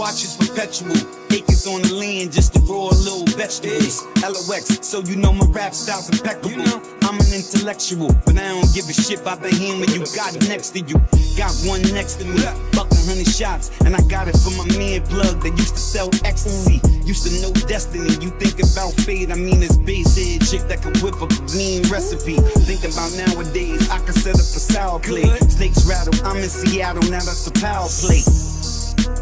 watch is perpetual. Acres on the land just to grow a little vegetables. LOX, so you know my rap style's impeccable. I'm an intellectual, but I don't give a shit about the hand when you got next to you. Got one next to me, buck 100 shots, and I got it from my man Plug that used to sell ecstasy. Used to know destiny. You think about fate, I mean this base head chick that can whip up a mean recipe. Think about nowadays, I can set up a sour plate. Snakes rattle, I'm in Seattle, now that's a power play.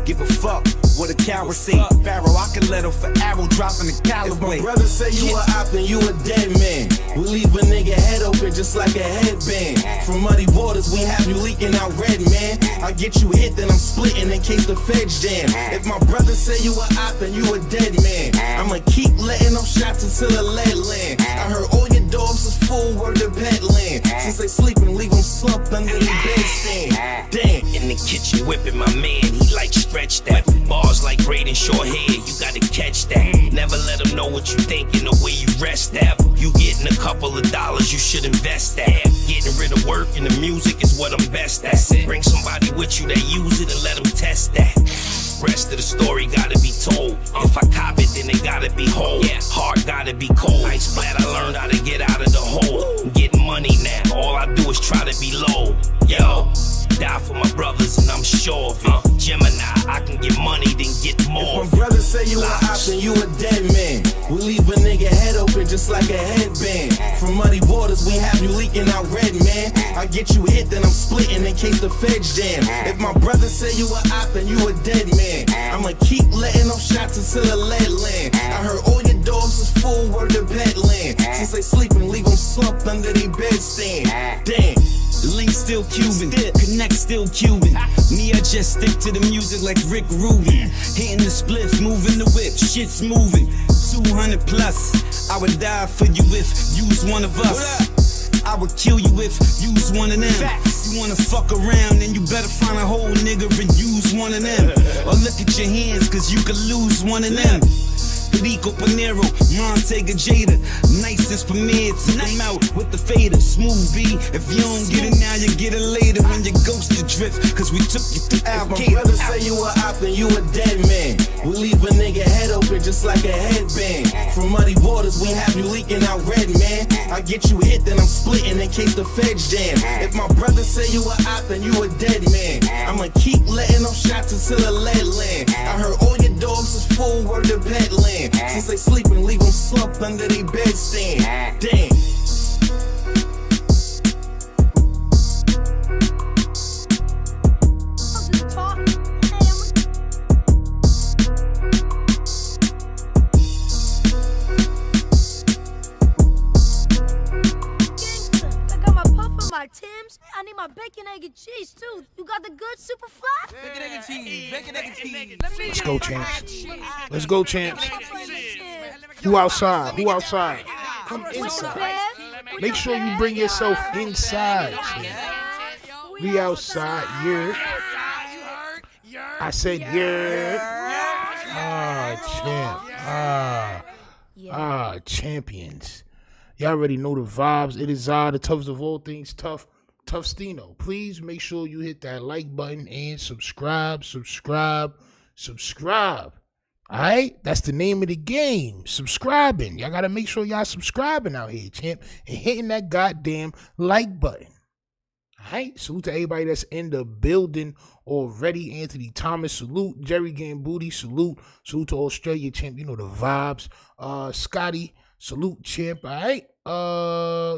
Give a fuck what a coward say. Pharaoh, I can let off an arrow dropping the Callaway. If my brother say you a op, then you a dead man. We leave a nigga head open just like a headband. From muddy waters, we have you leaking out red, man. I get you hit, then I'm splitting in case the feds jam. If my brother say you a op, then you a dead man. I'ma keep letting off shots until the lead land. I heard all your dogs is full, word to pet land. Since they sleeping, leave them slumped under the bedstand. Damn. In the kitchen whipping my man, he like stretch that. Bars like braiding short hair, you gotta catch that. Never let them know what you thinking, the way you rest that. You getting a couple of dollars, you should invest that. Getting rid of work and the music is what I'm best at. Bring somebody with you that use it and let them test that. Rest of the story gotta be told. If I cop it, then it gotta be whole. Heart gotta be cold. Ice glad I learned how to get out of the hole. I'm getting money now, all I do is try to be low. Yo, die for my brothers and I'm sure of it. Gemini, I can get money, then get more. If my brother say you a op, then you a dead man. We leave a nigga head open just like a headband. From muddy waters, we have you leaking out red, man. I get you hit, then I'm splitting in case the feds jam. If my brother say you a op, then you a dead man. I'ma keep letting off shots until the lead land. I heard all your dogs is full, word to pet land. Since they sleeping, leave them slumped under their bedstand. Damn. The link still Cuban, connect still Cuban. Me, I just stick to the music like Ricc Rocc. Hitting the spliff, moving the whip, shit's moving. 200 plus, I would die for you if you was one of us. I would kill you if you was one of them. You wanna fuck around, then you better find a whole nigga and use one of them. Or look at your hands, cause you could lose one of them. Rico Panero, Montega Jada, nicest premiere, took him out with the fader. Smooth B, if you don't get it now, you get it later when your ghost to drift, cause we took you through Al Qaeda. If my brother say you a op, then you a dead man. We leave a nigga head open just like a headband. From muddy waters, we have you leaking out red, man. I get you hit, then I'm splitting in case the feds jam. If my brother say you a op, then you a dead man. I'ma keep letting off shots until the lead land. I heard all your dogs is full, word to pet land. Since they sleeping, leave them slumped under their bedstand. Damn. My Tim's, I need my bacon, egg, and cheese too. You got the good super fly? Bacon, egg, and cheese. Bacon, egg, and cheese. Let's go, champs. Let's go, champs. Who outside? Who outside? Come inside. Make sure you bring yourself inside. We outside, yeah. I said, yeah. Champ. Champions. Y'all already know the vibes. It is the toughest of all things, Tough Stino. Please make sure you hit that like button and subscribe. Alright? That's the name of the game. Subscribing. Y'all gotta make sure y'all subscribing out here, champ. And hitting that goddamn like button. Alright? Salute to everybody that's in the building already. Anthony Thomas, salute. Jerry Gambuti, salute. Salute to Australia, champ. You know the vibes. Scotty, salute, champ. Alright?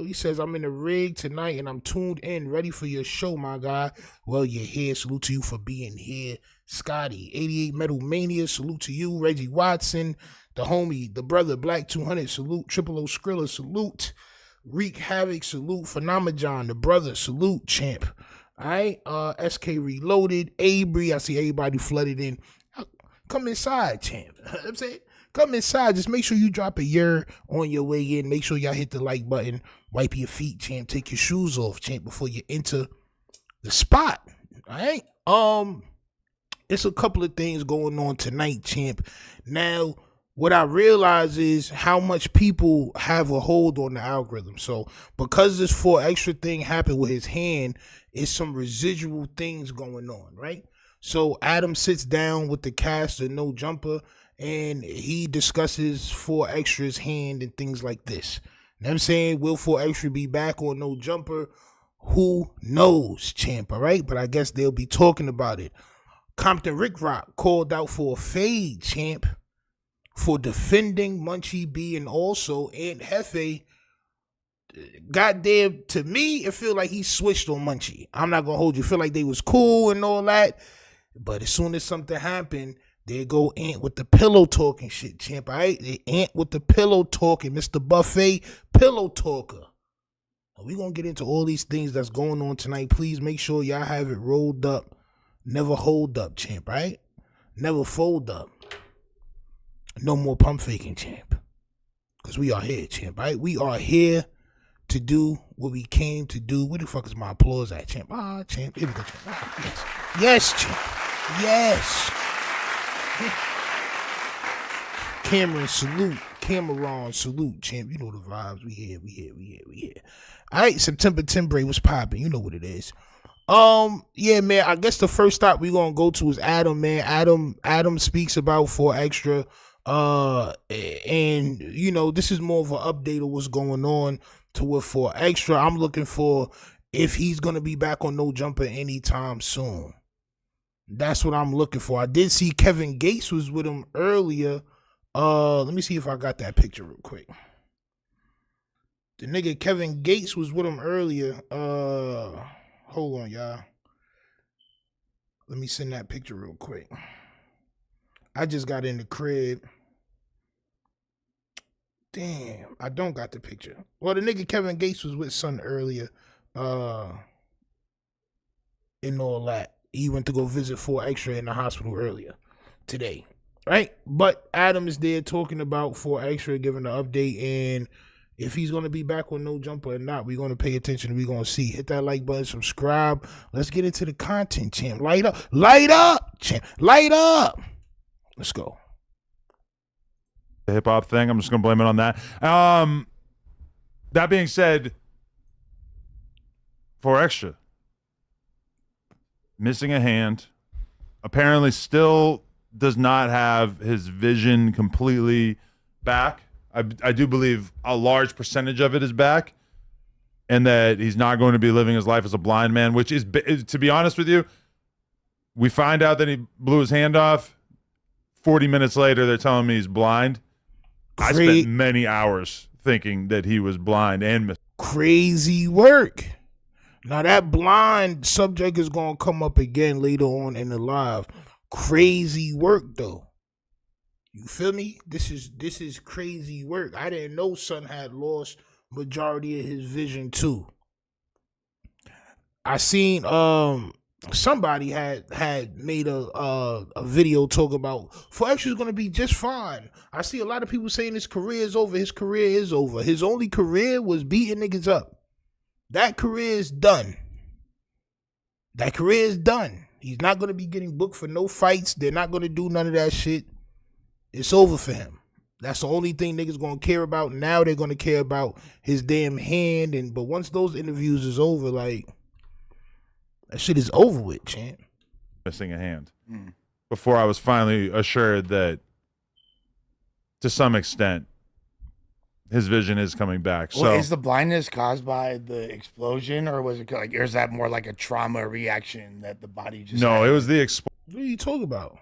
He says, I'm in the rig tonight and I'm tuned in, ready for your show, my guy. Well, you're here. Salute to you for being here. Scotty, 88 Metal Mania, salute to you. Reggie Watson, the homie, the brother, Black 200, salute. Triple O Skrilla, salute. Wreak Havoc, salute. Phenomenon, the brother, salute, champ. All right, SK Reloaded, Abry, I see everybody flooded in. Come inside, champ. I'm saying, come inside. Just make sure you drop a year on your way in. Make sure y'all hit the like button. Wipe your feet, champ. Take your shoes off, champ, before you enter the spot. All right. It's a couple of things going on tonight, champ. Now, what I realize is how much people have a hold on the algorithm. So, because this 4 extra thing happened with his hand, it's some residual things going on, right? So Adam sits down with the cast of No Jumper and he discusses 4 Extra's hand and things like this. You know what I'm saying? Will 4 Extra be back on No Jumper? Who knows, champ, all right? But I guess they'll be talking about it. Compton Ricc Rocc called out for a fade, champ, for defending Munchie B and also Aunt Jefe. Goddamn, to me, it feel like he switched on Munchie. I'm not gonna hold you. Feel like they was cool and all that. But as soon as something happened, there go Ant with the pillow talking shit, champ. All right, the Ant with the pillow talking, Mr. Buffet, pillow talker. We gonna get into all these things that's going on tonight. Please make sure y'all have it rolled up. Never hold up, champ. Right? Never fold up. No more pump faking, champ. Cause we are here, champ. Right? We are here to do what we came to do. Where the fuck is my applause at, champ? Champ. Here we go, champ. Yes. Yes, champ. Yes. Cameron, salute. Cameron, salute, champ. You know the vibes. We here. All right, September 10 break was popping. You know what it is. Yeah, man. I guess the first stop we gonna go to is Adam, man. Adam speaks about 4 Extra. And you know, this is more of an update of what's going on to with 4 Extra. I'm looking for if he's gonna be back on No Jumper anytime soon. That's what I'm looking for. I did see Kevin Gates was with him earlier. Let me see if I got that picture real quick. The nigga Kevin Gates was with him earlier. Hold on, y'all. Let me send that picture real quick. I just got in the crib. Damn, I don't got the picture. Well, the nigga Kevin Gates was with son earlier. And all that. He went to go visit 4 Extra in the hospital earlier today. Right? But Adam is there talking about 4 Extra, giving an update. And if he's going to be back on No Jumper or not, we're going to pay attention. We're going to see. Hit that like button, subscribe. Let's get into the content, champ. Light up, champ. Light up. Let's go. The hip hop thing, I'm just going to blame it on that. That being said, 4 Extra. Missing a hand. Apparently still does not have his vision completely back. I do believe a large percentage of it is back, and that he's not going to be living his life as a blind man, which is, to be honest with you, we find out that he blew his hand off. 40 minutes later, they're telling me he's blind. I spent many hours thinking that he was blind and missing. Crazy work. Now, that blind subject is going to come up again later on in the live. Crazy work, though. You feel me? This is crazy work. I didn't know son had lost majority of his vision, too. I seen somebody had made a video talking about 4 Extra's going to be just fine. I see a lot of people saying his career is over. His career is over. His only career was beating niggas up. That career is done. That career is done. He's not going to be getting booked for no fights. They're not going to do none of that shit. It's over for him. That's the only thing niggas going to care about. Now they're going to care about his damn hand. But once those interviews is over, like, that shit is over with, champ. Missing a hand. Before I was finally assured that, to some extent, his vision is coming back. Well, so is the blindness caused by the explosion, or was it like, or is that more like a trauma reaction that the body just? No, had? it was the explosion. What are you talking about?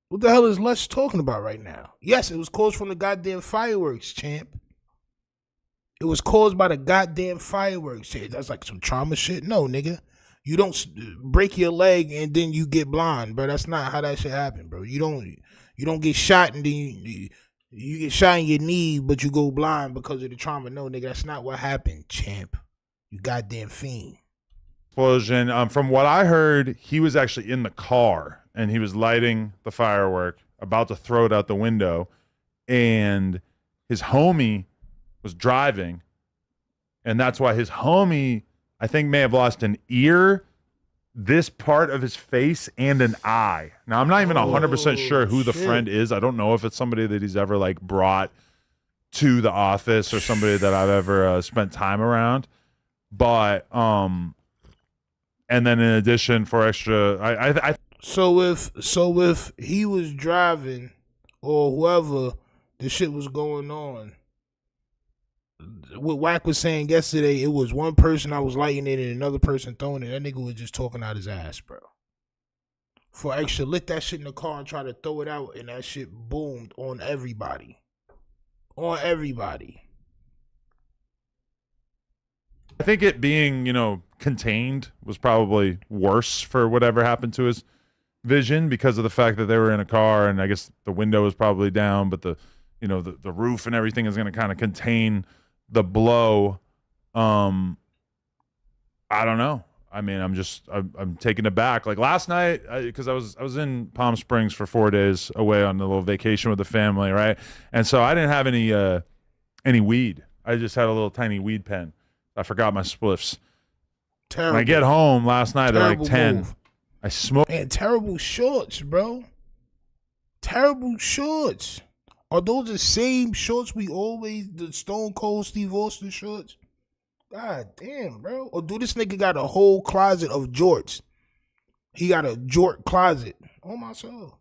What the hell is Les talking about right now? Yes, it was caused from the goddamn fireworks, champ. It was caused by the goddamn fireworks, champ. That's like some trauma shit. No, nigga. You don't break your leg and then you get blind, bro. That's not how that shit happen, bro. You don't get shot and then you get shot in your knee, but you go blind because of the trauma. No, nigga, that's not what happened, champ. You goddamn fiend. Explosion. From what I heard, he was actually in the car and he was lighting the firework, about to throw it out the window, and his homie was driving, and that's why his homie, I think, may have lost an ear, this part of his face, and an eye. Now, I'm not even 100% sure who the friend is. I don't know if it's somebody that he's ever, like, brought to the office or somebody that I've ever spent time around. But And then in addition for extra, I So if he was driving or whoever the shit was going on, what Wack was saying yesterday, it was one person I was lighting it and another person throwing it. That nigga was just talking out his ass, bro. For extra, lit that shit in the car and try to throw it out, and that shit boomed on everybody. On everybody. I think it being, contained was probably worse for whatever happened to his vision because of the fact that they were in a car and I guess the window was probably down, but the roof and everything is going to kind of contain the blow. I don't know. I mean, I'm taken aback. Like last night, because I was in Palm Springs for 4 days away on a little vacation with the family, right? And so I didn't have any weed. I just had a little tiny weed pen. I forgot my spliffs. Terrible. When I get home last night at like 10, move. I smoked. Man, terrible shorts, bro. Terrible shorts. Are those the same shorts the Stone Cold Steve Austin shorts? God damn, bro. Or do this nigga got a whole closet of jorts? He got a jort closet. Oh, my soul.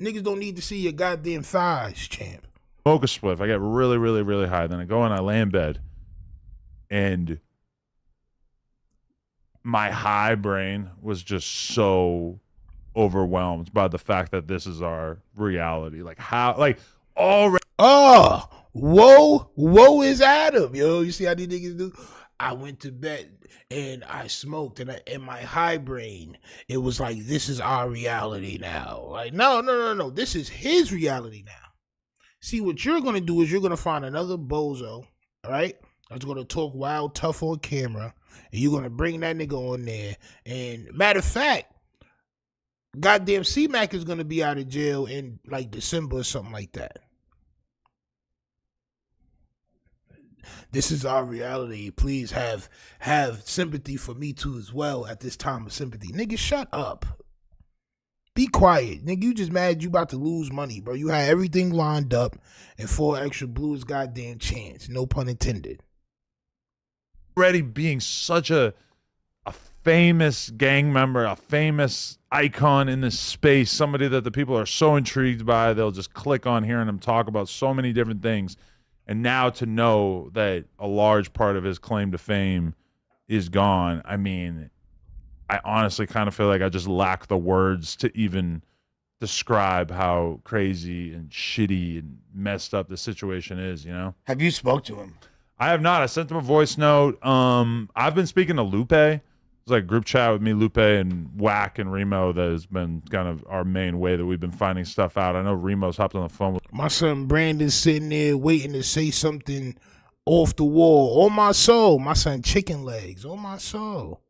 Niggas don't need to see your goddamn thighs, champ. Smoke a spliff. I get really, really, really high. Then I go and I lay in bed. And my high brain was just so overwhelmed by the fact that this is our reality. Like how, like already. Oh, woe is Adam, yo. You see how these niggas do? I went to bed and I smoked, and in my high brain, it was like, this is our reality now. Like, no. This is his reality now. See, what you're going to do is you're going to find another bozo, all right? That's going to talk wild tough on camera, and you're going to bring that nigga on there. And matter of fact, goddamn C-Mac is going to be out of jail in like December or something like that. This is our reality. Please have sympathy for me too as well at this time of sympathy. Nigga, shut up. Be quiet. Nigga, you just mad you about to lose money, bro. You had everything lined up and 4 extra blew his goddamn chance. No pun intended. Already being such a famous gang member, a famous icon in this space, somebody that the people are so intrigued by, they'll just click on hearing him talk about so many different things. And now to know that a large part of his claim to fame is gone, I mean, I honestly kind of feel like I just lack the words to even describe how crazy and shitty and messed up the situation is, Have you spoke to him? I have not. I sent him a voice note. I've been speaking to Lupe. It's like group chat with me, Lupe, and Wack and Remo that has been kind of our main way that we've been finding stuff out. I know Remo's hopped on the phone with my son Brandon's sitting there waiting to say something off the wall. On my soul. My son Chicken Legs. On my soul.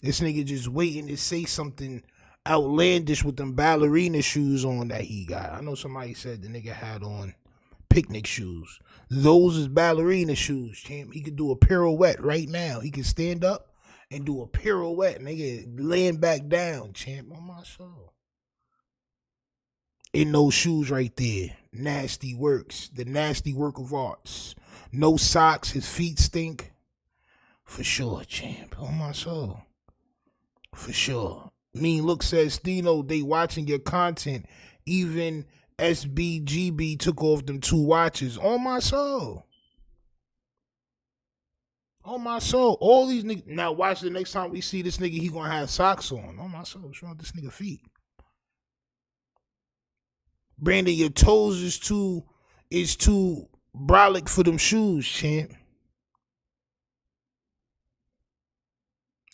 This nigga just waiting to say something outlandish with them ballerina shoes on that he got. I know somebody said the nigga had on picnic shoes. Those is ballerina shoes, champ. He could do a pirouette right now. He could stand up and do a pirouette, nigga, laying back down, champ. On my soul. In those shoes right there. Nasty works. The nasty work of arts. No socks. His feet stink. For sure, champ. On my soul. For sure. Mean Look says, Stino, they watching your content. Even SBGB took off them 2 watches. On my soul. On my soul. All these niggas. Now watch the next time we see this nigga, he gonna have socks on. On my soul. What's wrong with this nigga feet? Brandon, your toes is too brolic for them shoes, champ.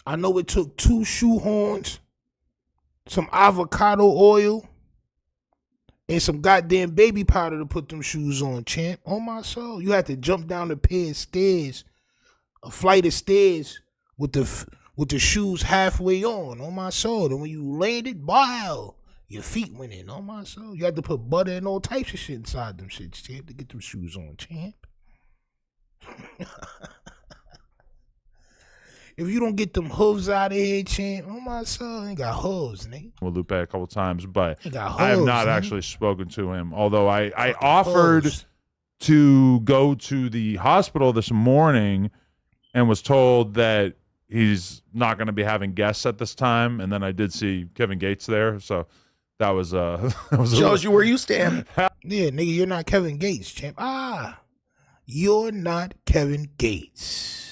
I know it took 2 shoe horns, some avocado oil, and some goddamn baby powder to put them shoes on, champ. On my soul. You had to jump down a pair of stairs, a flight of stairs with the shoes halfway on my soul. And when you landed, wow, your feet went in. On my soul. You had to put butter and all types of shit inside them shits, champ, to get them shoes on, champ. if you don't get them hooves out of here, champ, oh my son, ain't got hooves, nigga. With Lupe a couple times, but He got I have hooves, not nigga. actually spoken to him. Although I offered hooves. to go to the hospital this morning and was told that he's not going to be having guests at this time. And then I did see Kevin Gates there, so that was that was Shows you where you stand. Yeah, nigga, you're not Kevin Gates, champ. You're not Kevin Gates.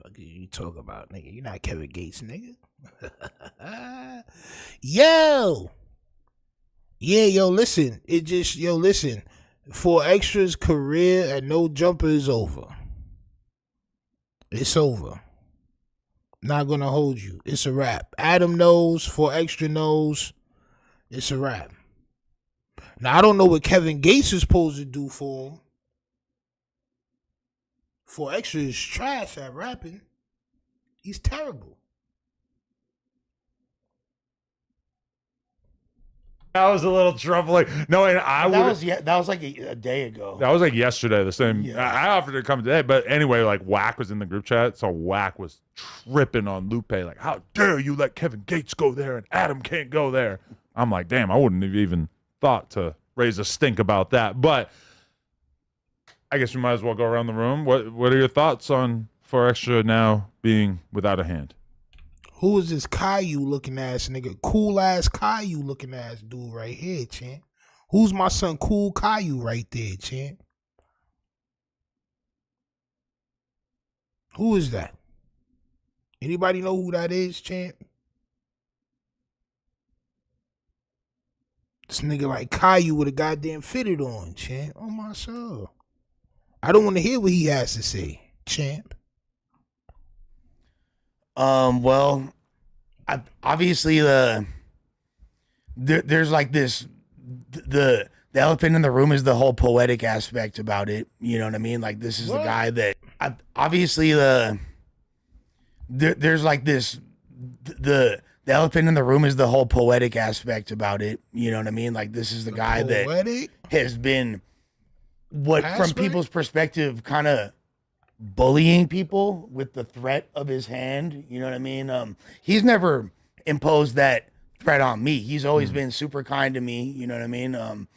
Fuck you talk about, nigga? You're not Kevin Gates, nigga. Yo. Yeah, listen. Listen. For Extra's career at No Jumper is over. It's over. Not gonna hold you. It's a wrap. Adam knows. For Extra knows. It's a wrap. Now, I don't know what Kevin Gates is supposed to do for him. For Extra is trash at rapping. He's terrible. That was a little troubling. No, and That was like a day ago. that was like yesterday. The same. Yeah. I offered to come today, but anyway, like Whack was in the group chat, so Whack was tripping on Lupe, like, "How dare you let Kevin Gates go there and Adam can't go there?" I'm like, "Damn, I wouldn't have even thought to raise a stink about that." But I guess we might as well go around the room. What are your thoughts on For Extra now being without a hand? Who is this Caillou looking ass nigga? Cool ass Caillou looking ass dude right here, champ. Who's my son Cool Caillou right there, champ? Who is that? Anybody know who that is, champ? This nigga like Caillou with a goddamn fitted on, champ. Oh my soul. I don't want to hear what he has to say, champ. Well, obviously there's like this, the elephant in the room is the whole poetic aspect about it. You know what I mean? Like, this is the guy that obviously there's like this, the elephant in the room is the whole poetic aspect about it. You know what I mean? Like, this is the guy that has been from people's perspective, kind of bullying people with the threat of his hand. You know what I mean? He's never imposed that threat on me. He's always been super kind to me. You know what I mean?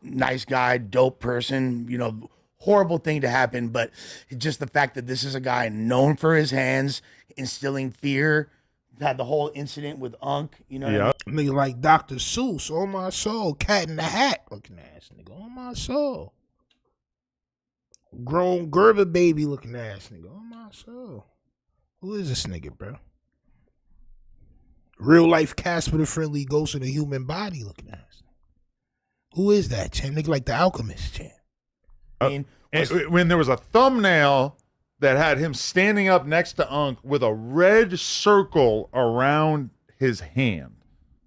Nice guy, dope person, you know, horrible thing to happen. But just the fact that this is a guy known for his hands, instilling fear, had the whole incident with Unc, you know what I mean? Nigga like Dr. Seuss, on my soul. Cat in the Hat looking ass nigga, on my soul. Grown Gerber baby looking ass nigga, on my soul. Who is this nigga, bro? Real life Casper the Friendly Ghost in a Human Body looking ass. Who is that, champ? Nigga like the Alchemist, champ. When there was a thumbnail that had him standing up next to Unc with a red circle around his hand.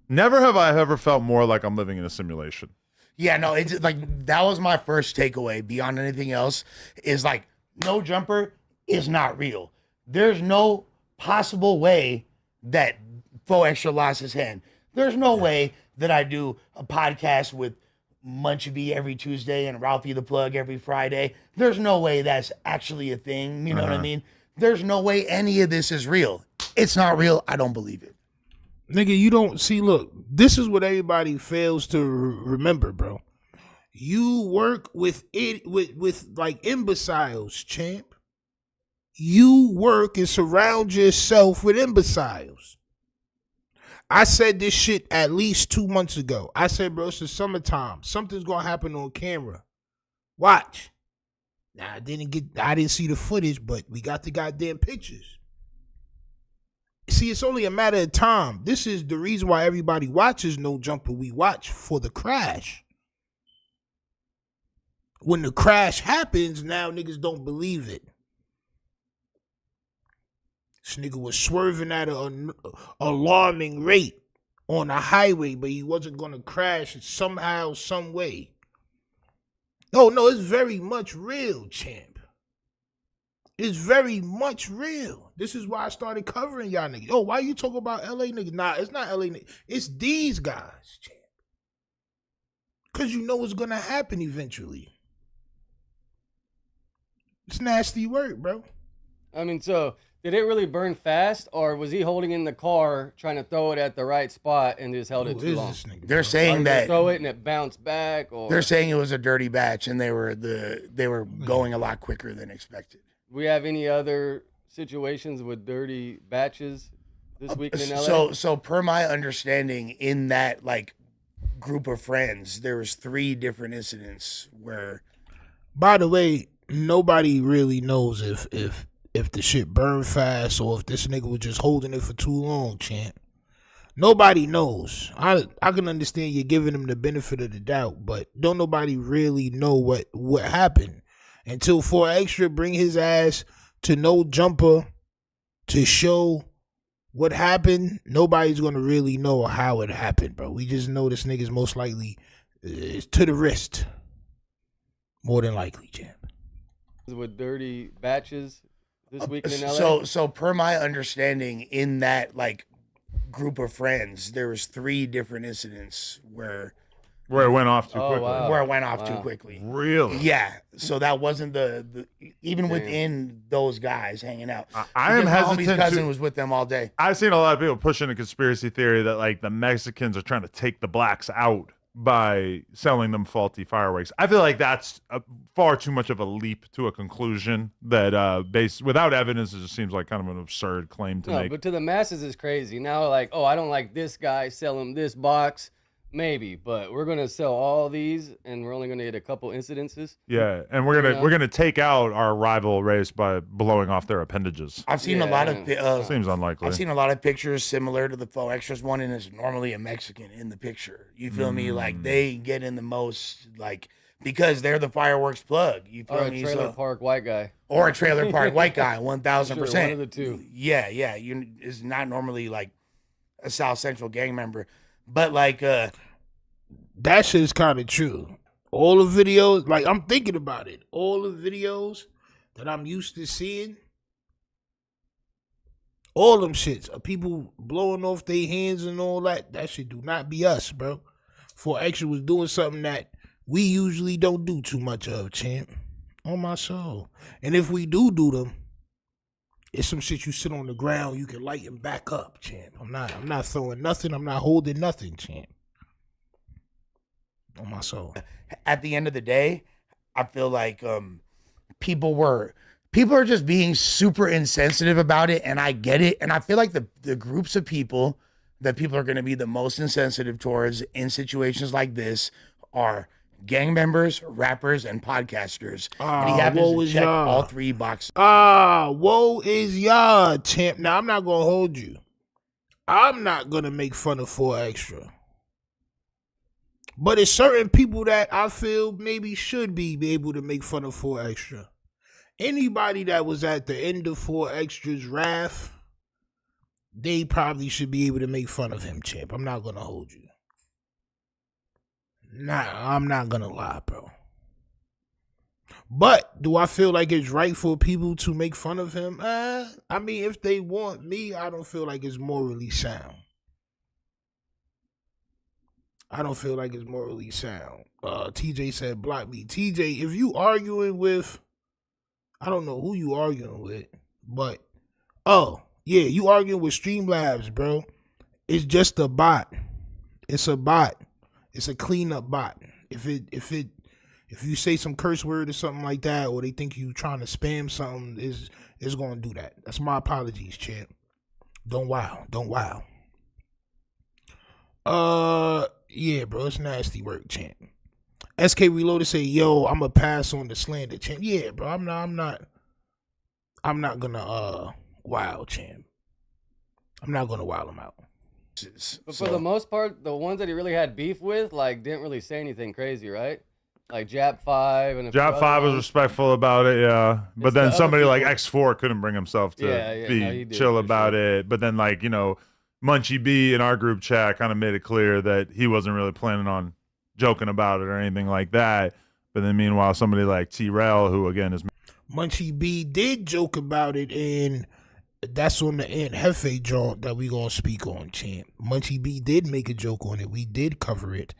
Never have I ever felt more like I'm living in a simulation. Yeah, no, it's like, that was my first takeaway beyond anything else, is like, No Jumper is not real. There's no possible way that Faux Extra lost his hand. There's no way that I do a podcast with Munchie every Tuesday and Ralphie the Plug every Friday. There's no way that's actually a thing. You know what I mean? There's no way any of this is real. It's not real. I don't believe it. Nigga, you don't see, look, this is what everybody fails to remember, bro. You work with it with like imbeciles, champ. You work and surround yourself with imbeciles. I said this shit at least 2 months ago. I said, bro, it's the summertime. Something's gonna happen on camera. Watch. Now I didn't see the footage, but we got the goddamn pictures. See, it's only a matter of time. This is the reason why everybody watches No Jumper. We watch for the crash. When the crash happens, now niggas don't believe it. This nigga was swerving at an alarming rate on a highway, but he wasn't going to crash somehow, some way. No, it's very much real, champ. It's very much real. This is why I started covering y'all niggas. Yo, why you talking about LA niggas? Nah, it's not LA niggas. It's these guys, champ. Because you know it's going to happen eventually. It's nasty work, bro. I mean, so did it really burn fast, or was he holding in the car trying to throw it at the right spot and just held it too long? They're saying that throw it and it bounced back, or they're saying it was a dirty batch and they were going a lot quicker than expected. We have any other situations with dirty batches this weekend in LA? So per my understanding, in that like group of friends, there was 3 different incidents where. By the way, nobody really knows if the shit burned fast or if this nigga was just holding it for too long, champ. Nobody knows. I can understand you giving him the benefit of the doubt, but don't nobody really know what happened until 4 Extra bring his ass to Nojumper to show what happened. Nobody's gonna really know how it happened, bro. We just know this nigga's most likely to the wrist. More than likely, champ. With dirty batches this weekend in LA? So per my understanding, in that like group of friends, there was 3 different incidents where it went off too quickly. Wow. Where it went off too quickly. Really? Yeah. So that wasn't the even within those guys hanging out. I am Because my hesitant. homie's cousin was with them all day. I've seen a lot of people pushing a conspiracy theory that like the Mexicans are trying to take the blacks out by selling them faulty fireworks. I feel like that's far too much of a leap to a conclusion that based without evidence, it just seems like kind of an absurd claim to make. But to the masses it's crazy. Now like, oh, I don't like this guy, sell him this box. Maybe, but we're gonna sell all these, and we're only gonna get a couple incidences. Yeah, and we're gonna take out our rival race by blowing off their appendages. I've seen a lot of seems unlikely. I've seen a lot of pictures similar to the Faux Extras one, and it's normally a Mexican in the picture. You feel me? Like they get in the most like because they're the fireworks plug. You feel Or a me? trailer park white guy. Or a trailer park white guy, 1,000%. One of the two. Yeah. You is not normally like a South Central gang member, but like that shit's kind of true. All the videos, like I'm thinking about it. All the videos that I'm used to seeing, all them shits of people blowing off their hands and all that. That shit do not be us, bro. 4 Extra was doing something that we usually don't do too much of, champ. On my soul. And if we do them, it's some shit you sit on the ground, you can lighten back up, champ. I'm not throwing nothing. I'm not holding nothing, champ. On my soul. At the end of the day, I feel like people are just being super insensitive about it, and I get it. And I feel like the groups of people that people are going to be the most insensitive towards in situations like this are gang members, rappers, and podcasters. And he happens to check all 3 boxes. Woe is y'all, champ. Now, I'm not going to hold you. I'm not going to make fun of 4 Extra. But it's certain people that I feel maybe should be able to make fun of 4 Extra. Anybody that was at the end of 4 Extra's wrath, they probably should be able to make fun of him, champ. I'm not going to hold you. Nah, I'm not going to lie, bro. But do I feel like it's right for people to make fun of him? I mean, if they want me, I don't feel like it's morally sound. I don't feel like it's morally sound. TJ said, block me. TJ, if you arguing with, I don't know who you arguing with, but, oh, yeah, you arguing with Streamlabs, bro. It's just a bot. It's a bot. It's a cleanup bot. If you say some curse word or something like that, or they think you trying to spam something, it's going to do that. That's my apologies, champ. Don't wow. Yeah, bro, it's nasty work, champ. SK Reloaded say, yo, I'm gonna pass on the slander, champ. Yeah, bro, I'm not gonna wow, champ. I'm not gonna wow him out. But for the most part, the ones that he really had beef with, like, didn't really say anything crazy, right? Like Jap 5 and Jap 5 was respectful about it, yeah. But then somebody like X4 couldn't bring himself to be chill about it. But then, like, you know, Munchie B in our group chat kind of made it clear that he wasn't really planning on joking about it or anything like that. But then meanwhile, somebody like T-Rail, who again is Munchie B did joke about it, and that's on the Aunt Jefe joint that we gonna speak on, champ. Munchie B did make a joke on it. We did cover it.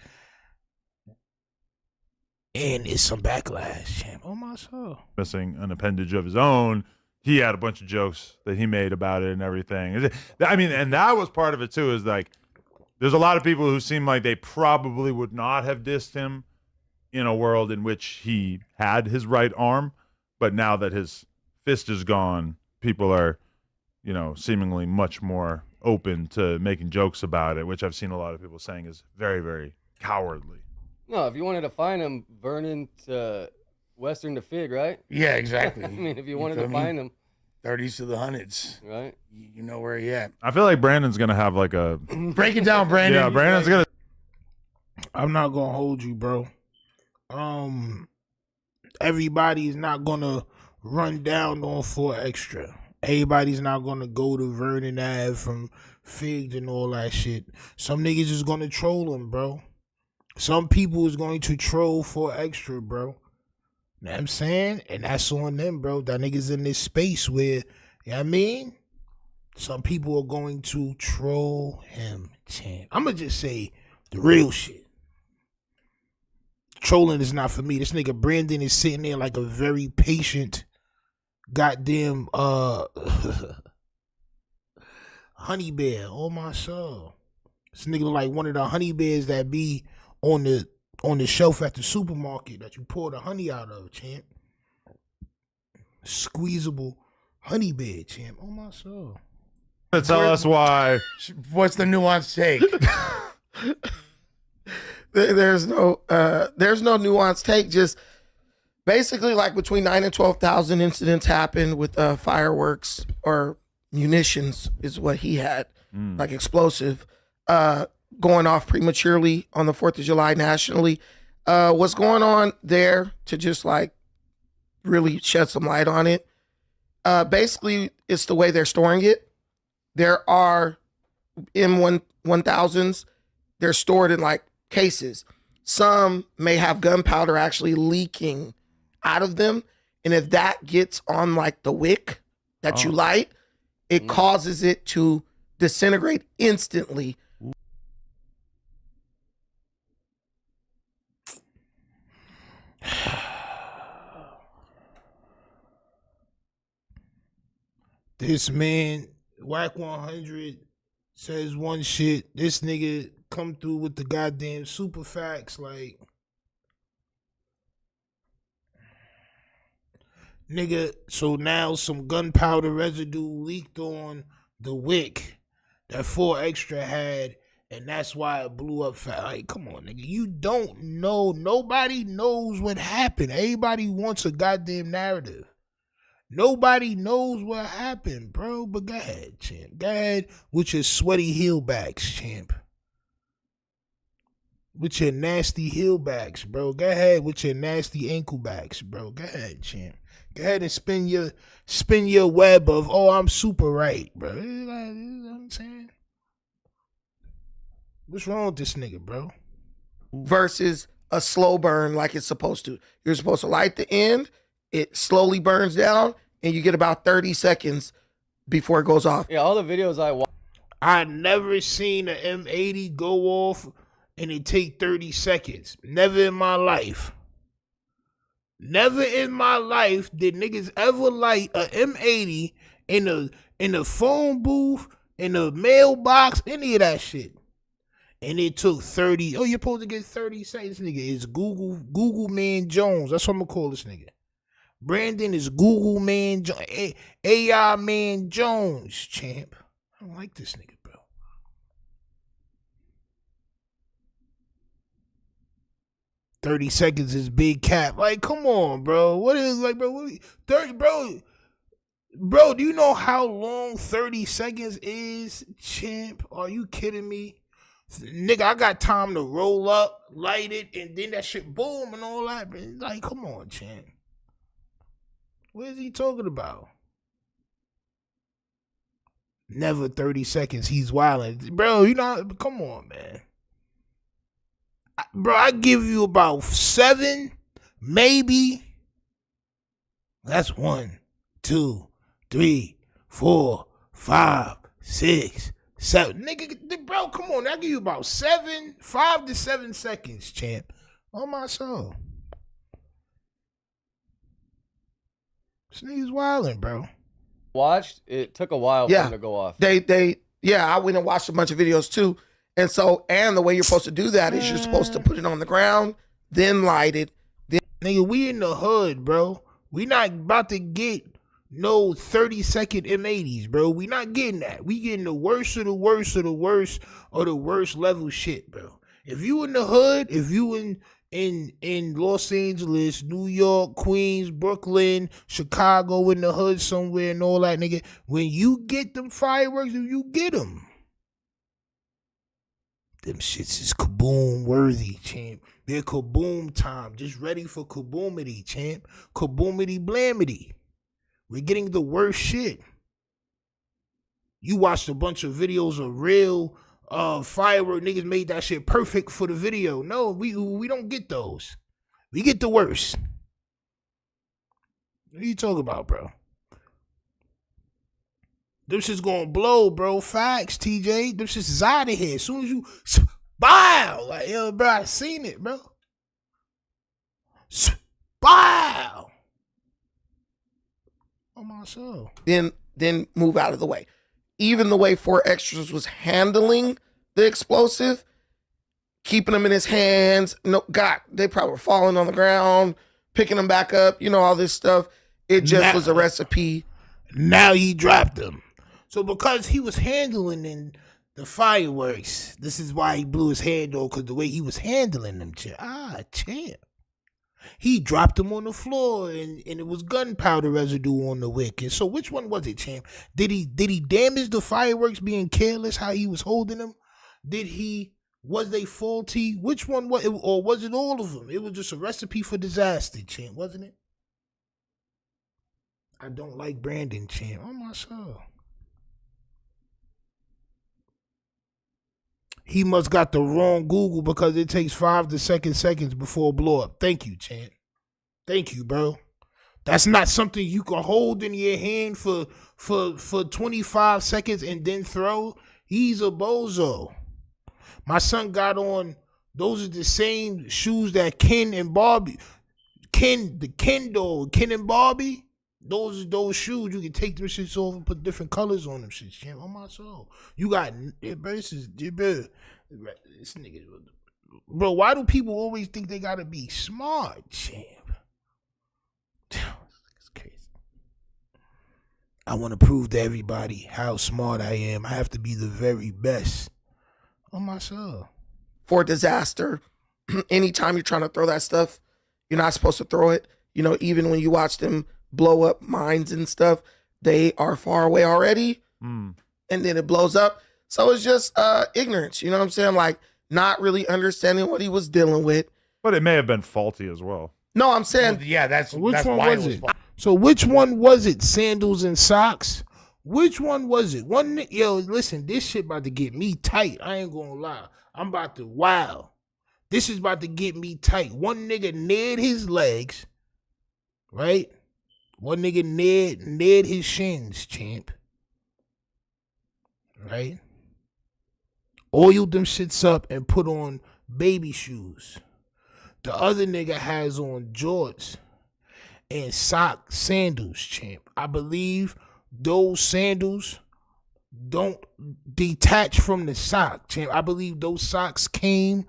And it's some backlash, champ. Oh my soul. Missing an appendage of his own. he had a bunch of jokes that he made about it and everything. I mean, and that was part of it too, is like, there's a lot of people who seem like they probably would not have dissed him in a world in which he had his right arm. But now that his fist is gone, people are, you know, seemingly much more open to making jokes about it, which I've seen a lot of people saying is very, very cowardly. No, if you wanted to find him, Vernon to Western to Fig, right? Yeah, exactly. I mean, if you wanted to find him. 30s to the hundreds. Right. You know where he at. I feel like Brandon's going to have like a... Break it down, Brandon. Yeah, Brandon's going to... I'm not going to hold you, bro. Everybody's not going to run down on 4 Extra. Everybody's not going to go to Vernon Ave from Figs and all that shit. Some niggas is going to troll him, bro. Some people is going to troll 4 Extra, bro. Know what I'm saying? And that's on them, bro. That niggas in this space where, you know what I mean? Some people are going to troll him, champ. I'm going to just say the real shit. Trolling is not for me. This nigga Brandon is sitting there like a very patient goddamn honey bear. Oh my soul. This nigga like one of the honey bears that be on the shelf at the supermarket that you pour the honey out of, champ. Squeezable honey bear, champ. Oh my soul. Tell us why. What's the nuanced take? There's no nuanced take. Just basically, like between 9 and 12,000 incidents happened with fireworks or munitions, is what he had, like explosive, going off prematurely on the 4th of July nationally. What's going on there, to just like really shed some light on it? Basically, it's the way they're storing it. There are M1000s. They're stored in like cases. Some may have gunpowder actually leaking out of them, and if that gets on like the wick that you light, it causes it to disintegrate instantly. This man, Whack 100, says one shit. This nigga come through with the goddamn super facts. Like, nigga, so now some gunpowder residue leaked on the wick that 4 Extra had, and that's why it blew up fast. Like, come on, nigga. You don't know. Nobody knows what happened. Everybody wants a goddamn narrative. Nobody knows what happened, bro. But go ahead, champ. Go ahead with your sweaty heelbacks, champ. With your nasty heelbacks, bro. Go ahead with your nasty anklebacks, bro. Go ahead, champ. Go ahead and spin your web of, oh, I'm super right, bro. You know what I'm saying? What's wrong with this nigga, bro? Versus a slow burn like it's supposed to. You're supposed to light the end, it slowly burns down, and you get about 30 seconds before it goes off. Yeah, all the videos I watch. I never seen an M80 go off and it take 30 seconds. Never in my life. Never in my life did niggas ever light a M80 in the phone booth, in the mailbox, any of that shit. And it took 30. Oh, you're supposed to get 30 seconds, nigga. It's Google Man Jones. That's what I'm gonna call this nigga. Brandon is Google Man Jones. AI Man Jones, champ. I don't like this nigga, bro. "30 seconds is big cap." Like, come on, bro. What is, like, bro? 30, bro. Bro, do you know how long 30 seconds is, champ? Are you kidding me? Nigga, I got time to roll up, light it, and then that shit boom and all that. Like, come on, champ. What is he talking about? Never 30 seconds. He's wilding. Bro, you know, come on, man. Bro, I give you about 7, maybe. That's 1, 2, 3, 4, 5, 6, 7. Nigga, bro, come on. I give you about 5 to 7 seconds, champ. On my soul. This nigga's wildin', bro. watched, it took a while for them to go off. I went and watched a bunch of videos too. And the way you're supposed to do that is you're supposed to put it on the ground, then light it. Nigga, we in the hood, bro. We not about to get no 30-second M80s, bro. We not getting that. We getting the worst of the worst of the worst or the worst level shit, bro. If you in the hood, if you in Los Angeles, New York, Queens, Brooklyn, Chicago, in the hood somewhere and all that, nigga, when you get them fireworks, if you get them shits is kaboom worthy, champ. They're kaboom time. Just ready for kaboomity, champ. Kaboomity blamity. We're getting the worst shit. You watched a bunch of videos of real firework niggas made that shit perfect for the video. No, we don't get those. We get the worst. What are you talking about, bro? Them shit's gonna blow, bro. Facts, TJ. Them shit's out of here. As soon as you bow, like, yo, bro, I seen it, bro. Bow. Oh my soul. Then move out of the way. Even the way 4 Extras was handling the explosive, keeping them in his hands. They probably were falling on the ground, picking them back up, all this stuff. It just was a recipe. Now he dropped them. So because he was handling the fireworks, this is why he blew his head though, because the way he was handling them, champ. He dropped them on the floor and it was gunpowder residue on the wick. And so which one was it, champ? Did he damage the fireworks being careless how he was holding them? Was they faulty? Which one was it, or was it all of them? It was just a recipe for disaster, champ, wasn't it? I don't like Brandon, champ. Oh my soul. He must got the wrong Google because it takes 5 to 7 seconds before blow up. Thank you, champ. Thank you, bro. That's not something you can hold in your hand for 25 seconds and then throw. He's a bozo. My son got on, those are the same shoes that Ken and Barbie, Ken and Barbie. Those shoes, you can take them shits off and put different colors on them shits, champ. On my soul. You got, this nigga, bro, why do people always think they gotta be smart, champ? It's crazy. I want to prove to everybody how smart I am. I have to be the very best. On my soul. For disaster, anytime you're trying to throw that stuff, you're not supposed to throw it. Even when you watch them blow up mines and stuff, they are far away already, and then it blows up. So it's just ignorance, you know what I'm saying? Like, not really understanding what he was dealing with. But it may have been faulty as well. No, I'm saying, that's which that's one why was it was it? So which one was it? Sandals and socks? Which one was it? Listen, this shit about to get me tight. I ain't gonna lie. I'm about to wow. This is about to get me tight. One nigga nared his legs, right? One nigga nared his shins, champ. Right? Oiled them shits up and put on baby shoes. The other nigga has on jorts and sandals, champ. I believe those sandals don't detach from the sock, champ. I believe those socks came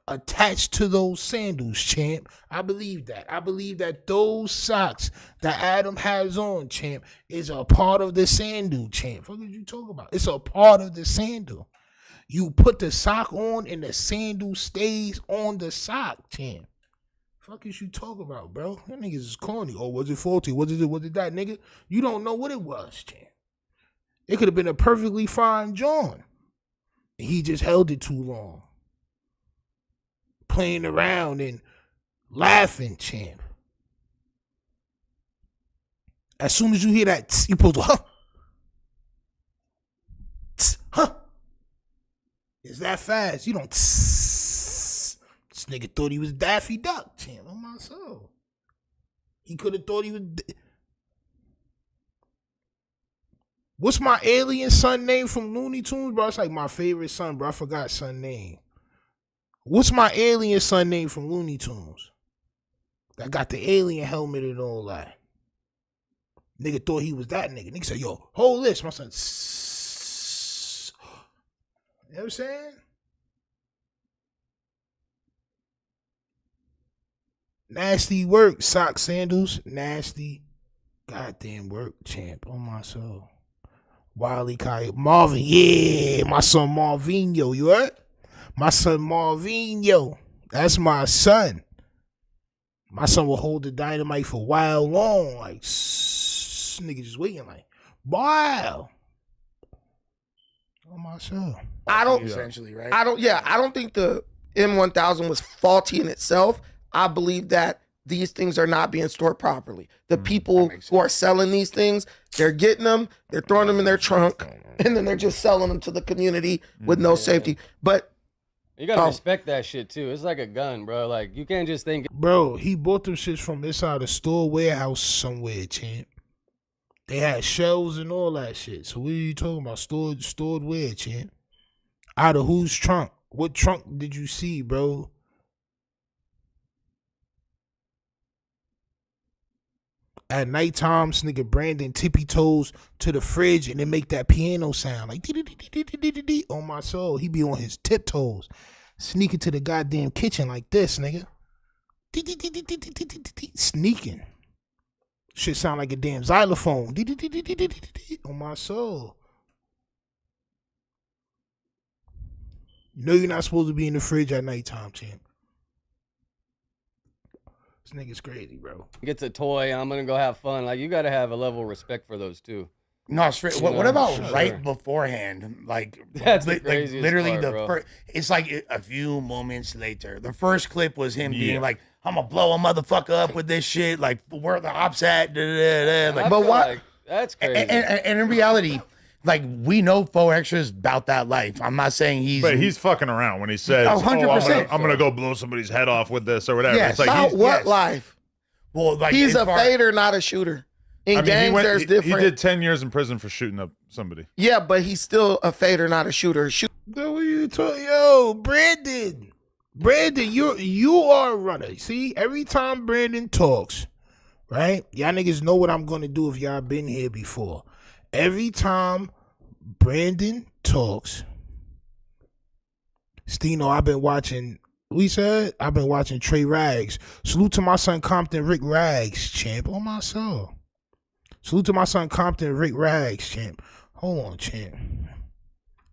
attached to those sandals, champ. I believe that. I believe that those socks that Adam has on, champ, is a part of the sandal, champ. What did you talk about? It's a part of the sandal. You put the sock on and the sandal stays on the sock, champ. Fuck is you talking about, bro? That niggas is corny. Oh, was it faulty? Was it that, nigga? You don't know what it was, champ. It could have been a perfectly fine John. He just held it too long. Playing around and laughing, champ. As soon as you hear that, you supposed to, huh? It's that fast. You don't, this nigga thought he was Daffy Duck, champ. Oh my soul. He could have thought he was. What's my alien son name from Looney Tunes, bro? It's like my favorite son, bro. I forgot son name. What's my alien son name from Looney Tunes? That got the alien helmet and all that. Nigga thought he was that nigga. Nigga said, yo, hold this. My son, you know what I'm saying? Nasty work, sock sandals, nasty goddamn work, champ. On my soul. Wiley Kai, Marvin, yeah, my son Marvinho, you heard? My son Marvinho, that's my son. My son will hold the dynamite for a while long, like, nigga just waiting, like, wow. On my soul. I don't, essentially, right? I don't think the M1000 was faulty in itself. I believe that these things are not being stored properly. The people who are selling these things, they're getting them, they're throwing them in their trunk, and then they're just selling them to the community with no safety. But you gotta respect that shit too. It's like a gun, bro. Like you can't just think. Bro, he bought them shits from inside a store warehouse somewhere, champ. They had shelves and all that shit. So what are you talking about? Stored where, champ? Out of whose trunk? What trunk did you see, bro? At night times, nigga Brandon tippy toes to the fridge and then make that piano sound like on my soul. He be on his tiptoes, sneaking to the goddamn kitchen like this, nigga. Sneaking. Shit sound like a damn xylophone. On my soul. You know you're not supposed to be in the fridge at nighttime, champ. This nigga's crazy, bro. Gets a toy, I'm gonna go have fun. Like you gotta have a level of respect for those too. No, straight. What about right beforehand? Like that's the craziest literally part, the bro. first. It's like a few moments later. The first clip was him being like, "I'm gonna blow a motherfucker up with this shit." Like, where the ops at? Like, but what? Like, that's crazy. And in reality, like we know Faux Extra's about that life. I'm not saying he's. But he's fucking around when he says, 100%. I'm gonna go blow somebody's head off with this or whatever. Yes. It's like About what life? Well, like he's a fader, not a shooter. In games, there's different. He did 10 years in prison for shooting up somebody. Yeah, but he's still a fader, not a shooter. What you talking? Yo, Brandon, you are a runner. See, every time Brandon talks, right? Y'all niggas know what I'm gonna do if y'all been here before. Every time Brandon talks, Stino, I've been watching. I've been watching Trey Rags. Salute to my son Compton, Ricc Rags, champ. On my soul. Salute to my son Compton, Ricc Rags, champ. Hold on, champ.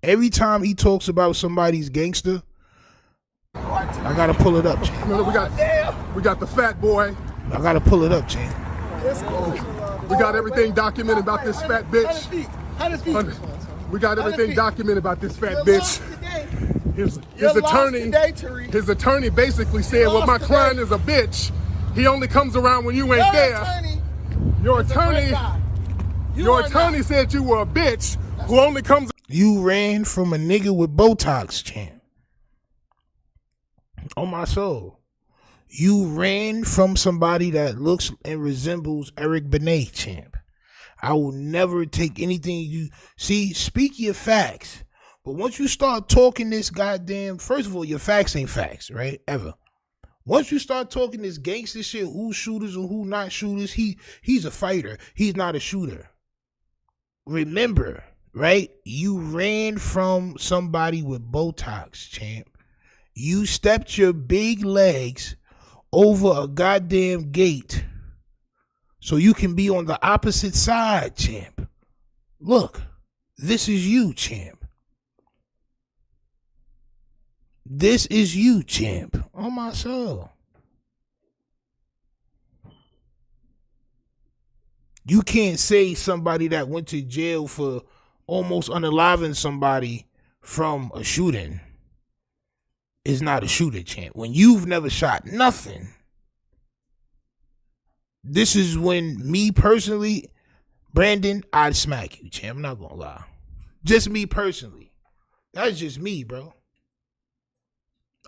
Every time he talks about somebody's gangster, I gotta pull it up, champ. We got the fat boy. I gotta pull it up, champ. We got everything documented about this fat bitch. We got everything documented about this fat bitch. His attorney basically said, well, my client is a bitch. He only comes around when you ain't there. Your attorney said you were a bitch who only comes. You ran from a nigga with Botox, champ. On my soul. You ran from somebody that looks and resembles Eric Benet, champ. I will never take anything you see. Speak your facts. But once you start talking this goddamn, first of all, your facts ain't facts, right? Ever. Once you start talking this gangster shit, who's shooters and who not shooters, he's a fighter. He's not a shooter. Remember, right? You ran from somebody with Botox, champ. You stepped your big legs over a goddamn gate so you can be on the opposite side, champ. Look, this is you, champ. This is you, champ. On my soul. You can't say somebody that went to jail for almost unaliving somebody from a shooting is not a shooter, champ. When you've never shot nothing. This is when me personally, Brandon, I'd smack you, champ. I'm not gonna lie. Just me personally. That's just me, bro.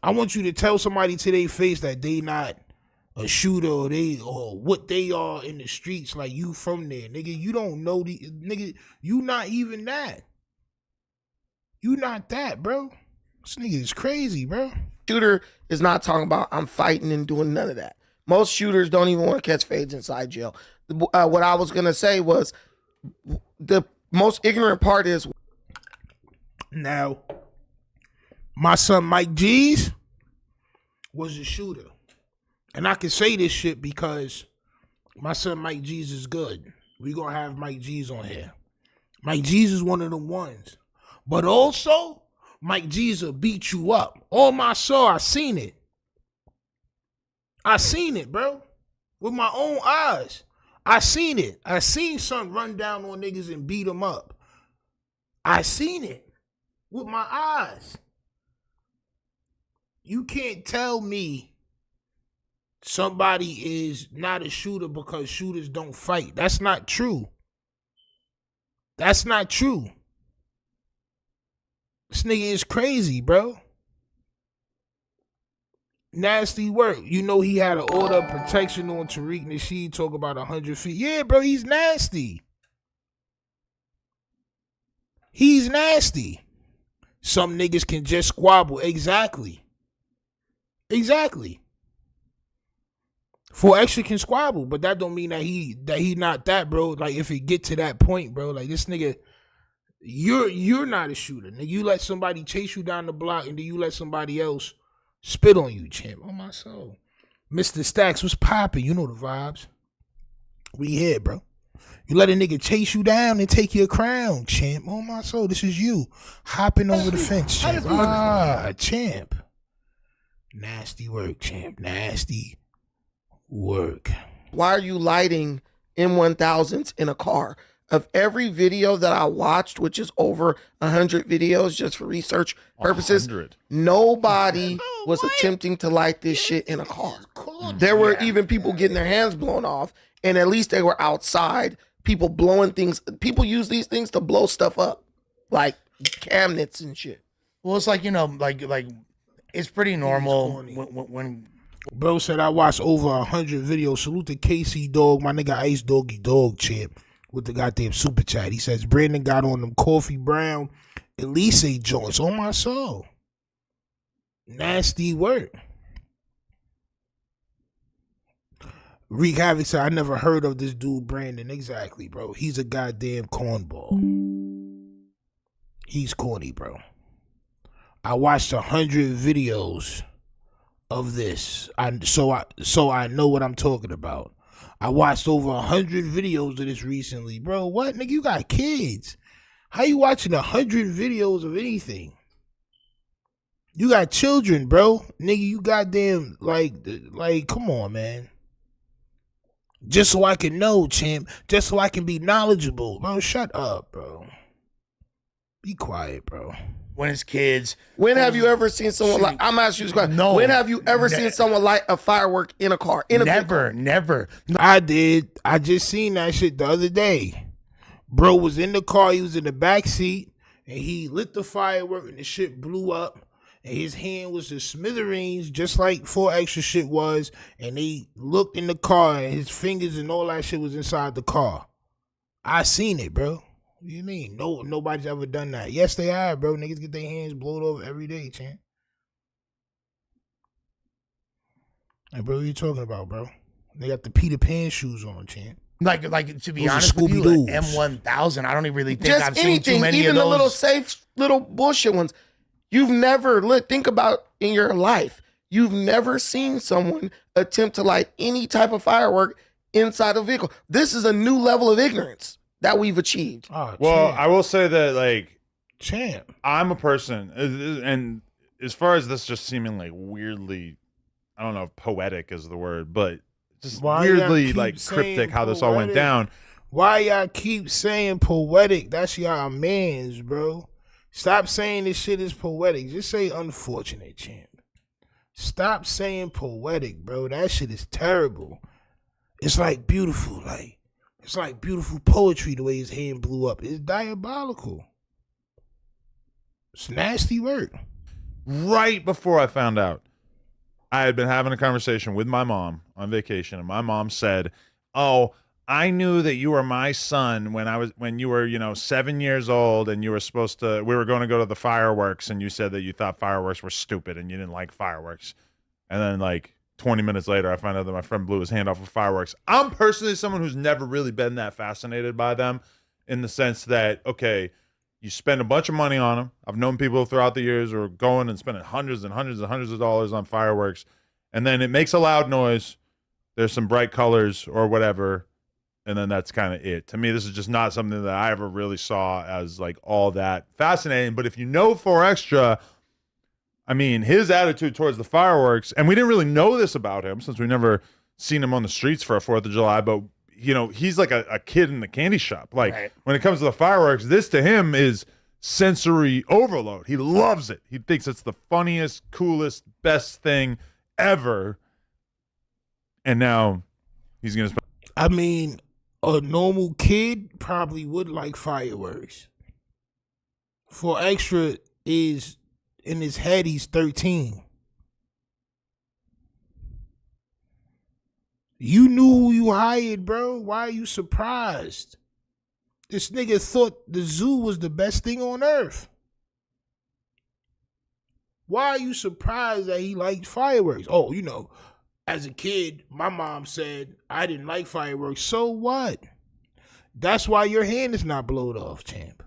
I want you to tell somebody to their face that they not a shooter or what they are in the streets, like you from there. Nigga, you don't know nigga, you not even that. You not that, bro. This nigga is crazy, bro. Shooter is not talking about I'm fighting and doing none of that. Most shooters don't even want to catch fades inside jail. What I was gonna say was the most ignorant part is now my son Mike G's was a shooter. And I can say this shit because my son Mike G's is good. We gonna have Mike G's on here. Mike G's is one of the ones. But also, Mike G's will beat you up. On my soul, I seen it. I seen it, bro. With my own eyes. I seen it. I seen son run down on niggas and beat them up. I seen it. With my eyes. You can't tell me somebody is not a shooter because shooters don't fight. That's not true. That's not true. This nigga is crazy, bro. Nasty work. You know he had an order of protection on Tariq Nasheed, talk about 100 feet. Yeah, bro, he's nasty. He's nasty. Some niggas can just squabble. Exactly. Exactly. For extra can squabble, but that don't mean that he not that, bro. Like if it get to that point, bro, like this nigga, you're not a shooter. Nigga, you let somebody chase you down the block and then you let somebody else spit on you, champ. On my soul. Mr. Stacks was popping. You know the vibes. We here, bro. You let a nigga chase you down and take your crown, champ. On my soul. This is you. Hopping over the fence, champ. Champ. Nasty work, champ. Nasty work. Why are you lighting M1000s in a car? Of every video that I watched, which is over 100 videos just for research purposes, 100. Nobody was attempting to light this shit in a car. There were even people getting their hands blown off, and at least they were outside. People blowing things. People use these things to blow stuff up, like cabinets and shit. Well, it's like, you know, like it's pretty normal when Bro said I watched over 100 videos. Salute to KC Dog, my nigga Ice Doggy Dog, champ, with the goddamn super chat. He says Brandon got on them coffee brown Elise joints. On my soul. Nasty work. Ricc Rocc said I never heard of this dude Brandon. Exactly, bro. He's a goddamn cornball. He's corny, bro. I watched 100 videos of this. So I know what I'm talking about. I watched over 100 videos of this recently. Bro, what? Nigga, you got kids. How you watching 100 videos of anything? You got children, bro. Nigga, you goddamn, like, come on, man. Just so I can know, champ. Just so I can be knowledgeable. Bro, shut up, bro. Be quiet, bro. When it's kids. When have you ever seen someone like, I'm asking you this question. No. When have you ever seen someone light a firework in a car? Never. I did. I just seen that shit the other day. Bro was in the car. He was in the back seat. And he lit the firework and the shit blew up. And his hand was the smithereens, just like 4 Extra shit was. And they looked in the car and his fingers and all that shit was inside the car. I seen it, bro. What do you mean? No, nobody's ever done that. Yes, they are, bro. Niggas get their hands blown over every day, champ. Hey, bro, what are you talking about, bro? They got the Peter Pan shoes on, champ. Like to be honest with you, like M1000, I don't even really think I've seen too many even of those. the little safe, little bullshit ones. You've never, think about in your life, you've never seen someone attempt to light any type of firework inside a vehicle. This is a new level of ignorance that we've achieved. Oh, well, I will say that, like, champ, I'm a person, and as far as this just seeming like weirdly, I don't know if poetic is the word, but just weirdly like cryptic how this all went down. Why y'all keep saying poetic? That's y'all mans, bro. Stop saying this shit is poetic. Just say unfortunate, champ. Stop saying poetic, bro. That shit is terrible. It's like beautiful, like it's like beautiful poetry the way his hand blew up. It's diabolical. It's nasty work. Right before I found out, I had been having a conversation with my mom on vacation, and my mom said, "Oh, I knew that you were my son when you were, 7 years old, and we were going to go to the fireworks, and you said that you thought fireworks were stupid and you didn't like fireworks." And then, like, 20 minutes later, I find out that my friend blew his hand off with fireworks. I'm personally someone who's never really been that fascinated by them, in the sense that, okay, you spend a bunch of money on them. I've known people throughout the years who are going and spending hundreds and hundreds and hundreds of dollars on fireworks, and then it makes a loud noise. There's some bright colors or whatever, and then that's kind of it. To me, this is just not something that I ever really saw as like all that fascinating. But if you know 4Extra, I mean, his attitude towards the fireworks, and we didn't really know this about him since we never seen him on the streets for a 4th of July, but you know, he's like a kid in the candy shop. Like when it comes to the fireworks, this to him is sensory overload. He loves it. He thinks it's the funniest, coolest, best thing ever. And now he's going to spend. I mean, a normal kid probably would like fireworks. 4Extra is in his head, he's 13. You knew who you hired, bro. Why are you surprised? This nigga thought the zoo was the best thing on earth. Why are you surprised that he liked fireworks? Oh, you know, as a kid, my mom said I didn't like fireworks. So what? That's why your hand is not blown off, champ.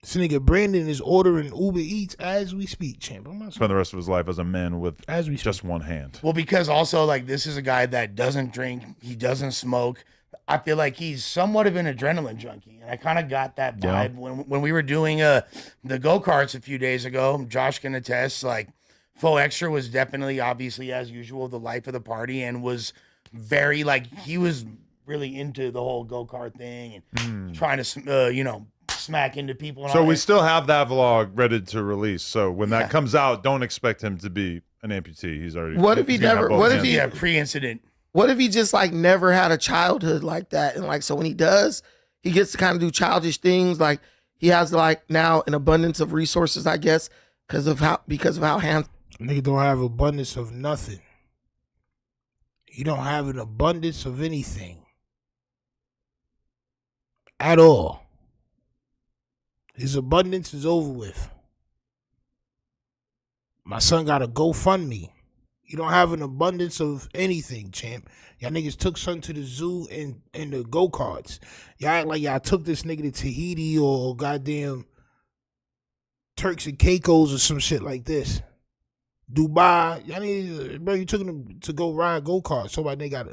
This nigga Brandon is ordering Uber Eats as we speak, champ. Spend the rest of his life as a man with just one hand. Well, because also, like, this is a guy that doesn't drink, he doesn't smoke. I feel like he's somewhat of an adrenaline junkie, and I kind of got that vibe when we were doing the go-karts a few days ago. Josh can attest, like, 4Extra was definitely, obviously, as usual, the life of the party, and was very, like, he was really into the whole go-kart thing and trying to, you know, smack into people. And so we still have that vlog ready to release. So when that comes out, don't expect him to be an amputee. He's already. What if he never? What if he pre-incident? What if he just like never had a childhood like that, and like so when he does, he gets to kind of do childish things. Like he has like now an abundance of resources, I guess, because of how handsome. Nigga don't have abundance of nothing. You don't have an abundance of anything at all. His abundance is over with. My son got a GoFundMe. You don't have an abundance of anything, champ. Y'all niggas took son to the zoo and the go-karts. Y'all act like y'all took this nigga to Tahiti or goddamn Turks and Caicos or some shit like this. Dubai. Y'all need, bro, you took him to go ride go-karts. So they got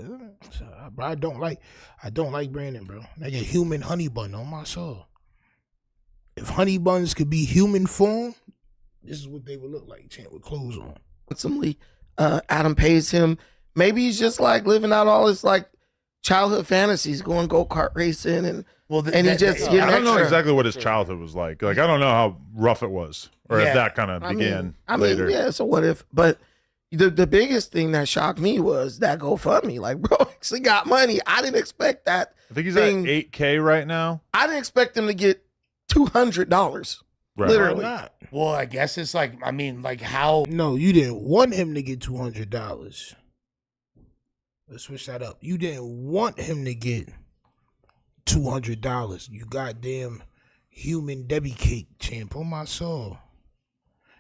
I don't like Brandon, bro. Like a human honey bun on my soul. If honey buns could be human form, this is what they would look like, champ, with clothes on. Handsomely, Adam pays him. Maybe he's just like living out all his like childhood fantasies, going go-kart racing, and and he just I don't know exactly what his childhood was like. Like I don't know how rough it was, or if that kind of began later. Yeah. So what if? But the biggest thing that shocked me was that GoFundMe. Like, bro, actually got money. I didn't expect that. I think he's at $8K right now. I didn't expect him to get $200. Right. Literally. Not. Well, I guess it's like, I mean, like how? No, you didn't want him to get $200. Let's switch that up. You didn't want him to get $200. You goddamn human Debbie cake, champ, on my soul.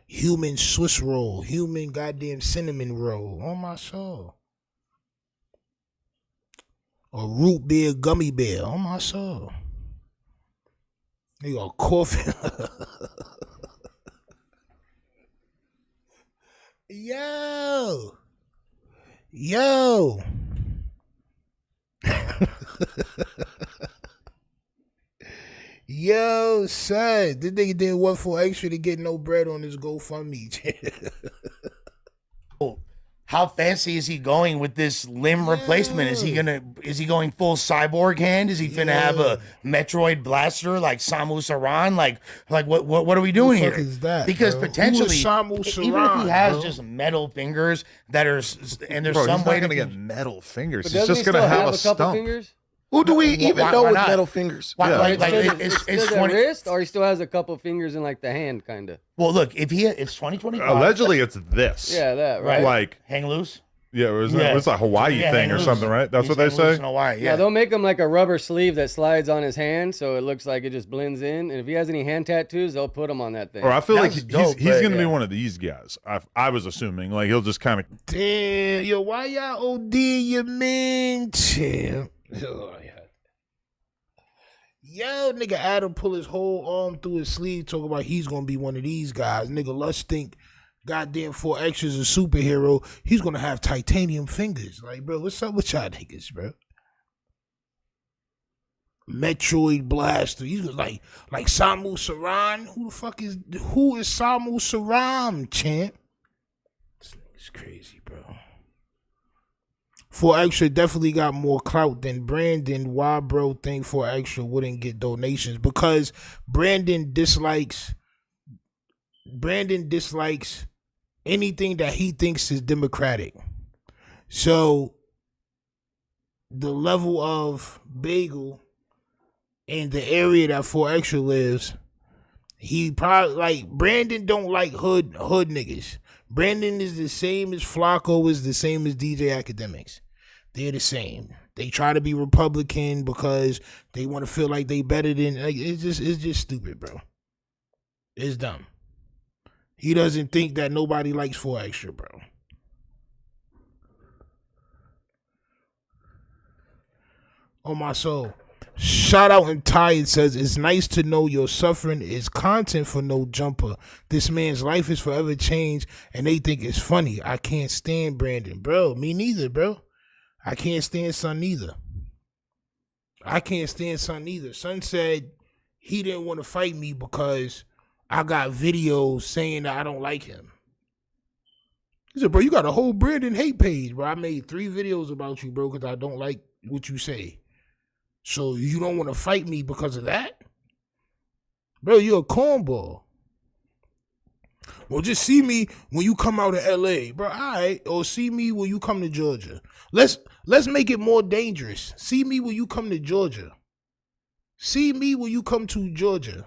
Human Swiss roll. Human goddamn cinnamon roll, on my soul. A root beer gummy bear, on my soul. You got coffee. Yo. Yo, son. This nigga didn't work 4Extra to get no bread on his GoFundMe. How fancy is he going with this limb replacement? Is he going full cyborg hand? Is he finna have a Metroid blaster like Samus Aran? Like what are we doing here? Is that, because bro? potentially, even if he has bro? just metal fingers that are, and there's Bro, some he's way not to gonna get metal fingers. But He's doesn't just he gonna still have a couple stump. fingers? Who do we even know with not? metal fingers? Why, Yeah. it's Still the 20. wrist, or he still has a couple fingers in like the hand, kind of. Well, look, if it's 2025. Allegedly, it's this. Yeah, that right. Like hang loose. Yeah, it was a Hawaii thing or something, right? That's what they say? Hawaii, yeah, they'll make him like a rubber sleeve that slides on his hand, so it looks like it just blends in. And if he has any hand tattoos, they'll put him on that thing. Or I feel like he's going to be one of these guys. I was assuming. Like, he'll just kind of... Damn, yo, why y'all OD your man, champ? Oh, yeah. Yo, nigga Adam pull his whole arm through his sleeve, talking about he's going to be one of these guys. Nigga Lush think... Goddamn 4X is a superhero. He's gonna have titanium fingers. Like, bro, what's up with y'all niggas, bro? Metroid Blaster. He's like Samus Aran. Who is Samus Aran, champ? This nigga's crazy, bro. 4Extra definitely got more clout than Brandon. Why, bro, think 4Extra wouldn't get donations? Because Brandon dislikes anything that he thinks is democratic. So the level of Bagel in the area that 4Extra lives, he probably like Brandon don't like hood niggas. Brandon is the same as Flacco, is the same as DJ Academics. They're the same. They try to be Republican because they want to feel like they better than like it's just stupid, bro. It's dumb. He doesn't think that nobody likes 4Extra, bro. On my soul. Shout out and Tired says, it's nice to know your suffering is content for Nojumper. This man's life is forever changed and they think it's funny. I can't stand Brandon. Bro, me neither, bro. I can't stand Son neither. Son said he didn't want to fight me because I got videos saying that I don't like him. He said, bro, you got a whole Brandon hate page, bro. I made 3 videos about you, bro, because I don't like what you say. So you don't want to fight me because of that? Bro, you're a cornball. Well, just see me when you come out of LA, bro. All right. Or see me when you come to Georgia. Let's make it more dangerous. See me when you come to Georgia. See me when you come to Georgia.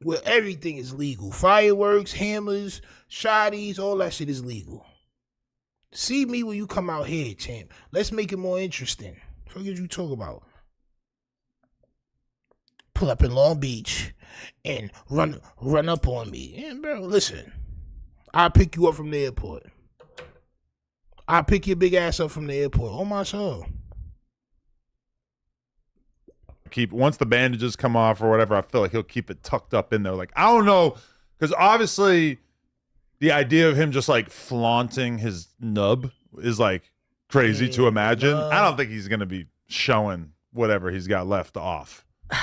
Where everything is legal. Fireworks, hammers, shotties, all that shit is legal. See me when you come out here, champ. Let's make it more interesting. What you talk about? Pull up in Long Beach and run up on me. And bro, listen. I'll pick you up from the airport. I'll pick your big ass up from the airport. On my soul. Once the bandages come off or whatever, I feel like he'll keep it tucked up in there. Like, I don't know, because obviously the idea of him just like flaunting his nub is like crazy to imagine. I don't think he's gonna be showing whatever he's got left off.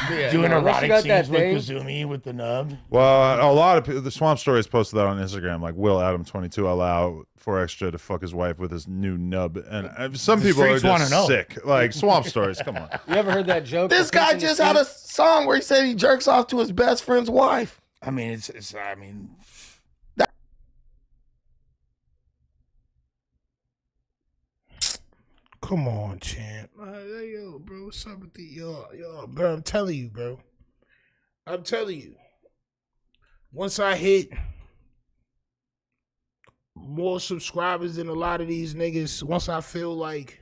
Yeah, doing erotic scenes with Kazumi with the nub. Well, a lot of people, the Swamp Stories posted that on Instagram, like Will Adam 22 allow 4Extra to fuck his wife with his new nub, and some people are just sick. Like Swamp Stories, come on. You ever heard that joke? This guy just had a song where he said he jerks off to his best friend's wife. I mean, come on, champ. Yo, bro, what's up with the yo, bro? I'm telling you, bro. Once I hit more subscribers than a lot of these niggas, once I feel like,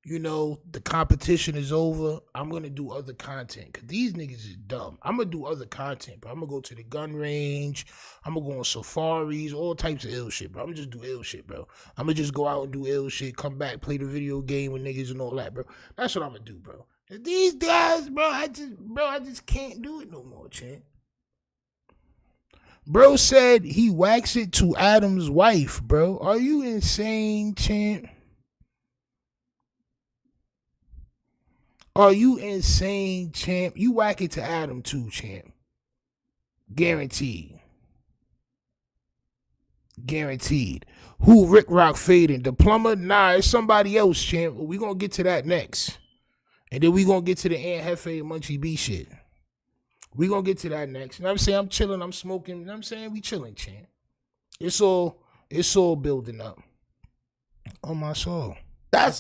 you know, the competition is over, I'm going to do other content. Because these niggas is dumb. I'm going to do other content, bro. I'm going to go to the gun range. I'm going to go on safaris, all types of ill shit, bro. I'm going to just do ill shit, bro. I'm going to just go out and do ill shit, come back, play the video game with niggas and all that, bro. That's what I'm going to do, bro. And these guys, bro, I just can't do it no more, champ. Bro said he waxed it to Adam's wife, bro. Are you insane, champ? Are you insane, champ? You whack it to Adam too, champ. Guaranteed. Who Ricc Rocc fading? The plumber? Nah, it's somebody else, champ. We gonna get to that next. And then we gonna get to the Aunt Jefe and Munchie B shit. We gonna get to that next. You know what I'm saying? I'm chilling, I'm smoking. You know what I'm saying? We chilling, champ. It's all building up. On my soul. That's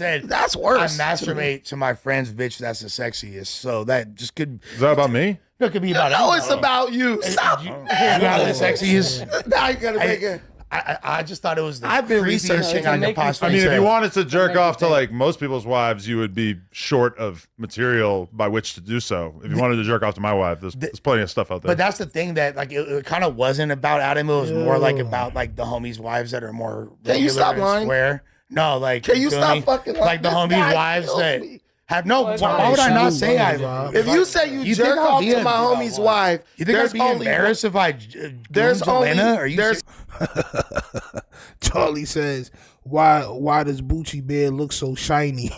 worse. I masturbate to my friend's bitch that's the sexiest. So that just could. Is that about me? It could be about it's about you. Stop. You know how the sexiest. Now you gotta make it. I just thought it was the I've been creepiest researching. thing I could possibly I mean, say. if you wanted to jerk off to like most people's wives, you would be short of material by which to do so. If you wanted to jerk off to my wife, there's plenty of stuff out there. But that's the thing that like it kind of wasn't about Adam. It was more like about like the homies' wives that are more. Can you stop lying? Square. No, like Can you feel stop me? fucking like the this homies' guy wives kills that me. have no. Why would I not say I? If you say you jerk off to my homie's wife, You think I'd be embarrassed if I there's only Atlanta? Are you there's Charlie says, why does Bucci Bear look so shiny?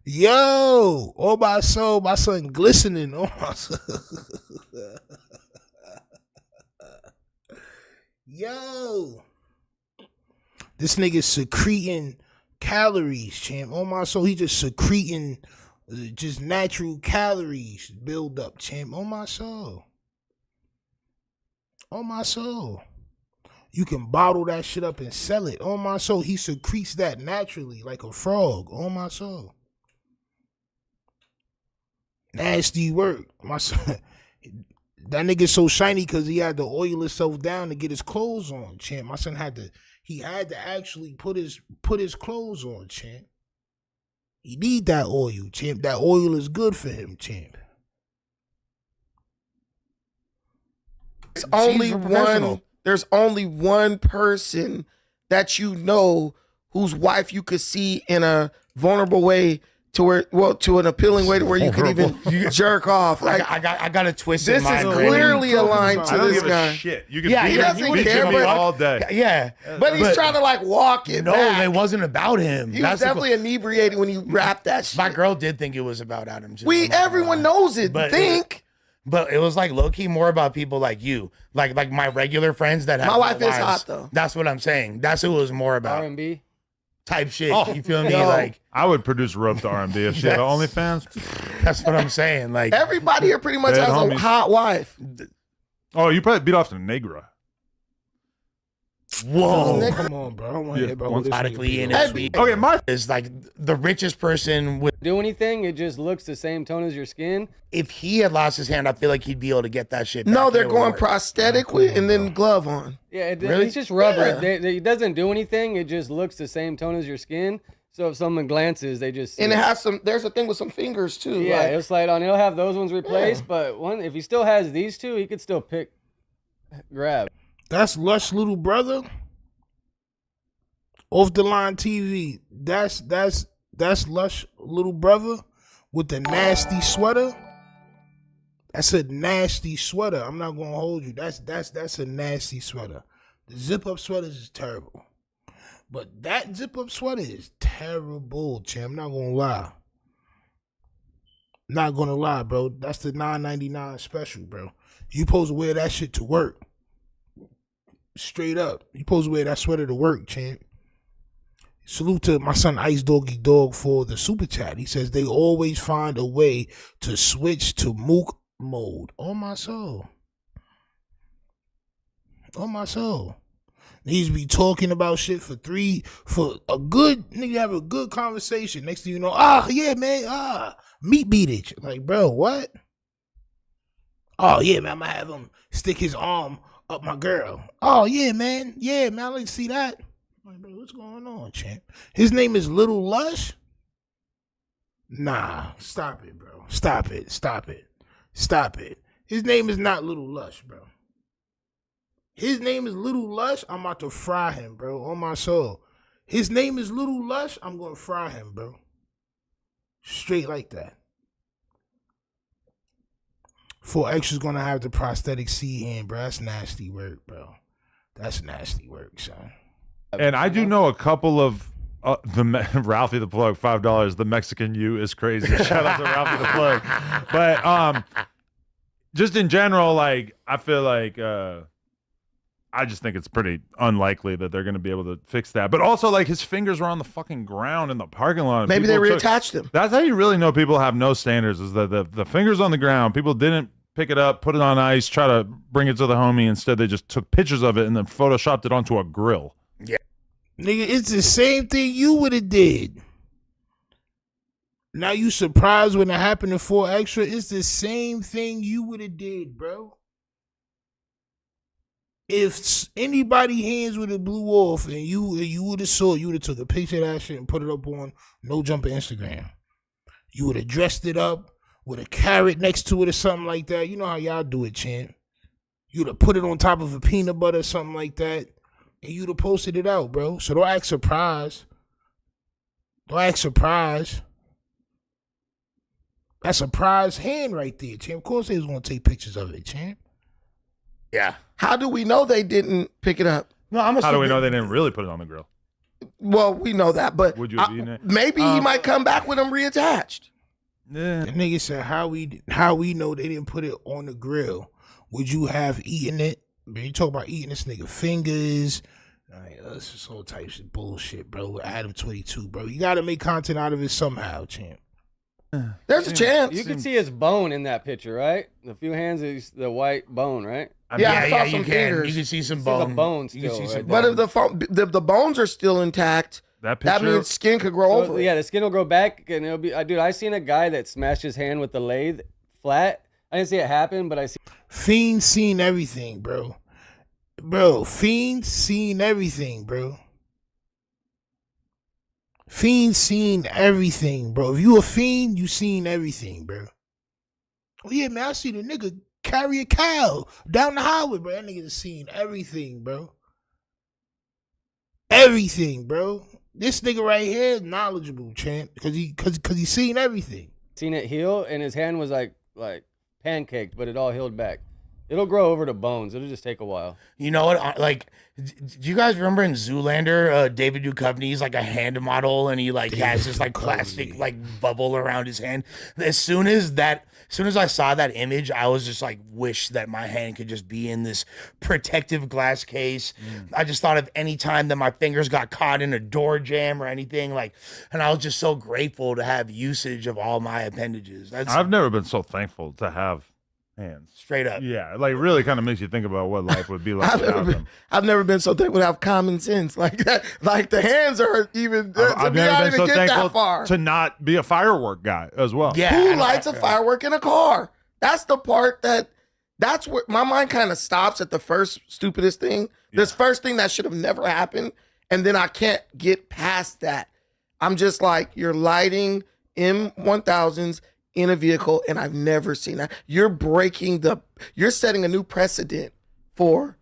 Yo, oh my soul, my son glistening. Oh my soul. Yo, this nigga secreting calories, champ. Oh my soul, he just secreting just natural calories build up, champ. Oh my soul. Oh my soul. You can bottle that shit up and sell it. Oh my soul, he secretes that naturally like a frog. Oh my soul. Nasty work. My son. That nigga so shiny because he had to oil himself down to get his clothes on, champ. My son had to actually put his clothes on, champ. He need that oil, champ. That oil is good for him, champ. There's only one person that you know whose wife you could see in a vulnerable way to where, well, to an appealing way to where you could even jerk off. Like I got a twist. This is clearly aligned to this guy. Shit. You can Yeah, beat he doesn't me care, but all day. Yeah, but he's trying to like walk it No, back. it wasn't about him. He was definitely inebriated when he rapped that shit. My girl did think it was about Adam. Everyone knows it. But it was like low key more about people like you, like my regular friends that have. My wife is wives. hot though. That's what I'm saying. That's who it was more about. R&B type shit. Oh, you feel me? yo. Like I would produce rope to R&B if she had OnlyFans. that's what I'm saying. Like Everybody here pretty much Dead has a homies. hot wife. Oh, you probably beat off to Negra. whoa. Come on, bro. I want to hear about Once this automatically nigga in be it. on. Okay, my is like the richest person with. do anything, it just looks the same tone as your skin. If he had lost his hand, I feel like he'd be able to get that shit. No, back they're and it would going work. prosthetic with and then glove on. Yeah, Really? it's just rubber. Yeah. It doesn't do anything. It just looks the same tone as your skin. So if someone glances, they just And it has some. There's a thing with some fingers too. yeah, like, it'll slide on. It'll have those ones replaced, but if he still has these two, he could still grab. That's Lush little brother. Off the line TV. That's Lush little brother with the nasty sweater. That's a nasty sweater. I'm not gonna hold you. That's a nasty sweater. The zip up sweaters is terrible. But that zip up sweater is terrible, champ. I'm not gonna lie. Not gonna lie, bro. That's the $9.99 special, bro. You supposed to wear that shit to work. Straight up. You supposed to wear that sweater to work, champ. Salute to my son Ice Doggy Dog for the super chat. He says they always find a way to switch to mook mode. On my soul. On my soul. Needs to be talking about shit for a good nigga have a good conversation. Next thing you know, yeah, man, meat beatage. Like, bro, what? Oh yeah, man, I'm gonna have him stick his arm up my girl. Oh yeah, man. Yeah, man, I like to see that. Like, bro, what's going on, champ? His name is Little Lush? Nah, stop it, bro. Stop it. His name is not Little Lush, bro. His name is Little Lush. I'm about to fry him, bro. On my soul. His name is Little Lush. I'm going to fry him, bro. Straight like that. 4X's going to have the prosthetic C hand, bro. That's nasty work, bro. That's nasty work, son. And I do know a couple of Ralphie the Plug, $5. The Mexican you is crazy. Shout out to Ralphie the Plug. But just in general, like I feel like I just think it's pretty unlikely that they're going to be able to fix that. But also, like his fingers were on the fucking ground in the parking lot. Maybe they reattached them. That's how you really know people have no standards. Is that the fingers on the ground? People didn't pick it up, put it on ice, try to bring it to the homie. Instead, they just took pictures of it and then photoshopped it onto a grill. Yeah. Nigga, it's the same thing you would have did. Now you surprised when it happened to 4 Extra? It's the same thing you would have did, bro. If anybody hands would have blew off and you would have saw, you would have took a picture of that shit and put it up on Nojumper Instagram. You would have dressed it up with a carrot next to it or something like that. You know how y'all do it, champ. You would have put it on top of a peanut butter or something like that, and you'd have posted it out, bro. So don't act surprised. Don't act surprised. That's a prize hand right there, champ. Of course they was going to take pictures of it, champ. Yeah. How do we know they didn't pick it up? No, How do we know they didn't really put it on the grill? Well, we know that, but Would you have eaten it? maybe he might come back with them reattached. Yeah. The nigga said, how we know they didn't put it on the grill? Would you have eaten it? Man, you talk about eating this nigga fingers. This is all types of bullshit, bro. Adam 22, bro. You got to make content out of it somehow, champ. There's a chance. You can see his bone in that picture, right? The few hands is the white bone, right? I saw some you fingers. can see some See bone. the bone You can still, see some right bone. But if the bones are still intact, That that picture. means skin could grow over it. Yeah, the skin will grow back, and it'll be. Dude, I seen a guy that smashed his hand with the lathe flat. I didn't see it happen, but I see. Fiend seen everything, bro. Bro, Fiend seen everything, bro. Fiend seen everything, bro. If you a fiend, you seen everything, bro. Oh yeah, man, I see the nigga carry a cow down the highway, bro. That nigga seen everything, bro. Everything, bro. This nigga right here is knowledgeable, champ, because he seen everything. Seen it heal, and his hand was like pancaked, but it all healed back. It'll grow over to bones. It'll just take a while. You know what? Like, do you guys remember in Zoolander, David Duchovny's like a hand model, and he like has this like plastic like bubble around his hand. As soon as I saw that image, I was just like, wish that my hand could just be in this protective glass case. I just thought of any time that my fingers got caught in a door jam or anything, like, and I was just so grateful to have usage of all my appendages. I've never been so thankful to have hands. Straight up. Yeah, like really kind of makes you think about what life would be like without them. I've never been so thankful to have common sense like that. Like the hands are even. I've never been so that thankful far. to not be a firework guy as well. Yeah. Who lights a firework in a car? That's the part that's where my mind kind of stops at the first stupidest thing. This first thing that should have never happened. And then I can't get past that. I'm just like, you're lighting M1000s in a vehicle, and I've never seen that. You're setting a new precedent for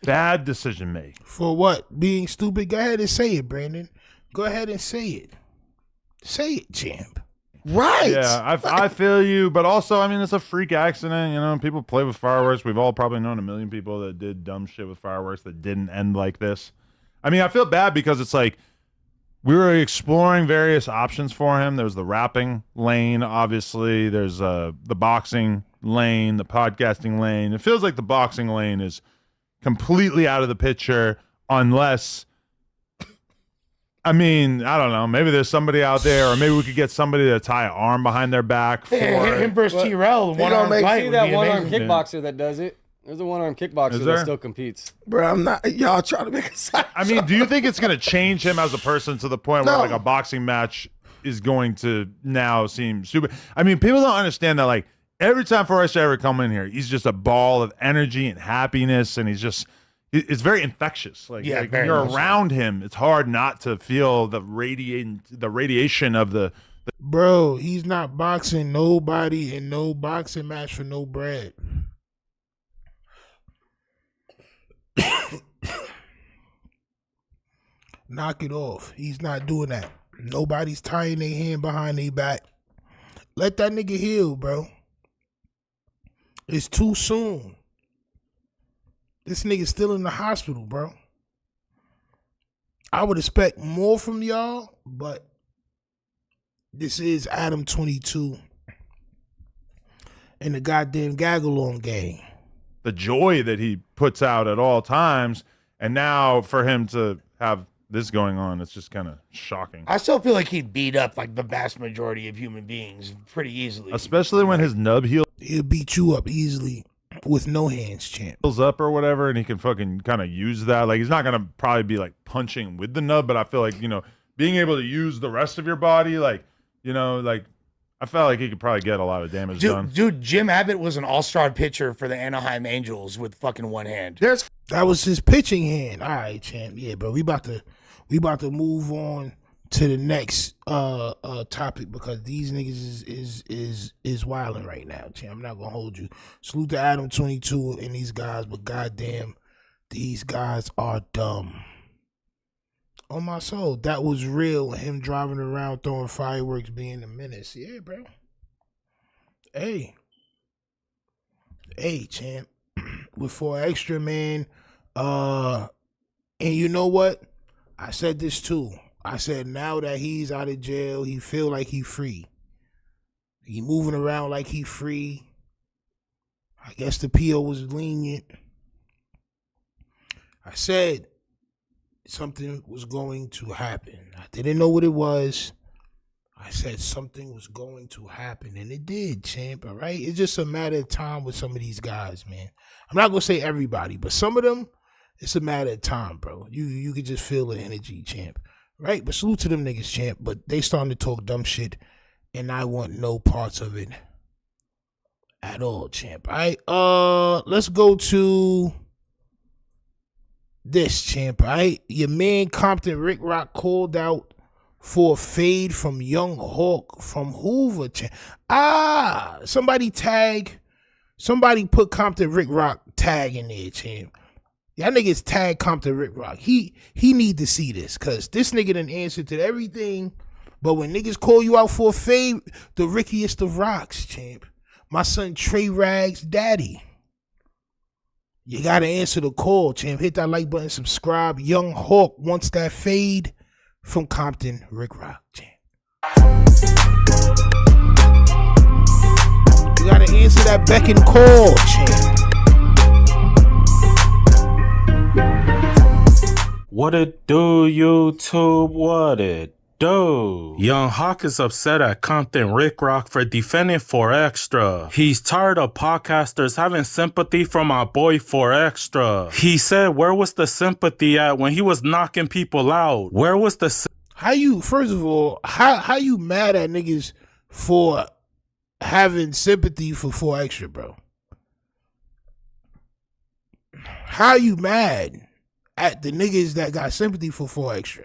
Bad decision made. For what? Being stupid? Go ahead and say it, Brandon. Go ahead and say it. Say it, champ. Right. Yeah, I feel you, but also, I mean, it's a freak accident. You know, people play with fireworks. We've all probably known a million people that did dumb shit with fireworks that didn't end like this. I mean, I feel bad because it's like we were exploring various options for him. There was the rapping lane, obviously. There's the boxing lane, the podcasting lane. It feels like the boxing lane is completely out of the picture unless, I mean, I don't know. Maybe there's somebody out there, or maybe we could get somebody to tie an arm behind their back for him versus T-Rell. One-arm fight. See that one-arm kickboxer that does it? There's a one-arm kickboxer that still competes. Bro, I'm not. Y'all trying to make a side. I mean, do you think it's going to change him as a person to the point where like a boxing match is going to now seem stupid? I mean, people don't understand that like every time Forrest ever come in here, he's just a ball of energy and happiness, and it's very infectious. Like, yeah, like when you're around him, it's hard not to feel the radiation of the. Bro, he's not boxing nobody in no boxing match for no bread. Knock it off. He's not doing that. Nobody's tying their hand behind their back. Let that nigga heal, bro. It's too soon. This nigga's still in the hospital, bro. I would expect more from y'all, but this is Adam 22 and the goddamn gag-along game. The joy that he puts out at all times, and now for him to have this going on, it's just kind of shocking. I still feel like he'd beat up like the vast majority of human beings pretty easily. Especially when his nub heals. He'll beat you up easily with no hands, champ. Heals up or whatever, and he can fucking kind of use that. Like, he's not going to probably be like punching with the nub, but I feel like, you know, being able to use the rest of your body, like You know, like I felt like he could probably get a lot of damage done. Dude, Jim Abbott was an all-star pitcher for the Anaheim Angels with fucking one hand. That was his pitching hand. All right, champ. Yeah, bro. We about to move on to the next topic because these niggas is wilding right now, champ. I'm not gonna hold you. Salute to Adam 22 and these guys, but goddamn, these guys are dumb. On my soul, that was real. Him driving around throwing fireworks, being a menace. Yeah, bro. Hey, champ. With 4 extra, man. And you know what? I said this too. I said now that he's out of jail, he feel like he free. He moving around like he free. I guess the PO was lenient. I said something was going to happen. I didn't know what it was. I said something was going to happen, and it did, champ, all right? It's just a matter of time with some of these guys, man. I'm not going to say everybody, but some of them, it's a matter of time, bro. You can just feel the energy, champ, right? But salute to them niggas, champ, but they starting to talk dumb shit, and I want no parts of it at all, champ, all right? Let's go to this, champ, all right? Your man Compton Ricc Rocc called out for a fade from Young Hawk from Hoover, champ. Somebody put Compton Ricc Rocc tag in there, champ. Y'all niggas tag Compton Ricc Rocc. He need to see this, cause this nigga done answered to everything, but when niggas call you out for a fade, the Rickiest of rocks, champ. My son Trey Rags' daddy. You gotta answer the call, champ. Hit that like button, subscribe. Young Hawk wants that fade from Compton Ricc Rocc, champ. You gotta answer that beck and call, champ. What it do, YouTube? What it do? Young Hawk is upset at Compton Ricc Rocc for defending 4 Extra. He's tired of podcasters having sympathy for my boy 4 Extra. He said, where was the sympathy at when he was knocking people out? Where was the First of all, how you mad at niggas for having sympathy for 4 Extra, bro? How you mad at the niggas that got sympathy for 4 Extra?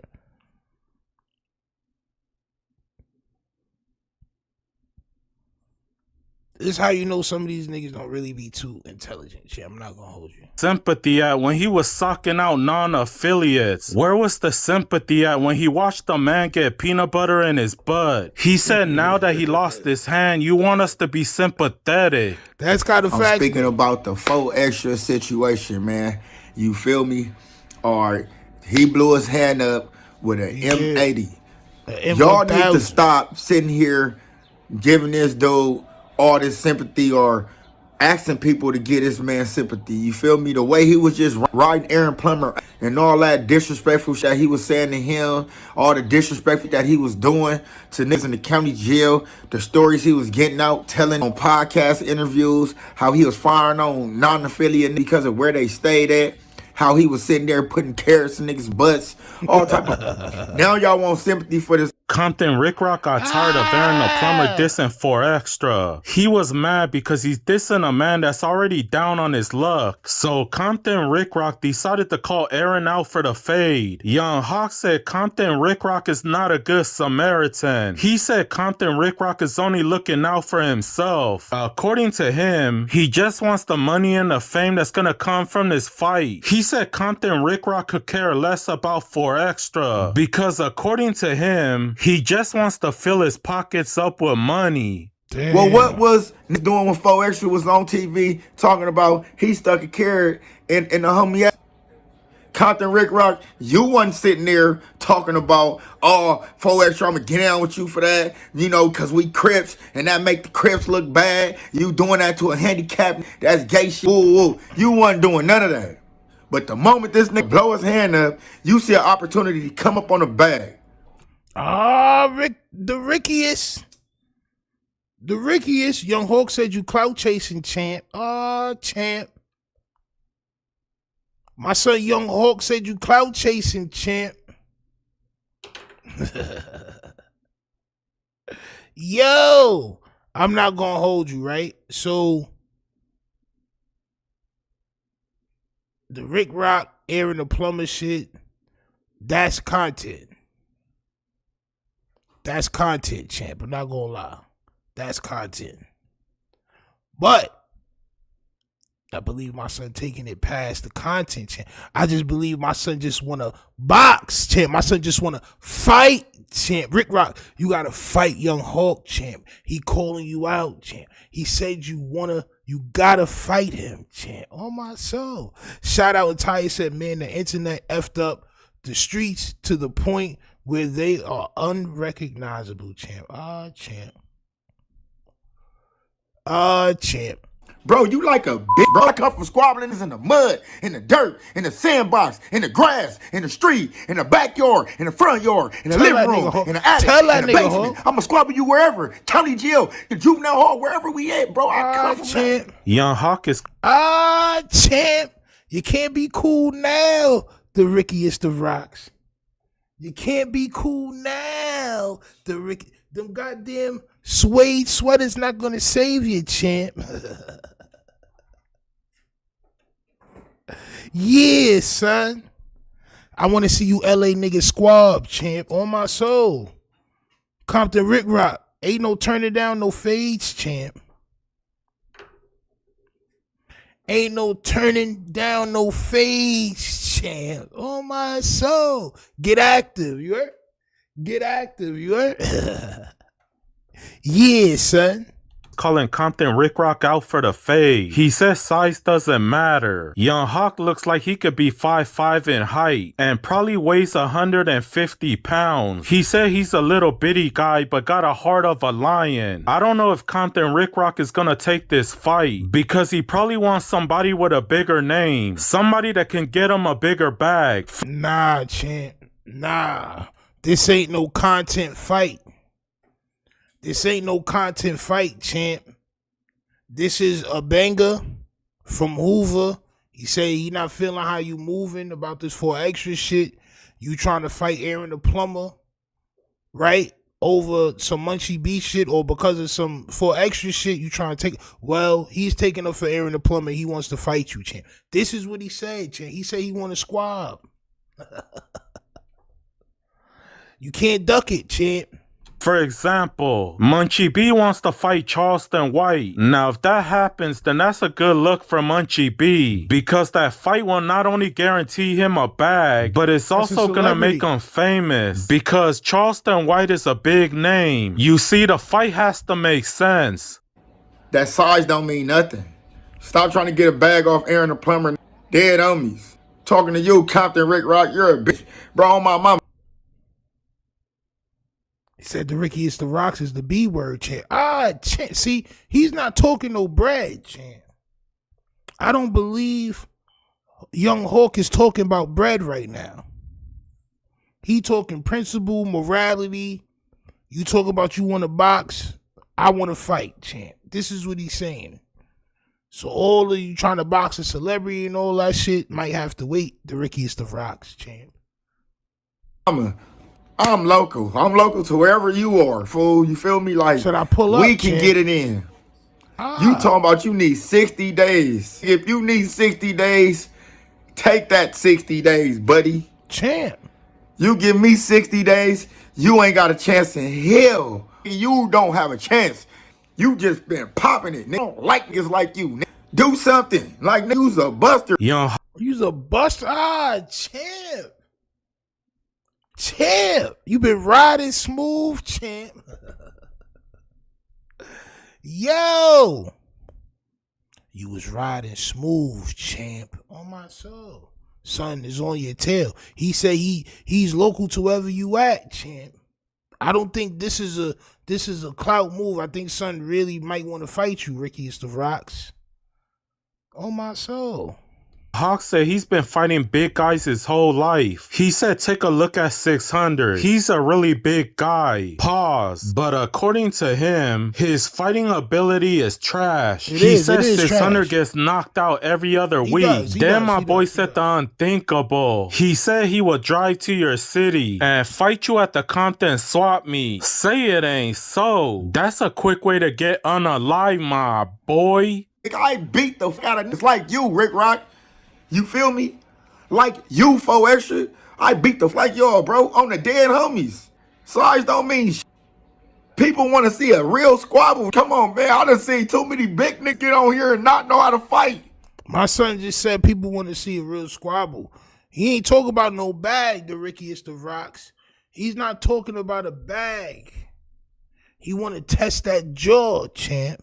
This is how you know some of these niggas don't really be too intelligent. Shit, I'm not gonna hold you. Sympathy at when he was socking out non-affiliates? Where was the sympathy at when he watched the man get peanut butter in his butt? He said now that he lost his hand, you want us to be sympathetic. That's kind of fact. I'm speaking about the 4 Extra situation, man. You feel me? Or he blew his hand up with an M80. Y'all need to stop sitting here giving this dude all this sympathy or asking people to get this man sympathy. You feel me? The way he was just riding Aaron Plummer and all that disrespectful shit he was saying to him, all the disrespect that he was doing to niggas in the county jail, the stories he was getting out, telling on podcast interviews, how he was firing on non-affiliate because of where they stayed at, how he was sitting there putting carrots in niggas' butts, all type of. Now y'all want sympathy for this. Compton Ricc Rocc got tired of Aaron the Plumber dissing 4 Extra. He was mad because he's dissing a man that's already down on his luck. So Compton Ricc Rocc decided to call Aaron out for the fade. Young Hawk said Compton Ricc Rocc is not a good Samaritan. He said Compton Ricc Rocc is only looking out for himself. According to him, he just wants the money and the fame that's gonna come from this fight. He said Compton Ricc Rocc could care less about 4 Extra because according to him, he just wants to fill his pockets up with money. Damn. Well, what was doing when 4 Extra was on TV talking about he stuck a carrot in the homie Compton Ricc Rocc? You wasn't sitting there talking about, oh, 4 Extra, I'm gonna get down with you for that, you know, because we Crips and that make the Crips look bad. You doing that to a handicap, that's gay shit. Ooh. You wasn't doing none of that. But the moment this nigga blow his hand up, you see an opportunity to come up on the bag. The Rickiest. Young Hawk said you clout chasing, champ. Champ. My son Young Hawk said you clout chasing, champ. Yo, I'm not gonna hold you, right? So the Ricc Rocc, Aaron the Plumber shit, that's content. That's content, champ. I'm not gonna lie. That's content. But I believe my son taking it past the content, champ. I just believe my son just wanna box, champ. My son just wanna fight, champ. Ricc Rocc, you gotta fight Young Hulk, champ. He calling you out, champ. He said you gotta fight him, champ. On my soul. Shout out to Ty, said, man, the internet effed up the streets to the point where they are unrecognizable, champ. Champ. Champ. Bro, you like a bitch, bro. I come from squabbling in the mud, in the dirt, in the sandbox, in the grass, in the street, in the backyard, in the front yard, in the living room, in the attic, in the basement. I'ma squabble you wherever. County jail, the juvenile hall, wherever we at, bro. I come from champ. Young Hawk is champ. You can't be cool now. The Ricciest of Rocks. You can't be cool now. Them goddamn suede sweaters not gonna save you, champ. Yeah, son. I want to see you LA niggas squab, champ. On my soul. Compton Ricc Rocc. Ain't no turning down no fades, champ. Ain't no turning down no fades, champ. On my soul. Get active, you heard? Get active, you heard? Yeah, son. Calling Compton Ricc Rocc out for the fade. He says size doesn't matter. Young Hawk looks like he could be 5'5" in height and probably weighs 150 pounds. He said he's a little bitty guy but got a heart of a lion. I don't know if Compton Ricc Rocc is gonna take this fight because he probably wants somebody with a bigger name. Somebody that can get him a bigger bag. Nah, champ. Nah. This ain't no content fight. This ain't no content fight, champ. This is a banger from Hoover. He say he not feeling how you moving about this 4 extra shit. You trying to fight Aaron the Plumber, right? Over some Munchie B shit or because of some 4 extra shit you trying to take. Well, he's taking up for Aaron the Plumber. He wants to fight you, champ. This is what he said, champ. He said he want to squab. You can't duck it, champ. For example, Munchie B wants to fight Charleston White. Now, if that happens, then that's a good look for Munchie B because that fight will not only guarantee him a bag, but it's also gonna make him famous because Charleston White is a big name. You see, the fight has to make sense. That size don't mean nothing. Stop trying to get a bag off Aaron the Plumber. Dead homies. Talking to you, Compton Ricc Rocc, you're a bitch. Bro, on my mama. He said the Ricciest of Rocks is the B word, champ. Champ. See, he's not talking no bread, champ. I don't believe Young Hawk is talking about bread right now. He talking principle, morality. You talk about you want to box, I want to fight, champ. This is what he's saying. So all of you trying to box a celebrity and all that shit might have to wait. The Ricciest of Rocks, champ. I'm local. I'm local to wherever you are, fool. You feel me? Like, should I pull up, we can champ? get it in. You talking about you need 60 days. If you need 60 days, take that 60 days, buddy. Champ. You give me 60 days, you ain't got a chance in hell. You don't have a chance. You just been popping it. Nigga don't like niggas like you. Nigga. Do something. Like, nigga, you's a buster. You's a buster. Champ. Champ, you been riding smooth, champ. Yo, you was riding smooth, champ. On my soul, son is on your tail. He say he's local to wherever you at, champ. I don't think this is a clout move. I think son really might want to fight you, Ricciest of Rocks. On my soul. Hawk said he's been fighting big guys his whole life. He said take a look at 600. He's a really big guy. Pause. But according to him, his fighting ability is trash. He says 600 gets knocked out every other week. Then my boy said the unthinkable. He said he would drive to your city and fight you at the Compton swap meet. Say it ain't so. That's a quick way to get unalive, my boy. I beat the f out of this like you, Ricc Rocc. You feel me? Like you, 4 Extra. I beat the like y'all, bro, on the dead homies. Size don't mean shit. People want to see a real squabble. Come on, man. I done seen too many big niggas get on here and not know how to fight. My son just said people want to see a real squabble. He ain't talking about no bag, the Ricciest of Rocks. He's not talking about a bag. He want to test that jaw, champ.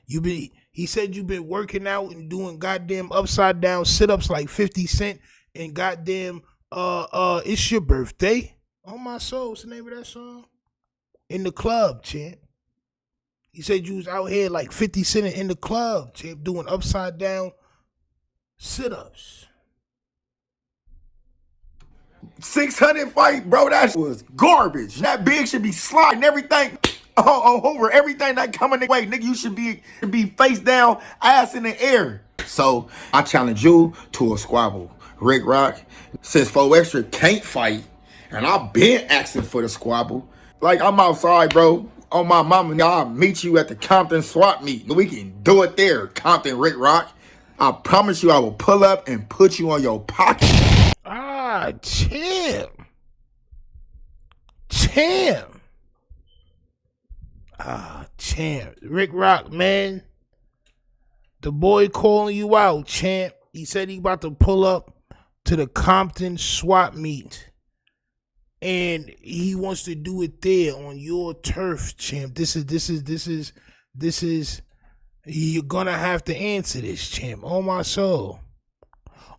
He said you've been working out and doing goddamn upside down sit-ups like 50 Cent and goddamn It's Your Birthday. On my soul, what's the name of that song? In the club, champ. He said you was out here like 50 Cent in the club, champ, doing upside down sit-ups. 600 fight, bro, that was garbage. That big should be sliding everything over everything that coming their way. Nigga, you should be face down, ass in the air. So I challenge you to a squabble. Ricc Rocc, since 4 Extra can't fight, and I've been asking for the squabble. Like, I'm outside, bro. On my mama, I'll meet you at the Compton swap meet. We can do it there, Compton Ricc Rocc. I promise you I will pull up and put you on your pocket. Ah, champ. Champ. Ah, champ. Ricc Rocc, man. The boy calling you out, champ. He said he about to pull up to the Compton swap meet. And he wants to do it there on your turf, champ. This is you're gonna have to answer this, champ. On my soul.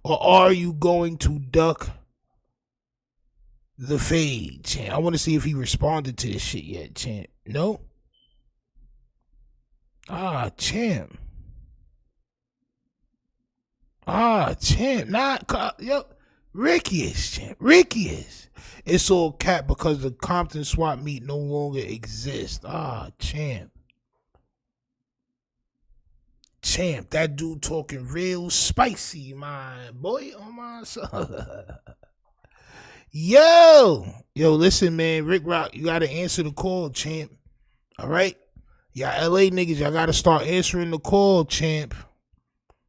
Or are you going to duck the fade, champ? I want to see if he responded to this shit yet, champ. No? Ah, champ. Ah, champ. Yo, Ricciest, champ. Ricciest. It's all cap because the Compton swap meet no longer exists. Ah, champ. Champ, that dude talking real spicy, my boy. Oh my son. Yo, listen, man. Ricc Rocc, you gotta answer the call, champ. All right, y'all LA niggas, y'all gotta start answering the call, champ.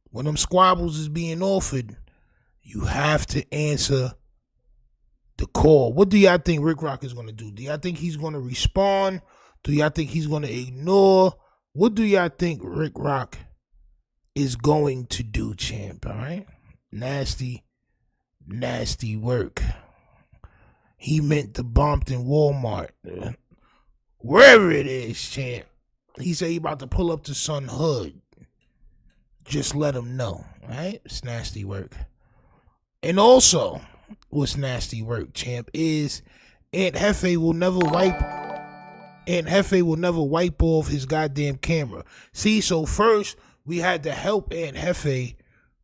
When them squabbles is being offered, you have to answer the call. What do y'all think Ricc Rocc is gonna do? Do y'all think he's gonna respond? Do y'all think he's gonna ignore? What do y'all think Ricc Rocc is going to do, champ? All right, nasty work. He meant the Compton Walmart, wherever it is, champ. He said he about to pull up to Sun Hood. Just let him know, all right? It's nasty work. And also, what's nasty work, champ, is Aunt Jefe will never wipe off his goddamn camera. See, so first we had to help Aunt Jefe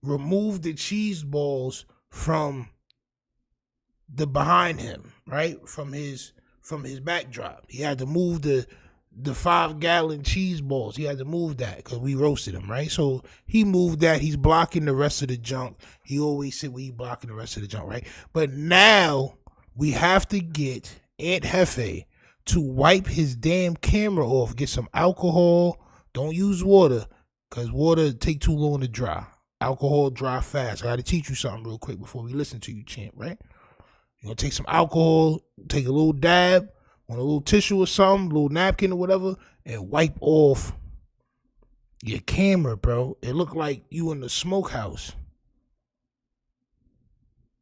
remove the cheese balls from the behind him, right? From his backdrop. He had to move the 5-gallon cheese balls. He had to move that because we roasted him, right? So he moved that. He's blocking the rest of the junk. He always said he blocking the rest of the junk, right? But now we have to get Aunt Jefe to wipe his damn camera off. Get some alcohol. Don't use water because water take too long to dry. Alcohol dry fast. I got to teach you something real quick before we listen to you, champ, right? You're going to take some alcohol, take a little dab on a little tissue or something, a little napkin or whatever, and wipe off your camera, bro. It look like you in the smokehouse.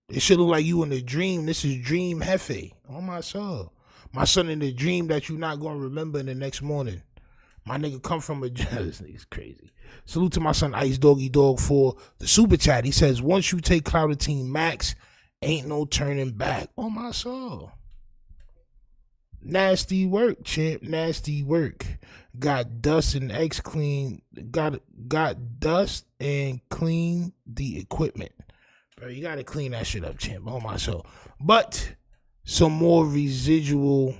It should look like you in the dream. This is Dream Jefe. Oh, my soul. My son in the dream that you're not going to remember in the next morning. My nigga come from a... This nigga's crazy. Salute to my son, Ice Doggy Dog, for the super chat. He says, once you take Cloud Team Max, ain't no turning back. Oh, my soul. Nasty work, champ. Nasty work. Got dust and clean the equipment. Bro, you gotta clean that shit up, champ. On my soul. But some more residual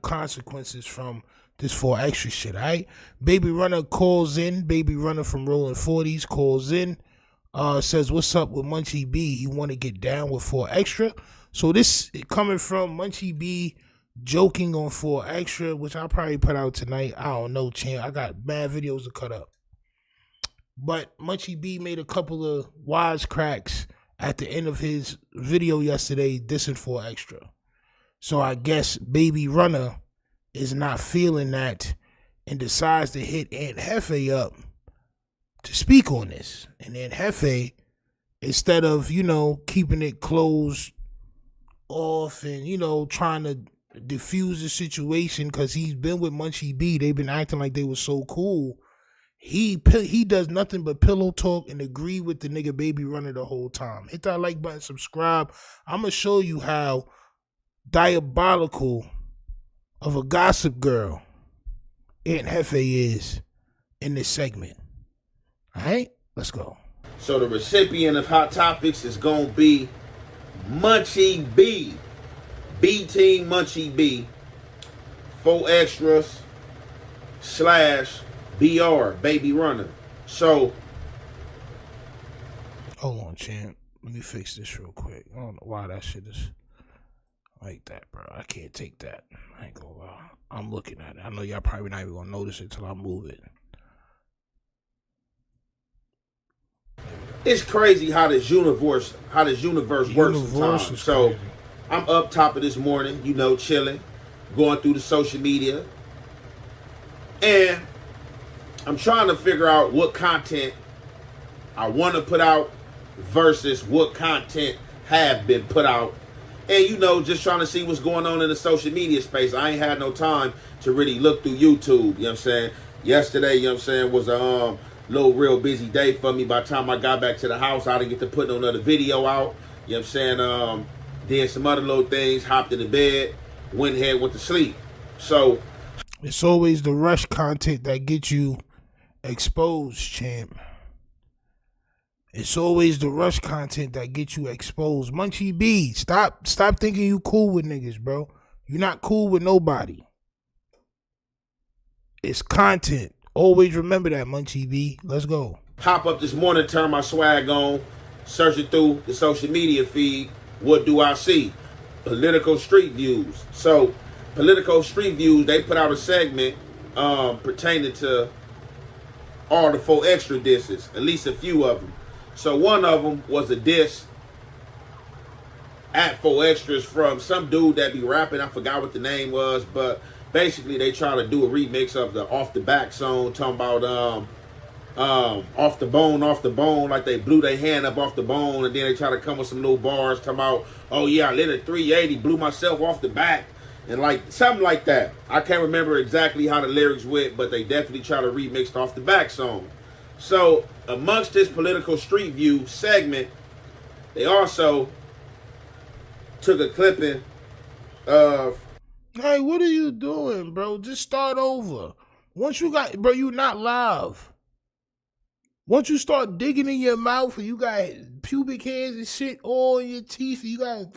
consequences from this 4 extra shit, all right? Baby Runner calls in. Baby Runner from Rolling 40s calls in. Says, what's up with Munchie B? He want to get down with 4 extra. So this coming from Munchie B joking on 4 extra, which I'll probably put out tonight. I don't know, champ. I got bad videos to cut up. But Munchie B made a couple of wisecracks at the end of his video yesterday dissing 4 extra. So I guess Baby Runner is not feeling that and decides to hit Aunt Jefe up to speak on this. And Aunt Jefe, instead of, keeping it closed off and, trying to diffuse the situation because he's been with Munchie B, they've been acting like they were so cool. He does nothing but pillow talk and agree with the nigga Baby Runner the whole time. Hit that like button, subscribe. I'm going to show you how diabolical of a gossip girl Aunt Jefe is in this segment. All right, let's go. So the recipient of Hot Topics is going to be Munchie B. B-Team Munchie B. 4 extras / BR, Baby Runner. So. Hold on, champ. Let me fix this real quick. I don't know why that shit is like that, bro. I can't take that. I ain't gonna lie. I'm looking at it. I know y'all probably not even gonna notice it till I move it. It's crazy how this universe works sometimes. So I'm up top of this morning, chilling, going through the social media, and I'm trying to figure out what content I want to put out versus what content have been put out. And, just trying to see what's going on in the social media space. I ain't had no time to really look through YouTube, you know what I'm saying? Yesterday, was a little real busy day for me. By the time I got back to the house, I didn't get to put another video out, you know what I'm saying? Did some other little things, hopped into bed, went to sleep. So it's always the rush content that gets you exposed, champ. It's always the rush content that gets you exposed. Munchie B, stop thinking you cool with niggas, bro. You're not cool with nobody. It's content. Always remember that, Munchie B. Let's go. Hop up this morning, turn my swag on, searching through the social media feed. What do I see? Political Street Views. So, Political Street Views, they put out a segment pertaining to all the 4 extra disses, at least a few of them. So one of them was a diss at 4 extras from some dude that be rapping. I forgot what the name was, but basically they try to do a remix of the Off the Back song, talking about off the bone, like they blew their hand up off the bone, and then they try to come with some little bars talking about, oh yeah, I lit a 380, blew myself off the back, and like something like that. I can't remember exactly how the lyrics went, but they definitely try to remix the Off the Back song. So amongst this Political Street View segment, they also took a clipping of, hey, what are you doing, bro? Just start over. Once you got, bro, you not live. Once you start digging in your mouth and you got pubic hairs and shit all in your teeth, and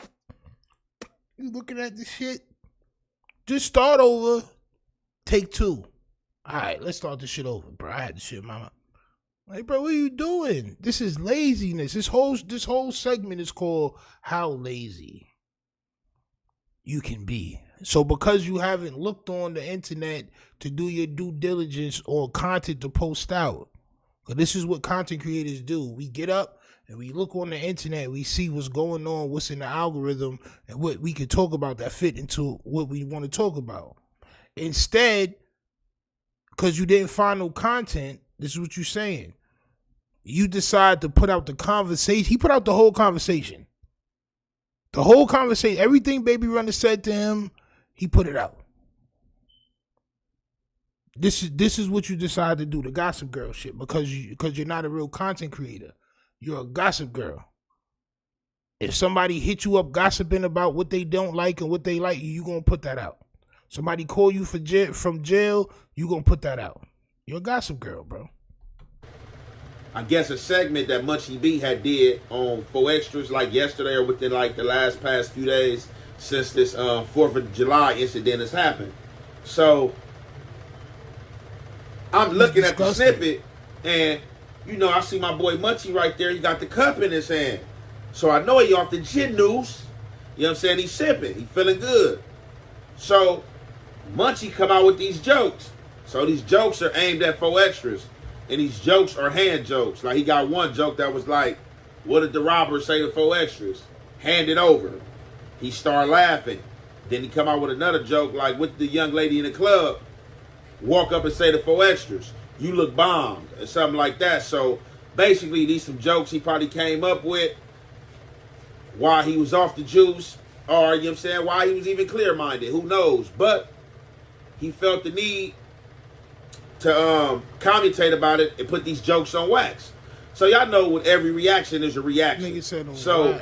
you looking at the shit, just start over. Take 2. All right, let's start this shit over, bro. I had the shit in my mouth. Like, bro, what are you doing? This is laziness. This whole segment is called How Lazy You Can Be. So because you haven't looked on the internet to do your due diligence on content to post out, because this is what content creators do. We get up and we look on the internet, we see what's going on, what's in the algorithm, and what we can talk about that fit into what we want to talk about. Instead, because you didn't find no content, this is what you're saying. You decide to put out the conversation. He put out the whole conversation. The whole conversation. Everything Baby Runner said to him, he put it out. This is what you decide to do, the gossip girl shit, because you're not a real content creator. You're a gossip girl. If somebody hit you up gossiping about what they don't like and what they like, you gonna put that out. Somebody call you from jail, you gonna put that out. You're a gossip girl, bro. I guess a segment that Munchie B had did on 4 Extras like yesterday or within like the past few days since this 4th of July incident has happened. So I'm looking at the snippet and you know I see my boy Munchie right there. He got the cup in his hand. So I know he off the gin news. You know what I'm saying? He's sipping. He feeling good. So Munchie come out with these jokes. So these jokes are aimed at 4 Extras. And these jokes are hand jokes. Like he got one joke that was like, what did the robber say to 4 Extras? Hand it over. He started laughing. Then he come out with another joke like, with the young lady in the club, walk up and say to 4 Extras, you look bombed, or something like that. So basically these some jokes he probably came up with while he was off the juice, or you know what I'm saying, why he was even clear-minded, who knows. But he felt the need to commentate about it and put these jokes on wax. So y'all know with every reaction there's a reaction. So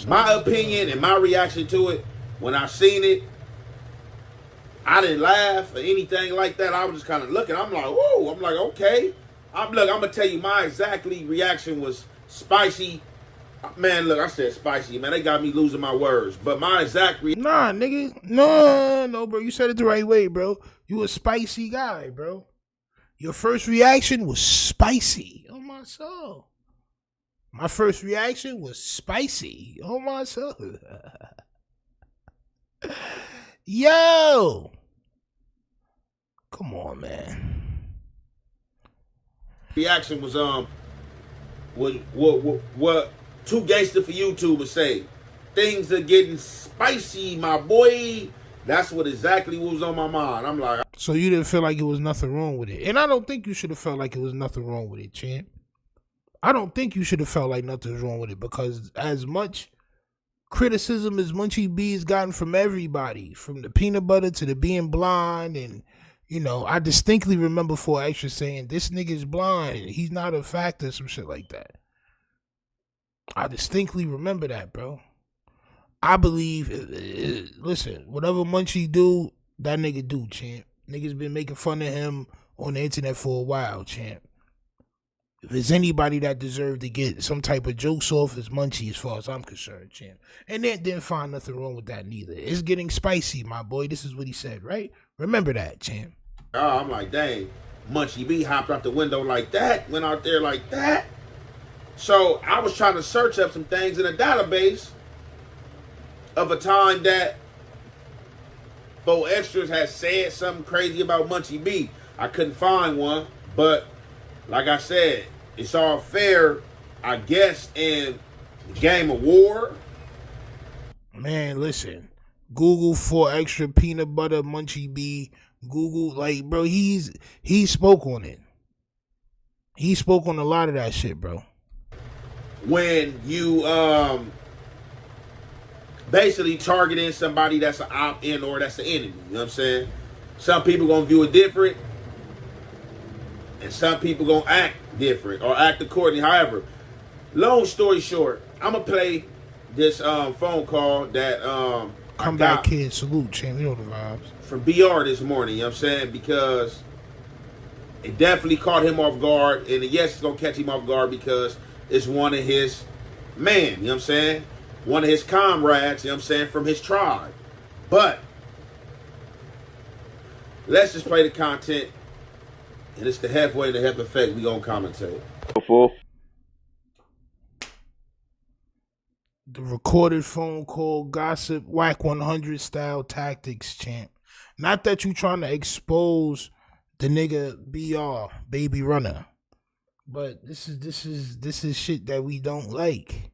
my opinion and my reaction to it, when I seen it, I didn't laugh or anything like that. I was just kind of looking. I'm like, whoa. I'm like, okay. I'm gonna tell you my exactly reaction was spicy. Man, look, I said spicy, man. They got me losing my words. But my exact Nah, nigga. No, bro. You said it the right way, bro. You a spicy guy, bro. Your first reaction was spicy. Oh, my soul. My first reaction was spicy. Oh, my soul. Yo. Come on, man. Reaction was, what too gangster for YouTube would say. Things are getting spicy, my boy. That's what exactly was on my mind. I'm like, so you didn't feel like it was nothing wrong with it. And I don't think you should have felt like it was nothing wrong with it, champ. I don't think you should have felt like nothing's wrong with it, because as much criticism as Munchie B has gotten from everybody, from the peanut butter to the being blind, and you know, I distinctly remember 4 Extras saying, this nigga's blind, he's not a factor, some shit like that. I distinctly remember that, bro. I believe, listen, whatever Munchie do, that nigga do, champ. Niggas been making fun of him on the internet for a while, champ. If there's anybody that deserved to get some type of jokes off, it's Munchie as far as I'm concerned, champ. And they didn't find nothing wrong with that neither. It's getting spicy, my boy. This is what he said, right? Remember that, champ. Oh, I'm like, dang, Munchie B hopped out the window like that, went out there like that. So I was trying to search up some things in a database of a time that 4 Extras had said something crazy about Munchie B. I couldn't find one, but like I said, it's all fair, I guess, in the game of war. Man, listen, Google 4 Extra peanut butter Munchie B. Google, like, bro, he spoke on it. He spoke on a lot of that shit, bro. When you basically targeting somebody that's an opt-in or that's an enemy, you know what I'm saying? Some people gonna view it different, and some people gonna act different or act accordingly. However, long story short, I'm gonna play this phone call that Come back, kid. Salute, champ. You know the vibes. From BR this morning, you know what I'm saying? Because it definitely caught him off guard. And yes, it's going to catch him off guard because it's one of his men, you know what I'm saying? One of his comrades, you know what I'm saying, from his tribe. But let's just play the content. And it's the halfway and the half effect. We going to commentate. The recorded phone call, gossip, whack 100 style tactics, champ. Not that you trying to expose the nigga BR, baby runner. But this is shit that we don't like.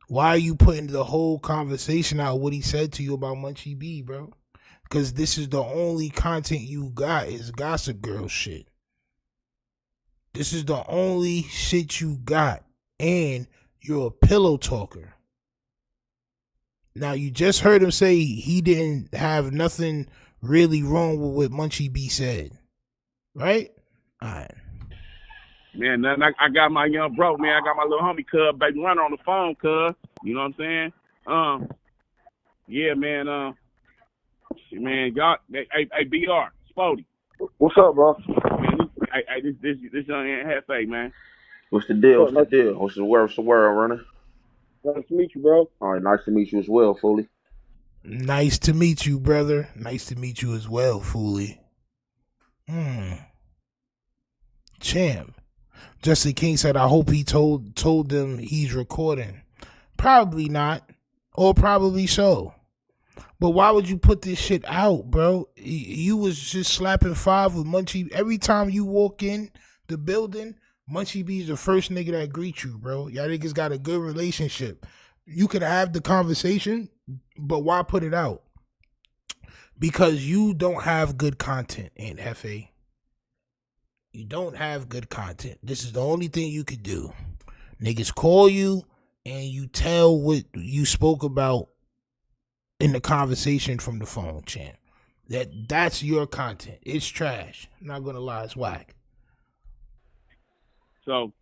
Why are you putting the whole conversation out, what he said to you about Munchie B, bro? Because this is the only content you got is Gossip Girl shit. This is the only shit you got. And you're a pillow talker. Now, you just heard him say he didn't have nothing really wrong with what Munchie B said. Right? All right. Man, I got my young bro, man. I got my little homie, cuz, baby runner on the phone, cuz. You know what I'm saying? Yeah, man. Man, y'all, hey, BR, Spody. What's up, bro? Man, this young Hefe, man. What's the deal? What's the deal? What's the word, runner? Nice to meet you, bro. All right, nice to meet you as well, Foley. Nice to meet you, brother. Nice to meet you as well, Foley. Champ. Justin King said, I hope he told them he's recording. Probably not. Or probably so. But why would you put this shit out, bro? You was just slapping 5 with Munchie. Every time you walk in the building, Munchie B's the first nigga that greets you, bro. Y'all niggas got a good relationship. You could have the conversation, but why put it out? Because you don't have good content, Aunt Hefe. You don't have good content. This is the only thing you could do. Niggas call you and you tell what you spoke about in the conversation from the phone, champ. That's your content. It's trash. I'm not gonna lie, it's whack. So,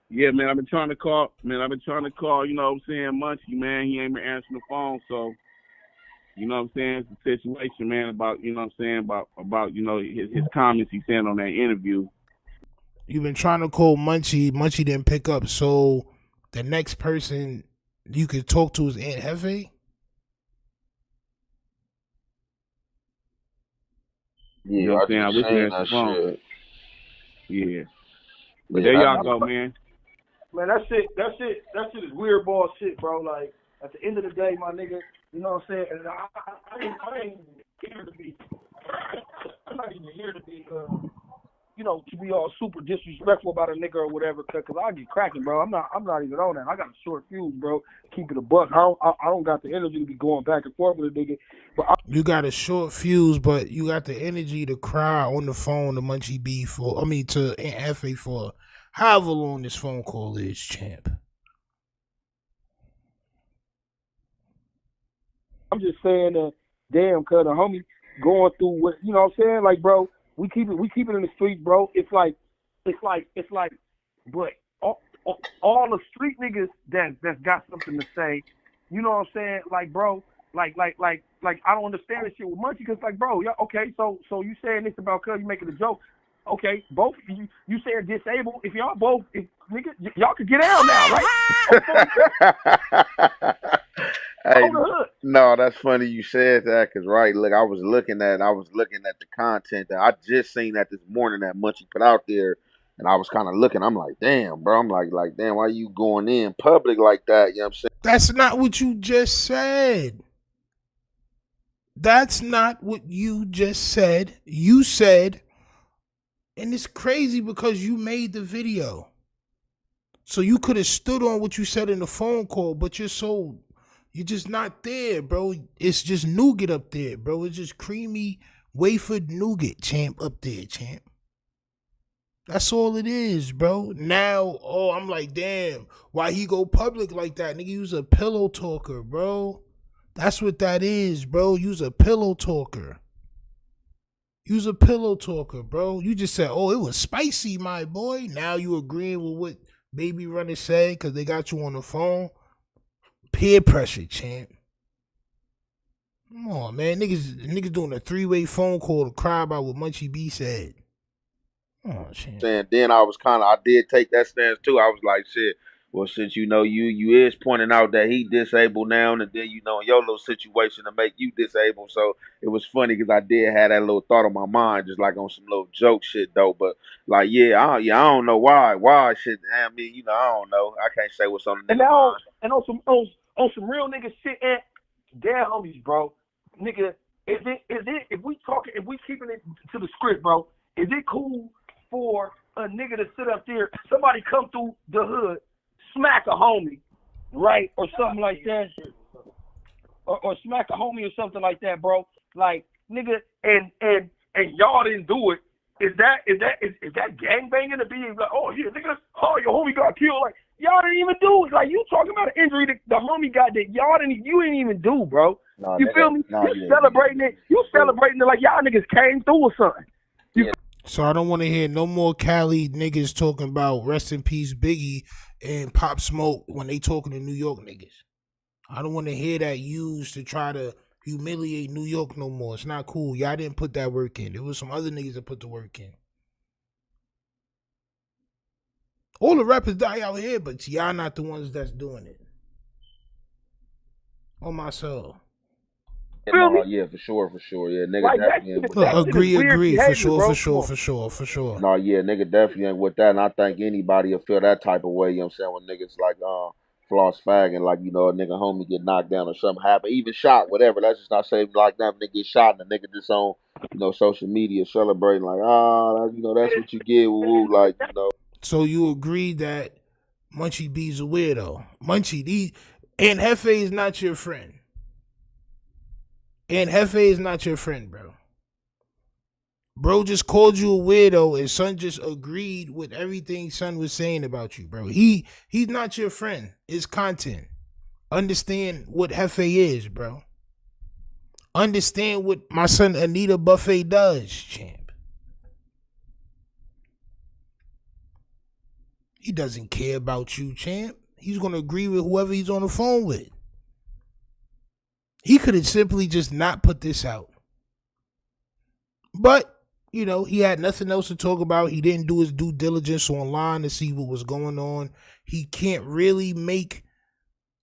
yeah, man, I've been trying to call, you know what I'm saying, Munchie, man. He ain't been answering the phone, so, you know what I'm saying, it's a situation, man, about, you know what I'm saying, about you know, his comments he said on that interview. You've been trying to call Munchie. Munchie didn't pick up, so the next person you could talk to is Aunt Hefe? Yeah, you know what I'm saying? I wish he answered the phone. Yeah. But there y'all go, man. Man, that shit is weird ball shit, bro. Like, at the end of the day, my nigga, you know what I'm saying? And I ain't here to be, I'm not even here to be, you know, to be all super disrespectful about a nigga or whatever, cause I get cracking, bro. I'm not even on that. I got a short fuse, bro. Keep it a buck. I don't got the energy to be going back and forth with a nigga. But you got a short fuse, but you got the energy to cry on the phone to Munchie B to Aunt Hefe for however long this phone call is, champ. I'm just saying that, damn, cuz the homie going through what, you know what I'm saying? Like, bro, we keep it in the streets, bro. It's like, but all the street niggas that's got something to say, you know what I'm saying? Like, bro, like I don't understand this shit with Munchie, because, like, bro, yeah, okay, so you saying this about cuz, you making a joke. Okay, both of you saying disabled. If y'all both, nigga, y'all could get out now, right? Hey, no, that's funny you said that, because, right, look, I was looking at the content that I just seen that this morning that Munchie put out there, and I was kind of looking. I'm like, damn, bro. I'm like, damn, why you going in public like that? You know what I'm saying? That's not what you just said. That's not what you just said. You said, and it's crazy because you made the video. So you could have stood on what you said in the phone call, but you're just not there, bro. It's just nougat up there, bro. It's just creamy wafered nougat, champ, up there, champ. That's all it is, bro. Now, I'm like, damn, why he go public like that? Nigga, you's a pillow talker, bro. That's what that is, bro. You's a pillow talker. You's a pillow talker, bro. You just said, it was spicy, my boy. Now you agreeing with what Baby Runner said because they got you on the phone. Peer pressure, champ. Come on, man. Niggas doing a 3-way phone call to cry about what Munchie B said. Oh, champ. And then I did take that stance too. I was like, shit, well, since you know you is pointing out that he disabled now, and then you know your little situation to make you disabled. So it was funny because I did have that little thought on my mind, just like on some little joke shit though. But like, I don't know why shit. I mean, you know, I don't know. I can't say what's on the nigga mind. And on some real nigga shit, and damn homies, bro, nigga, is it if we keeping it to the script, bro? Is it cool for a nigga to sit up there, somebody come through the hood, smack a homie, right, or something like that, or smack a homie or something like that, bro? Like, nigga, and y'all didn't do it. Is that gangbanging to be like, oh yeah, nigga, your homie got killed? Like, y'all didn't even do it. Like, you talking about an injury that the homie got that you didn't even do, bro. No, you feel me? You celebrating it. You celebrating it like y'all niggas came through or something. So I don't want to hear no more Cali niggas talking about rest in peace Biggie and Pop Smoke when they talking to New York niggas. I don't want to hear that used to try to humiliate New York no more. It's not cool. Y'all didn't put that work in. There was some other niggas that put the work in. All the rappers die out here, but y'all not the ones that's doing it. On my soul. Yeah, for sure. Yeah, nigga definitely ain't with that. Agree. Behavior, For sure. No, yeah, nigga definitely ain't with that. And I think anybody will feel that type of way, you know what I'm saying, when niggas like floss fagging, like, you know, a nigga homie get knocked down or something happen, even shot, whatever. Let's just not say like that, nigga get shot and the nigga just on, you know, social media celebrating like, you know, that's what you get, woo, like, you know. So you agree that Munchie B's a weirdo? Munchie, and Jefe is not your friend. And Jefe is not your friend, bro. Bro just called you a weirdo, and son just agreed with everything son was saying about you, bro. He's not your friend. It's content. Understand what Jefe is, bro. Understand what my son Anita Buffet does, champ. He doesn't care about you, champ. He's gonna agree with whoever he's on the phone with. He could have simply just not put this out. But, you know, he had nothing else to talk about. He didn't do his due diligence online to see what was going on. He can't really make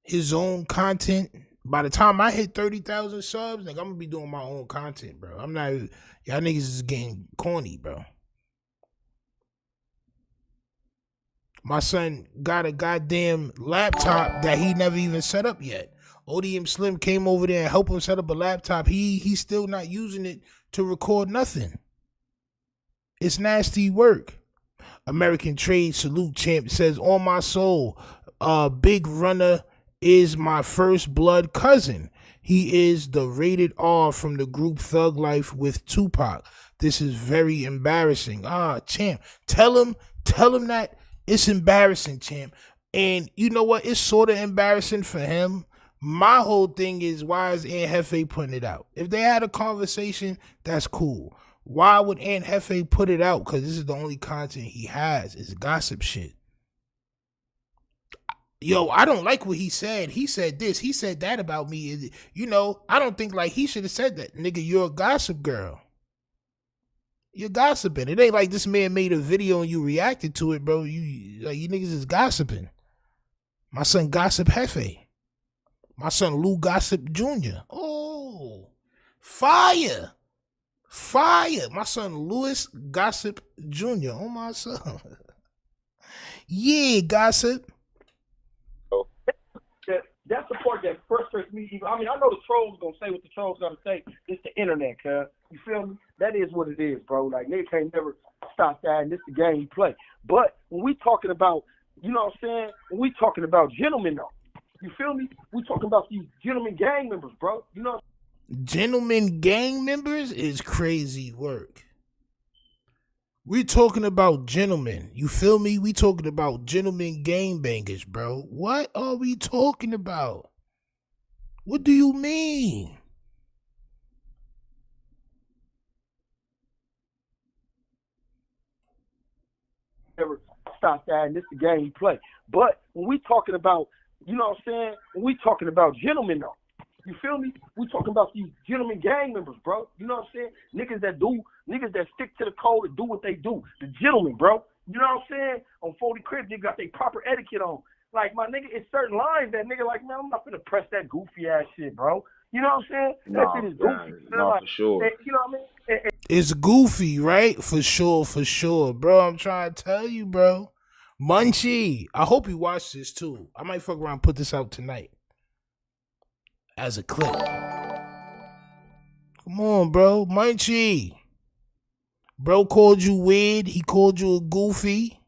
his own content. By the time I hit 30,000 subs, like, I'm going to be doing my own content, bro. I'm not, y'all niggas is getting corny, bro. My son got a goddamn laptop that he never even set up yet. ODM Slim came over there and helped him set up a laptop. He's still not using it to record nothing. It's nasty work. American Trade Salute Champ says, on my soul, Big Runner is my first blood cousin. He is the rated R from the group Thug Life with Tupac. This is very embarrassing. Champ, tell him that it's embarrassing, champ. And you know what? It's sort of embarrassing for him. My whole thing is, why is Aunt Jefe putting it out? If they had a conversation, that's cool. Why would Aunt Jefe put it out? Because this is the only content he has. It's gossip shit. Yo, I don't like what he said. He said this. He said that about me. You know, I don't think like he should have said that. Nigga, you're a gossip girl. You're gossiping. It ain't like this man made a video and you reacted to it, bro. You niggas is gossiping. My son Gossip Jefe. My son Lou Gossip Jr. Oh, fire. My son Louis Gossip Jr. Oh, my son. Yeah, Gossip. That's the part that frustrates me. I mean, I know the trolls gonna say what the trolls gonna say. It's the internet, cuz. You feel me? That is what it is, bro. Like, nigga can't never stop that, and this the game you play. But when we talking about, you know what I'm saying? When we talking about gentlemen, though, you feel me? We talking about these gentlemen gang members, bro. You know. Gentlemen gang members is crazy work. We're talking about gentlemen. You feel me? We talking about gentlemen gangbangers, bro. What are we talking about? What do you mean? Never stop that, and this the game you play. But when we talking about, you know what I'm saying? When we talking about gentlemen, though, you feel me? We talking about these gentlemen gang members, bro. You know what I'm saying? Niggas that stick to the code and do what they do. The gentlemen, bro. You know what I'm saying? On 40 Crib, they got their proper etiquette on. Like, my nigga, it's certain lines that nigga like, man, I'm not gonna press that goofy ass shit, bro. You know what I'm saying? That shit is goofy. No, like, for sure. You know what I mean? It's goofy, right? For sure. Bro, I'm trying to tell you, bro. Munchie, I hope you watch this too. I might fuck around and put this out tonight as a clip. Come on, bro. Munchie. Bro called you weird. He called you a goofy.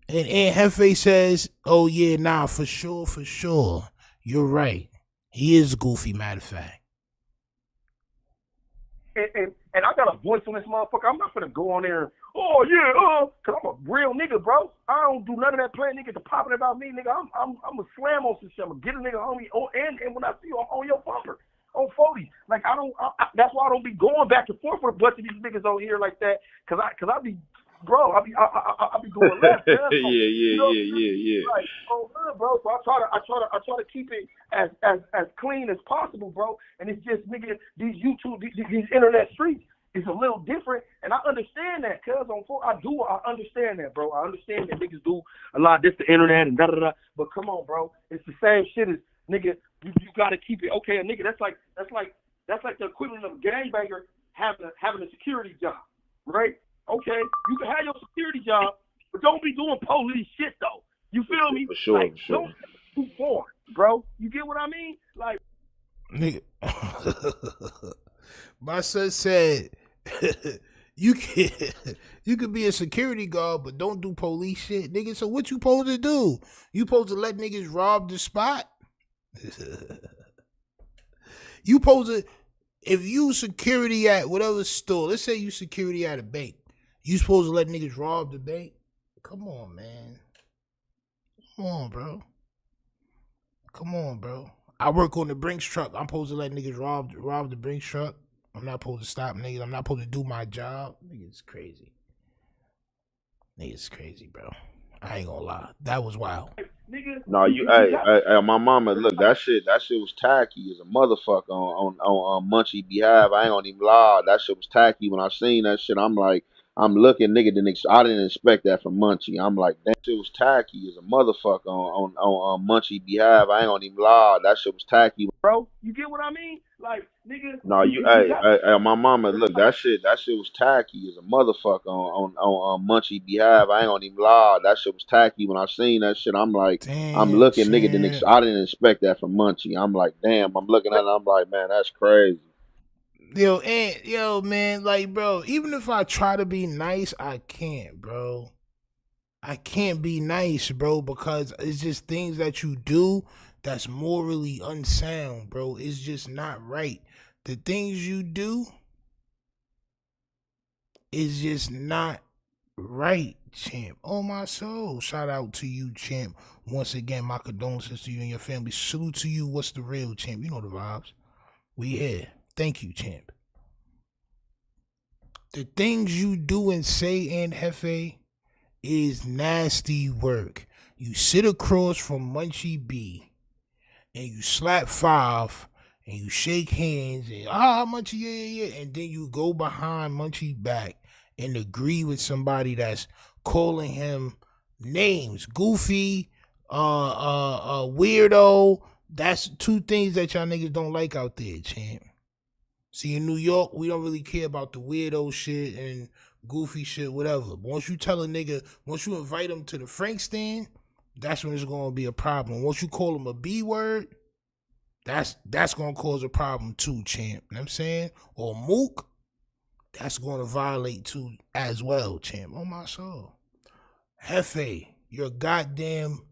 And Aunt Jefe says, oh yeah, nah, for sure. You're right. He is goofy, matter of fact. And I got a voice on this motherfucker. I'm not gonna go on there and, oh yeah, cause I'm a real nigga, bro. I don't do none of that playing niggas to popping about me, nigga. I'm a slam on some shit. I'm gonna get a nigga on me. Oh, and when I see you, I'm on your bumper. On 40. Like, I that's why I don't be going back and forth with a bunch of these niggas over here like that. Cause I be, bro, I be going left. Man. Yeah. Like, oh, bro. So I try to keep it as clean as possible, bro. And it's just, nigga, these YouTube, these internet streets it's a little different, and I understand that, cuz I understand that, bro. I understand that niggas do a lot of this, the internet and da-da-da, but come on, bro. It's the same shit as, nigga, you gotta keep it, okay, a nigga, that's like the equivalent of a gangbanger having a security job, right? Okay, you can have your security job, but don't be doing police shit, though. You feel me? For sure, like, for sure. Don't do porn, bro. You get what I mean? Like, nigga. My son said, you could be a security guard, but don't do police shit, nigga. So what you supposed to do? You supposed to let niggas rob the spot? You supposed to, if you security at whatever store, let's say you security at a bank, you supposed to let niggas rob the bank? Come on, man. Come on, bro. Come on, bro. I work on the Brinks truck. I'm supposed to let niggas rob the Brinks truck. I'm not supposed to stop niggas. I'm not supposed to do my job. Niggas crazy. Niggas crazy, bro. I ain't gonna lie. That was wild. No, hey, my mama, look, that shit was tacky as a motherfucker on Munchie behalf. I ain't gonna even lie, that shit was tacky. When I seen that shit, I'm like, I'm looking, nigga, I didn't expect that from Munchie. I'm like, that shit was tacky as a motherfucker on Munchie behalf. I ain't gonna even lie, that shit was tacky. Bro, you get what I mean? Like, nigga. No, hey, my mama, look, that shit was tacky as a motherfucker on Munchie behalf. I ain't gonna even lie, that shit was tacky. When I seen that shit, I'm like, I'm looking, nigga, I didn't expect that from Munchie. I'm like, damn, I'm looking at it, I'm like, man, that's crazy. Yo, man, like, bro, even if I try to be nice, I can't, bro. I can't be nice, bro, because it's just things that you do that's morally unsound, bro. It's just not right. The things you do is just not right, champ. Oh, my soul. Shout out to you, champ. Once again, my condolences to you and your family. Salute to you. What's the real, champ? You know the vibes. We here. Thank you, champ. The things you do and say in Jefe is nasty work. You sit across from Munchie B and you slap 5 and you shake hands and Munchie, yeah, and then you go behind Munchie back and agree with somebody that's calling him names, goofy, weirdo. That's two things that y'all niggas don't like out there, champ. See, in New York, we don't really care about the weirdo shit and goofy shit, whatever. But once you tell a nigga, once you invite him to the Frank stand, that's when it's going to be a problem. Once you call him a B word, that's going to cause a problem too, champ. You know what I'm saying? Or Mook, that's going to violate too as well, champ. Oh, my soul. Jefe, you're goddamn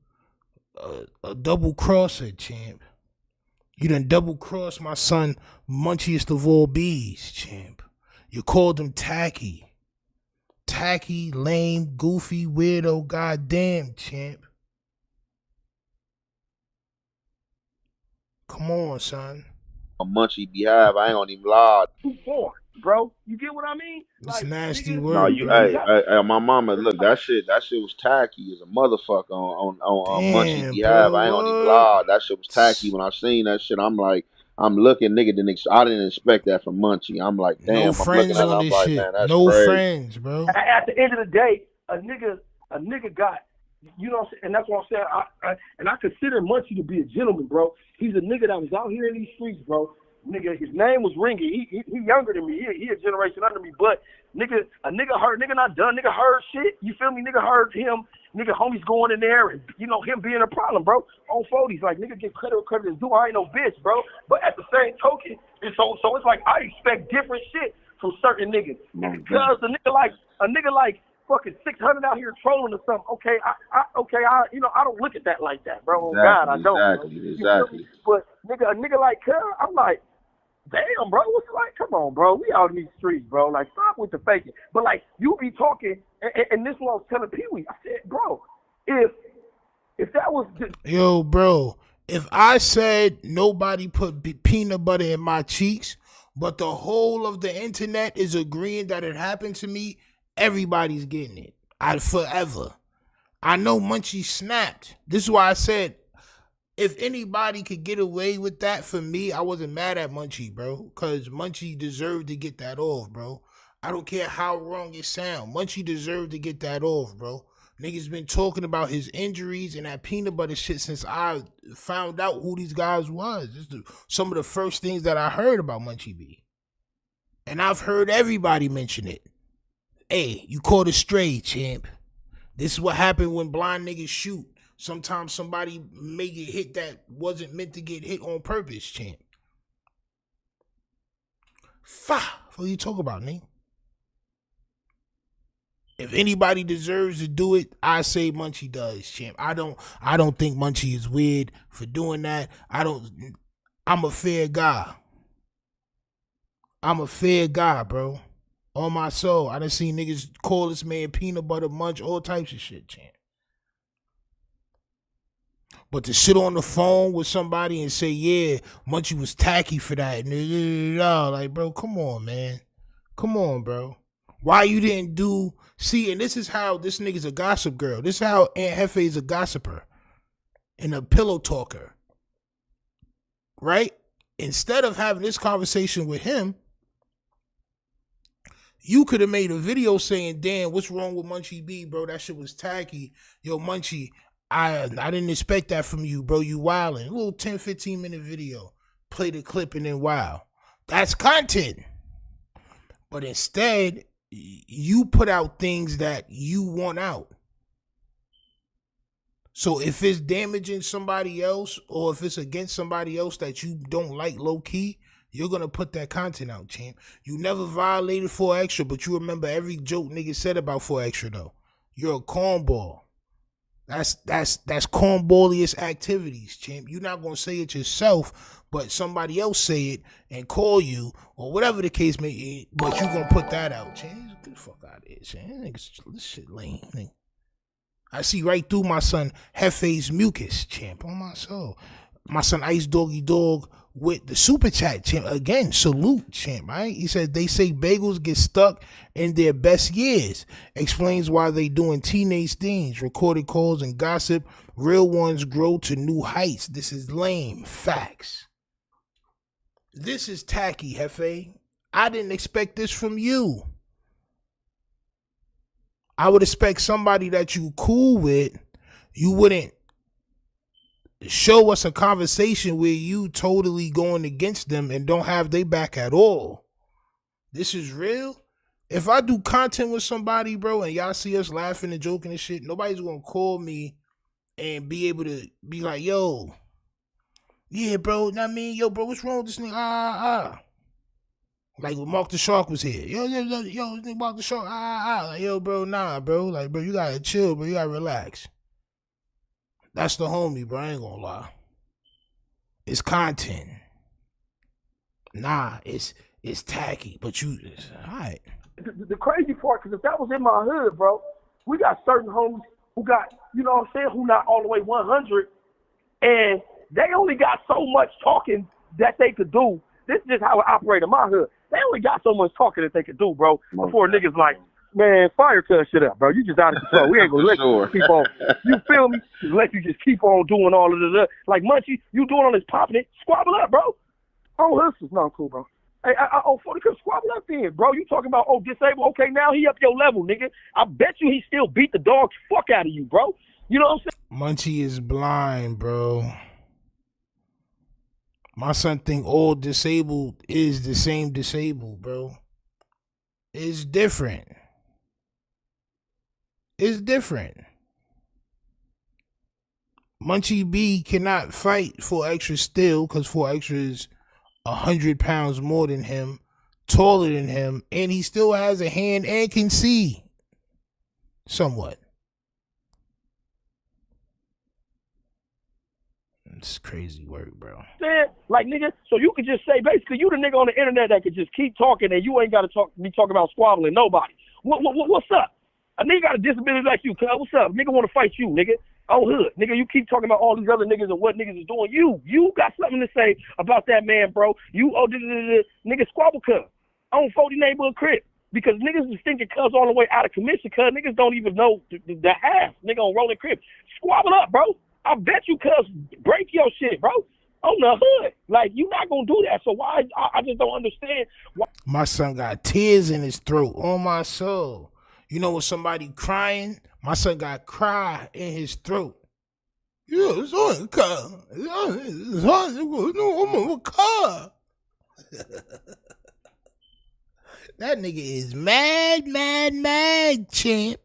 a double crosser, champ. You done double crossed my son, munchiest of all bees, champ. You called him tacky. Tacky, lame, goofy, weirdo, goddamn, champ. Come on, son. On Munchie behalf, I ain't gonna even lie. Bro, you get what I mean? It's nasty word. No, hey, my mama, look, that shit was tacky as a motherfucker on Munchie behalf. I ain't gonna even lie, that shit was tacky. When I seen that shit, I'm like, I'm looking, nigga, I didn't expect that from Munchie. I'm like, damn, no I'm friends looking at it, on I'm this like, shit. man, that's No crazy. friends, bro. At the end of the day, a nigga got, you know what I'm saying? And that's what I'm saying. I consider Munchie to be a gentleman, bro. He's a nigga that was out here in these streets, bro. Nigga, his name was Ringy. He younger than me. He a generation under me. But a nigga not done. Nigga heard shit. You feel me? Nigga heard him. Nigga homies going in there and, you know, him being a problem, bro. On 40s, like, nigga get credit where credit is due. I ain't no bitch, bro. But at the same token, so it's like I expect different shit from certain niggas. Because a nigga like fucking 600 out here trolling or something. Okay, I don't look at that like that, bro. Exactly, God, I don't. Exactly. But a nigga like Cuz, I'm like, damn, bro, what's it like? Come on, bro. We out in these streets, bro. Like, stop with the faking. But, like, you be talking, and this is what I was telling Pee-wee. I said, bro, if that was just... Yo, bro, if I said nobody put peanut butter in my cheeks, but the whole of the internet is agreeing that it happened to me, everybody's getting it. Forever. I know Munchie snapped. This is why I said, if anybody could get away with that for me, I wasn't mad at Munchie, bro. Because Munchie deserved to get that off, bro. I don't care how wrong it sound. Munchie deserved to get that off, bro. Niggas been talking about his injuries and that peanut butter shit since I found out who these guys was. This is some of the first things that I heard about Munchie B. And I've heard everybody mention it. Hey, you caught a stray, champ. This is what happened when blind niggas shoot. Sometimes somebody may get hit that wasn't meant to get hit on purpose, champ. What are you talking about, nigga? If anybody deserves to do it, I say Munchie does, champ. I don't think Munchie is weird for doing that. I'm a fair guy. I'm a fair guy, bro. On my soul. I done seen niggas call this man peanut butter munch, all types of shit, champ. But to sit on the phone with somebody and say, yeah, Munchie was tacky for that. Like, bro, come on, man. Come on, bro. Why you didn't do... See, and this is how this nigga's a gossip girl. This is how Aunt Jefe is a gossiper and a pillow talker. Right? Instead of having this conversation with him, you could have made a video saying, damn, what's wrong with Munchie B, bro? That shit was tacky. Yo, Munchie, I didn't expect that from you, bro. You wildin'. A little 10, 15-minute video. Play the clip and then wow. That's content. But instead, you put out things that you want out. So if it's damaging somebody else or if it's against somebody else that you don't like low-key, you're going to put that content out, champ. You never violated 4 Extra, but you remember every joke nigga said about 4 Extra, though. You're a cornball. That's cornballiest activities, champ. You're not going to say it yourself, but somebody else say it and call you or whatever the case may be, but you going to put that out, champ. Get the fuck out of here, champ. This shit lame, nigga. I see right through my son Jefe's mucus, champ. On my soul. My son Ice Doggy Dog with the super chat, champ. Again, salute, champ, right? He said they say bagels get stuck in their best years. Explains why they doing teenage things, recorded calls and gossip. Real ones grow to new heights. This is lame. Facts. This is tacky, Jefe. I didn't expect this from you. I would expect somebody that you cool with, you wouldn't show us a conversation where you totally going against them and don't have their back at all. This is real. If I do content with somebody, bro, and y'all see us laughing and joking and shit, nobody's gonna call me and be able to be like, yo, yeah, bro, not me, yo, bro, what's wrong with this nigga? Like when Mark the Shark was here. Yo, Mark the Shark, Like, yo, bro, nah, bro. Like, bro, you gotta chill, bro. You gotta relax. That's the homie, bro. I ain't gonna lie. It's content. Nah, it's tacky, but all right. The crazy part, because if that was in my hood, bro, we got certain homies who got, you know what I'm saying, who not all the way 100, and they only got so much talking that they could do. This is just how it operates in my hood. They only got so much talking that they could do, bro, before niggas like, man, fire cut shit up, bro. You just out of control. We ain't gonna let you keep on. You feel me? Just let you just keep on doing all of this. Like Munchie, you doing all this popping it, squabble up, bro. Oh, hustlers, no, cool, bro. Hey, 40 could squabble up then, bro. You talking about, disabled? Okay, now he up your level, nigga. I bet you he still beat the dog fuck out of you, bro. You know what I'm saying? Munchie is blind, bro. My son think all disabled is the same disabled, bro. It's different. It's different. Munchie B cannot fight 4 Extra still because 4 Extra is 100 pounds more than him, taller than him, and he still has a hand and can see somewhat. It's crazy work, bro. Like, nigga, so you could just say, basically, you the nigga on the internet that could just keep talking and you ain't got to be talking about squabbling nobody. What's up? A nigga got a disability like you, cuz. What's up? Nigga want to fight you, nigga. Oh, hood. Nigga, you keep talking about all these other niggas and what niggas is doing. You got something to say about that man, bro. Nigga squabble cuz. On 40 neighborhood crib. Because niggas is thinking cuz all the way out of commission, cuz niggas don't even know the half. Nigga on rolling crib. Squabble up, bro. I bet you cuz break your shit, bro. on the hood. Like, you not gonna do that. So why? I just don't understand why. My son got tears in his throat. On my soul. You know when somebody crying? My son got cry in his throat. Yeah, it's on the car. It's on the car. That nigga is mad, champ.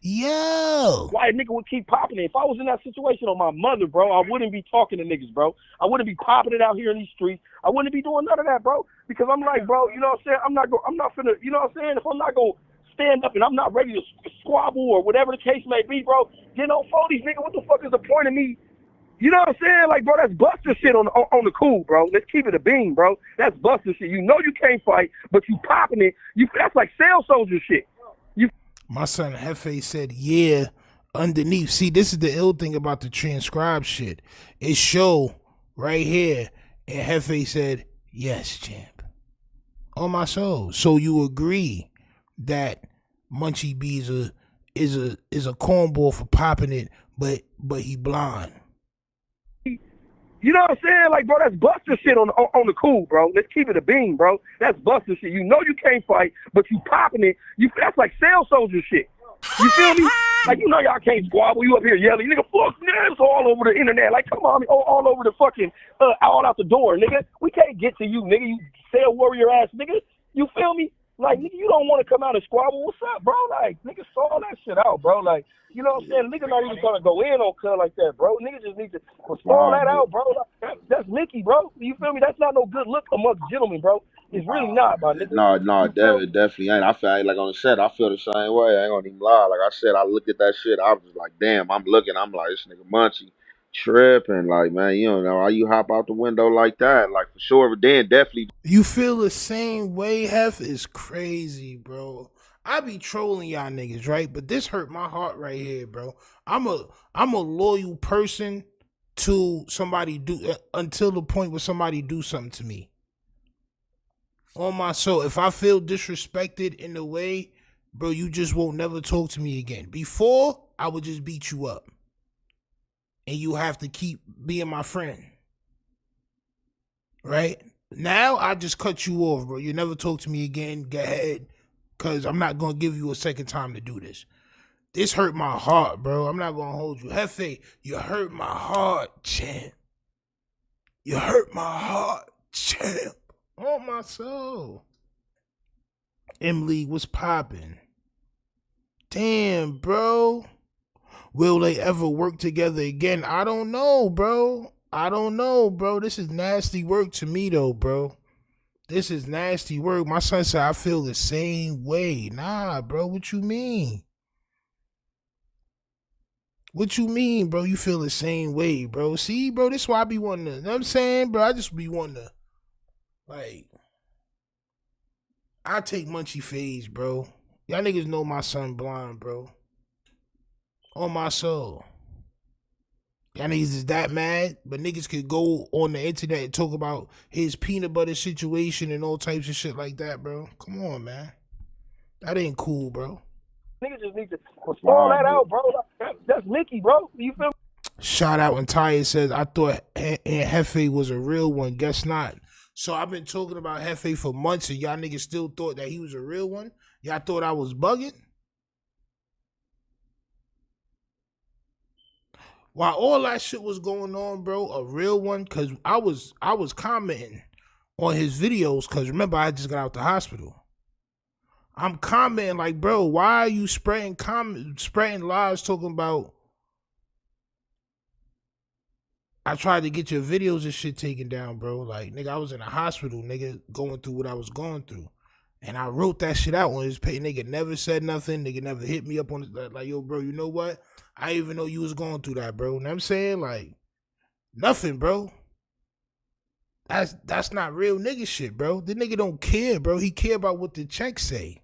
Yo. Why a nigga would keep popping it? If I was in that situation on my mother, bro, I wouldn't be talking to niggas, bro. I wouldn't be popping it out here in these streets. I wouldn't be doing none of that, bro. Because I'm like, bro, you know what I'm saying? I'm not finna, you know what I'm saying? If I'm not gonna stand up and I'm not ready to squabble or whatever the case may be, bro, you know, for these niggas, what the fuck is the point of me? You know what I'm saying? Like, bro, that's Buster shit on the cool, bro. Let's keep it a beam, bro. That's Buster shit. You know you can't fight, but you popping it. That's like cell soldier shit. My son Jefe said, yeah, underneath. See, this is the ill thing about the transcribe shit. It show right here. And Jefe said, yes, champ. On my soul. So you agree that Munchie B is a cornball for popping it, but he blind. You know what I'm saying? Like, bro, that's Buster shit on the cool, bro. Let's keep it a beam, bro. That's Buster shit. You know you can't fight, but you popping it. That's like cell soldier shit. You feel me? Like, you know y'all can't squabble. You up here yelling, nigga, fuck names all over the internet. Like, come on, all over the fucking, all out the door, nigga. We can't get to you, nigga. You cell warrior ass nigga. You feel me? Like, nigga, you don't want to come out and squabble. What's up, bro? Like, nigga, saw that shit out, bro. Like, you know what I'm saying? Nigga not even gonna go in on cut like that, bro. Nigga just need to stall that out, bro. That's Mickey, bro. You feel me? That's not no good look amongst gentlemen, bro. It's really not, my nigga. No, definitely ain't. I feel like on the set, I feel the same way. I ain't gonna even lie. Like I said, I looked at that shit. I was just like, damn. I'm looking. I'm like, this nigga Munchie tripping. Like, man, you don't know how you hop out the window like that. Like for sure. But then definitely. You feel the same way, Hef? Is crazy, bro. I be trolling y'all niggas, right? But this hurt my heart right here, bro. I'm a loyal person to somebody until the point where somebody do something to me. On my soul, if I feel disrespected in a way, bro, you just won't never talk to me again. Before, I would just beat you up. And you have to keep being my friend. Right? Now, I just cut you off, bro. You never talk to me again. Go ahead. Because I'm not going to give you a second time to do this. This hurt my heart, bro. I'm not going to hold you. Jefe, you hurt my heart, champ. You hurt my heart, champ. Oh, my soul. Emily, what's popping? Damn, bro. Will they ever work together again? I don't know, bro. I don't know, bro. This is nasty work to me, though, bro. This is nasty work. My son said I feel the same way. Nah, bro. What you mean? What you mean, bro? You feel the same way, bro. See, bro, this is why I be wanting to, you know what I'm saying, bro? I just be wanting to, like, I take Munchie phase, bro. Y'all niggas know my son blind, bro. On my soul. Y'all niggas is that mad, but niggas could go on the internet and talk about his peanut butter situation and all types of shit like that, bro. Come on, man. That ain't cool, bro. Niggas just need to stall that out, bro. That's Mickey, bro. You feel me? Shout out when Ty says, I thought Jefe was a real one. Guess not. So I've been talking about Jefe for months and y'all niggas still thought that he was a real one? Y'all thought I was bugging? While all that shit was going on, bro, a real one, because I was commenting on his videos, because remember, I just got out the hospital. I'm commenting like, bro, why are you spreading lies talking about I tried to get your videos and shit taken down, bro. Like, nigga, I was in the hospital, nigga, going through what I was going through. And I wrote that shit out on his page. Nigga never said nothing. Nigga never hit me up on it. Like, yo, bro, you know what? I didn't even know you was going through that, bro. You know what I'm saying? Like, nothing, bro. That's not real nigga shit, bro. The nigga don't care, bro. He care about what the checks say.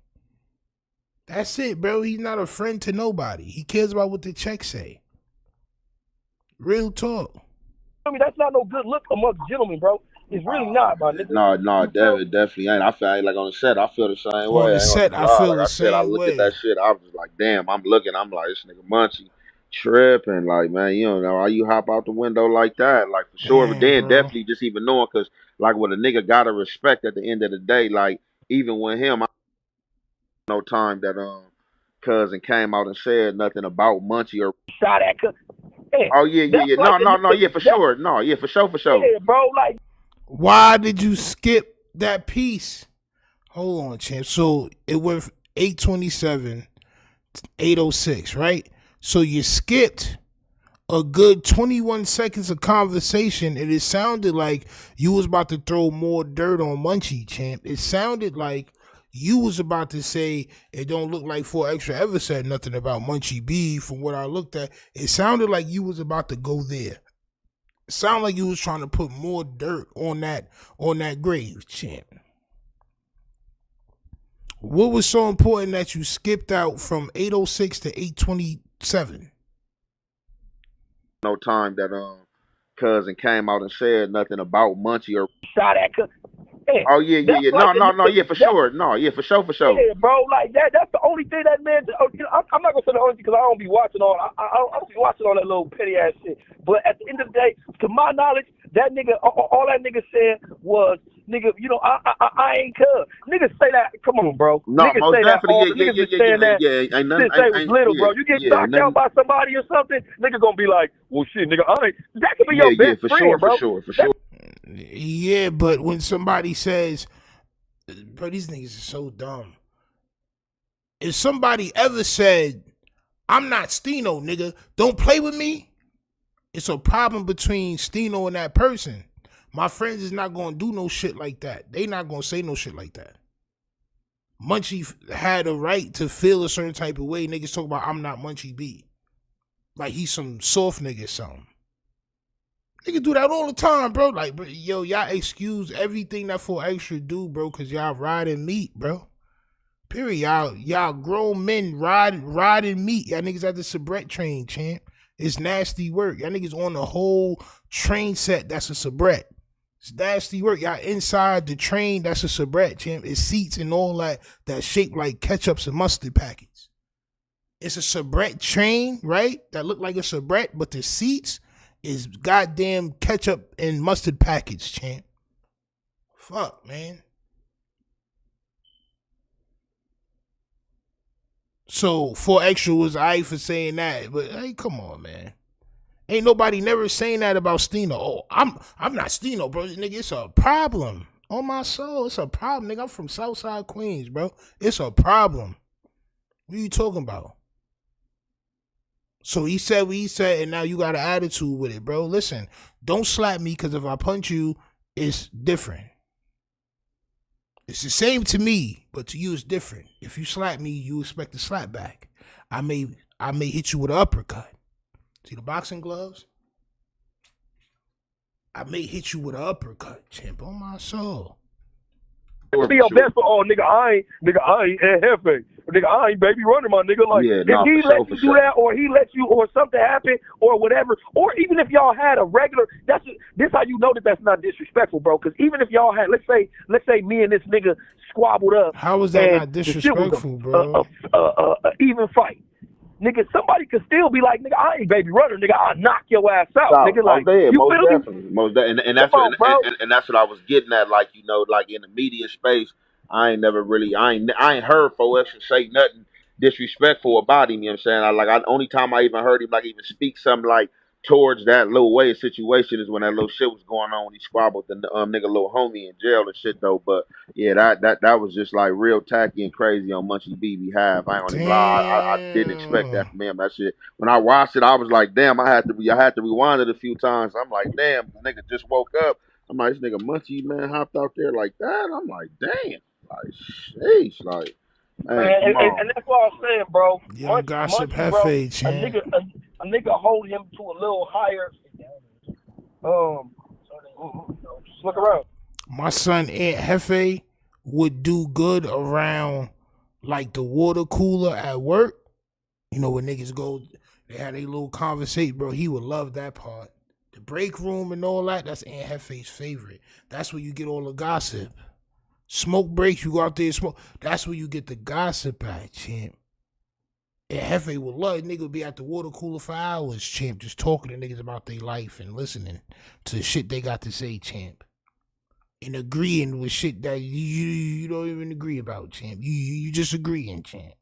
That's it, bro. He's not a friend to nobody. He cares about what the checks say. Real talk. I mean, that's not no good look amongst gentlemen, bro. It's really not, my nigga. No, definitely ain't. I feel like on the set, I feel the same way. On the set, I feel the same way. I look at that shit, I was just like, damn, I'm looking, I'm like, this nigga Munchie Tripping, like, man, you don't know how you hop out the window like that, like, for sure. But then bro. definitely just even knowing, because like what a nigga gotta respect at the end of the day, like, even with him, I no time that cousin came out and said nothing about Munchie or shot at. Hey, oh yeah. like No, yeah, for sure. No, yeah, for sure. Yeah, bro, like. Why did you skip that piece? Hold on, champ. So it went 827, 806, right? So you skipped a good 21 seconds of conversation, and it sounded like you was about to throw more dirt on Munchie, champ. It sounded like you was about to say it don't look like 4Extra ever said nothing about Munchie B. From what I looked at, it sounded like you was about to go there. It sounded like you was trying to put more dirt on that grave, champ. What was so important that you skipped out from 806 to 827? No time that cousin came out and said nothing about Munchie or shot at. Hey, oh yeah. No, yeah, for sure. No, yeah, for sure. Yeah, bro, like that's the only thing that man. You know, I'm not gonna say the only thing because I don't be watching all. I don't be watching all that little petty ass shit. But at the end of the day, to my knowledge, that nigga, all that nigga said was, nigga, you know, I ain't cuz. Niggas say that. Come on, bro. No, niggas most say that all. definitely. Niggas been saying that Ain't nothing. since they was little, bro. You get knocked out by somebody or something, nigga gonna be like, well, shit, nigga, I ain't. That could be your best friend, bro. For sure. Yeah, but when somebody says, bro, these niggas are so dumb. If somebody ever said, I'm not Stino, nigga, don't play with me, it's a problem between Stino and that person. My friends is not going to do no shit like that. They not going to say no shit like that. Munchie had a right to feel a certain type of way. Niggas talk about, I'm not Munchie B. Like he's some soft nigga or something. Niggas do that all the time, bro. Like, bro, yo, y'all excuse everything that 4Extra do, bro, because y'all riding meat, bro. Period. Y'all grown men riding meat. Y'all niggas at the soubrette train, champ. It's nasty work. Y'all niggas on the whole train set that's a soubrette. It's nasty work. Y'all inside the train that's a soubrette, champ. It's seats and all that shaped like ketchups and mustard packets. It's a soubrette train, right? That look like a soubrette, but the seats is goddamn ketchup and mustard packets, champ. Fuck, man. So 4Extra was aight for saying that, but hey, come on, man. Ain't nobody never saying that about Stino. Oh, I'm not Stino, bro. Nigga, it's a problem. On my soul, it's a problem, nigga. I'm from Southside Queens, bro. It's a problem. What are you talking about? So he said what he said, and now you got an attitude with it, bro. Listen, don't slap me, because if I punch you, it's different. It's the same to me, but to you it's different. If you slap me, you expect a slap back. I may hit you with an uppercut. See the boxing gloves? I may hit you with an uppercut, champ, on my soul. Be your best for all, nigga. I ain't Jefe. Nigga, I ain't baby running, my nigga. Like, if he lets you do that, or he lets you, or something happen, or whatever, or even if y'all had a regular, this how you know that that's not disrespectful, bro. Because even if y'all had, let's say me and this nigga squabbled up. How was that not disrespectful, bro? A even fight. Nigga, somebody could still be like, nigga, I ain't baby runner, nigga, I'll knock your ass out, nigga. Like, you most feel definitely. me? Most definitely. And that's and that's what I was getting at, like, you know, like in the media space, I ain't heard 4Extra say nothing disrespectful about him, you know what I'm saying? Only time I even heard him like even speak something like towards that little way of situation is when that little shit was going on when he squabbled the nigga little homie in jail and shit though. But yeah, that was just like real tacky and crazy on Munchie B behalf. I ain't gonna lie, I didn't expect that from him. That shit, when I watched it, I was like, damn, I had to rewind it a few times. I'm like, damn, the nigga just woke up. I'm like, this nigga Munchie, man, hopped out there like that. I'm like, damn, like, sheesh, like, man, and that's what I'm saying, bro. Young gossip Munchie, Jefe, bro, a nigga hold him to a little higher. Just look around. My son Aunt Jefe would do good around like the water cooler at work. You know, when niggas go, they had a little conversation, bro. He would love that part. The break room and all that, that's Aunt Jefe's favorite. That's where you get all the gossip. Smoke breaks, you go out there and smoke. That's where you get the gossip at, champ. And Jefe would love, nigga would be at the water cooler for hours, champ, just talking to niggas about their life and listening to the shit they got to say, champ. And agreeing with shit that you don't even agree about, champ. You just agreeing, champ.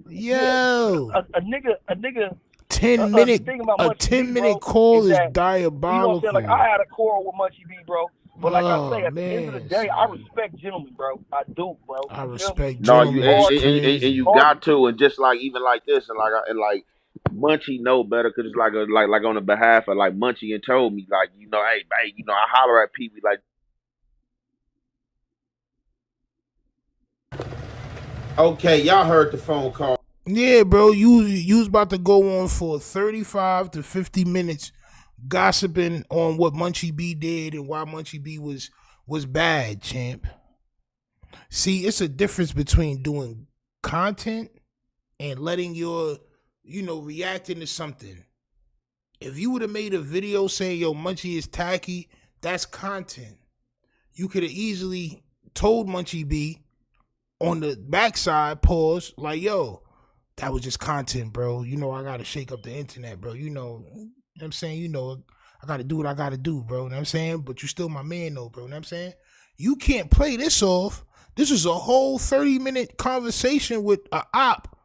Yo, a nigga. 10-minute call is diabolical. You know what I'm saying? Like, I had a quarrel with Munchie B, bro. But like I say, at the end of the day, I respect gentlemen, bro. I do, bro. I respect gentlemen. No, and you got to, and just like even like this, and like Munchie know better, cause it's like on the behalf of like Munchie and told me like, you know, hey, you know, I holler at people like. Okay, y'all heard the phone call. Yeah, bro, you was about to go on for 35 to 50 minutes gossiping on what Munchie B did and why Munchie B was bad, champ. See, it's a difference between doing content and letting your, reacting to something. If you would have made a video saying, yo, Munchie is tacky, that's content. You could have easily told Munchie B on the backside, pause, like, yo, that was just content, bro. I got to shake up the internet, bro. You know what I'm saying? I got to do what I got to do, bro. You know what I'm saying? But you still my man, though, bro. You know what I'm saying? You can't play this off. This is a whole 30-minute conversation with a op,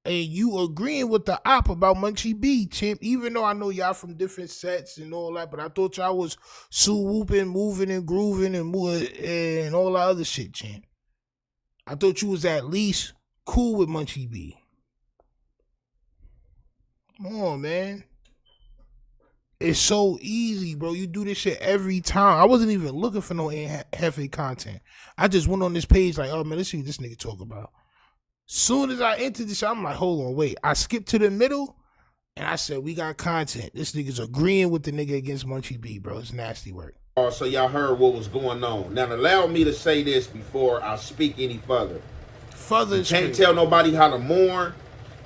and you agreeing with the op about Munchie B, champ. Even though I know y'all from different sets and all that, but I thought y'all was whooping, moving and grooving and all that other shit, champ. I thought you was at least cool with Munchie B. Come on, man. It's so easy, bro. You do this shit every time. I wasn't even looking for no Jefe content. I just went on this page like, oh, man, let's see what this nigga talk about. Soon as I entered this, I'm like, hold on, wait. I skipped to the middle, and I said, we got content. This nigga's agreeing with the nigga against Munchie B, bro. It's nasty work. So y'all heard what was going on. Now, allow me to say this before I speak any further. You can't tell nobody how to mourn,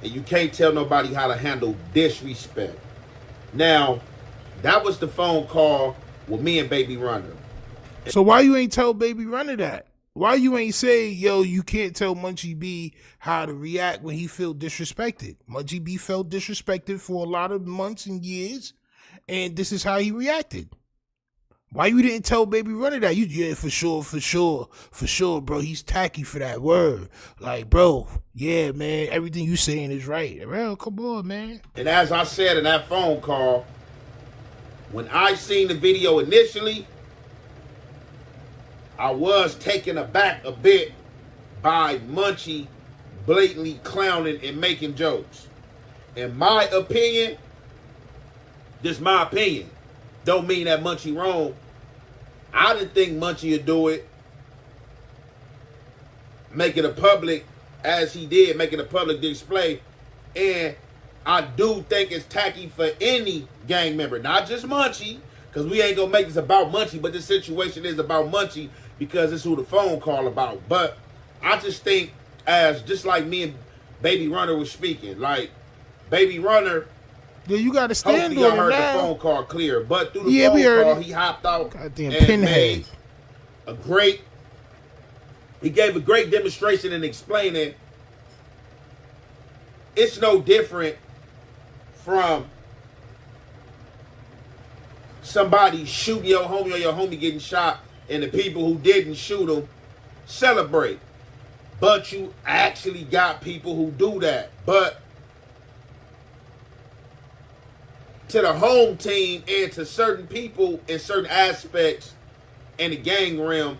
and you can't tell nobody how to handle disrespect. Now, that was the phone call with me and Baby Runner. So why you ain't tell Baby Runner that? Why you ain't say, yo, you can't tell Munchie B how to react when he feel disrespected? Munchie B felt disrespected for a lot of months and years, and this is how he reacted. Why you didn't tell Baby Runner that? Yeah, for sure, bro. He's tacky for that word. Like, bro, yeah, man, everything you saying is right. Bro, come on, man. And as I said in that phone call, when I seen the video initially, I was taken aback a bit by Munchie blatantly clowning and making jokes. In my opinion, just my opinion, don't mean that Munchie wrong. I didn't think Munchie would do it, make it a public, as he did, making a public display. And I do think it's tacky for any gang member, not just Munchie, because we ain't gonna make this about Munchie, but this situation is about Munchie because it's who the phone call about. But I just think, as just like me and Baby Runner was speaking, like Baby Runner, yeah, you gotta stand hopefully on y'all it heard now. the phone call clear, but through the phone call, he hopped out Goddamn and pinhead. he gave a great demonstration in explaining it's no different from somebody shooting your homie or your homie getting shot and the people who didn't shoot him celebrate. But you actually got people who do that. But to the home team and to certain people in certain aspects in the gang realm,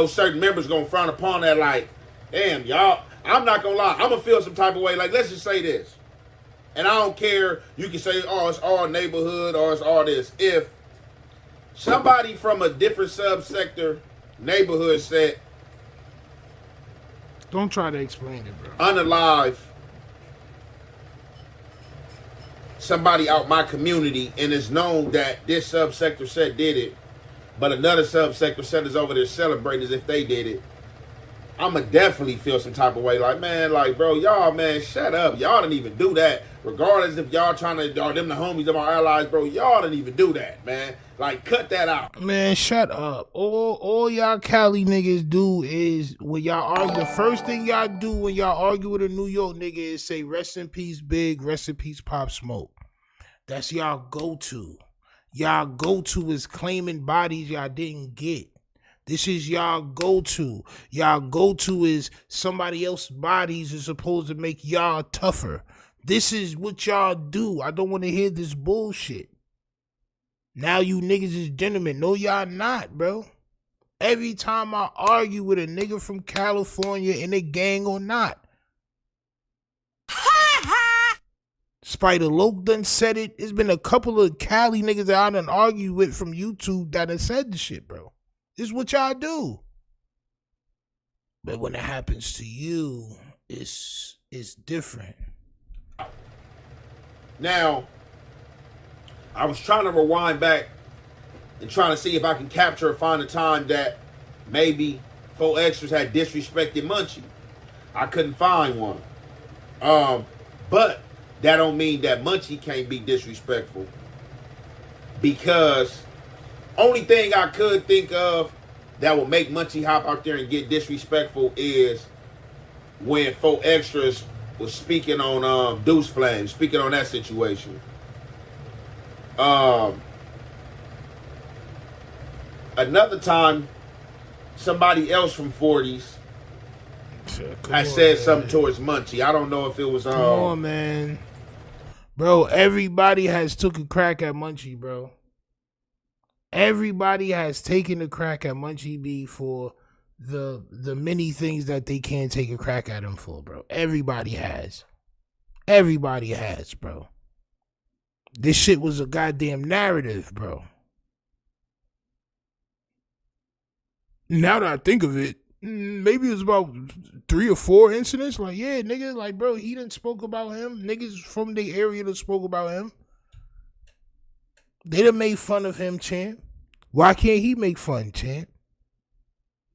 certain members gonna frown upon that like, damn, y'all, I'm not gonna lie, I'm gonna feel some type of way. Like, let's just say this. And I don't care, you can say, oh, it's all neighborhood or it's all this. If somebody from a different subsector neighborhood set, don't try to explain it, bro. Unalive somebody out my community, and it's known that this subsector set did it, but another subsector set is over there celebrating as if they did it. I'ma definitely feel some type of way. Like, man, like, bro, y'all, man, shut up. Y'all didn't even do that. Regardless if y'all trying to, or them the homies, them our allies, bro, y'all didn't even do that, man. Like, cut that out. Man, shut up. All y'all Cali niggas do is, when y'all argue, the first thing y'all do when y'all argue with a New York nigga is say, rest in peace, Big, rest in peace, Pop Smoke. That's y'all go-to. Y'all go-to is claiming bodies y'all didn't get. This is y'all go-to. Y'all go-to is somebody else's bodies is supposed to make y'all tougher. This is what y'all do. I don't want to hear this bullshit. Now you niggas is gentlemen. No, y'all not, bro. Every time I argue with a nigga from California in a gang or not. Spider Loke done said it. There's been a couple of Cali niggas that I done argued with from YouTube that done said the shit, bro. This is what y'all do. But when it happens to you, it's different. Now, I was trying to rewind back and trying to see if I can capture or find a time that maybe 4 Extras had disrespected Munchie. I couldn't find one. But that don't mean that Munchie can't be disrespectful. Because only thing I could think of that would make Munchie hop out there and get disrespectful is when 4 Extras was speaking on Deuce Flame, speaking on that situation. Another time, somebody else from 40s had said something towards Munchie. I don't know if it was Come on, man. Bro, everybody has took a crack at Munchie, bro. Everybody has taken a crack at Munchie B for the many things that they can't take a crack at him for, bro. Everybody has. Everybody has, bro. This shit was a goddamn narrative, bro. Now that I think of it, maybe it was about 3 or 4 incidents. Like, yeah, nigga, like, bro, he done spoke about him. Niggas from the area done spoke about him. They done made fun of him, champ. Why can't he make fun, champ?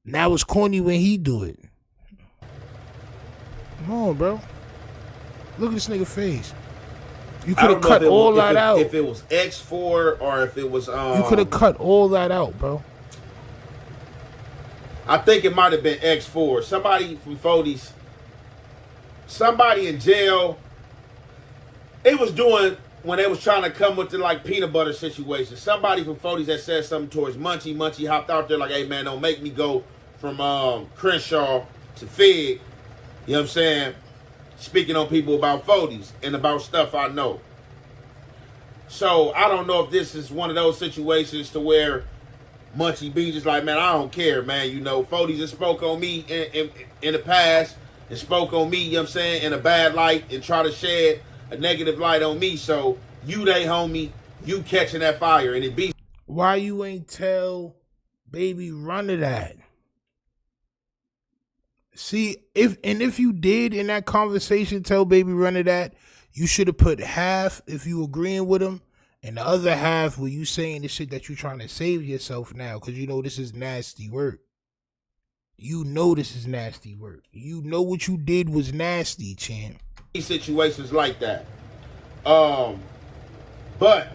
Now it's corny when he do it. Come on, bro. Look at this nigga face. You could have cut all that out. If it was X4 or if it was you could have cut all that out, bro. I think it might have been X4. Somebody from 40s. Somebody in jail. It was doing when they was trying to come with the like peanut butter situation. Somebody from 40s that said something towards Munchie. Munchie hopped out there like, hey man, don't make me go from Crenshaw to Fig. You know what I'm saying? Speaking on people about 40s and about stuff I know. So I don't know if this is one of those situations to where Munchie B just like, man, I don't care, man. You know, 40s just spoke on me in the past and spoke on me, you know what I'm saying, in a bad light and try to shed a negative light on me. So you they homie, you catching that fire and it be. Why you ain't tell Baby Run to that? See, if you did in that conversation tell Baby Run to that, you should have put half if you agreeing with him, and the other half where you saying the shit that you trying to save yourself now, because you know this is nasty work. You know this is nasty work. You know what you did was nasty, champ. Situations like that. But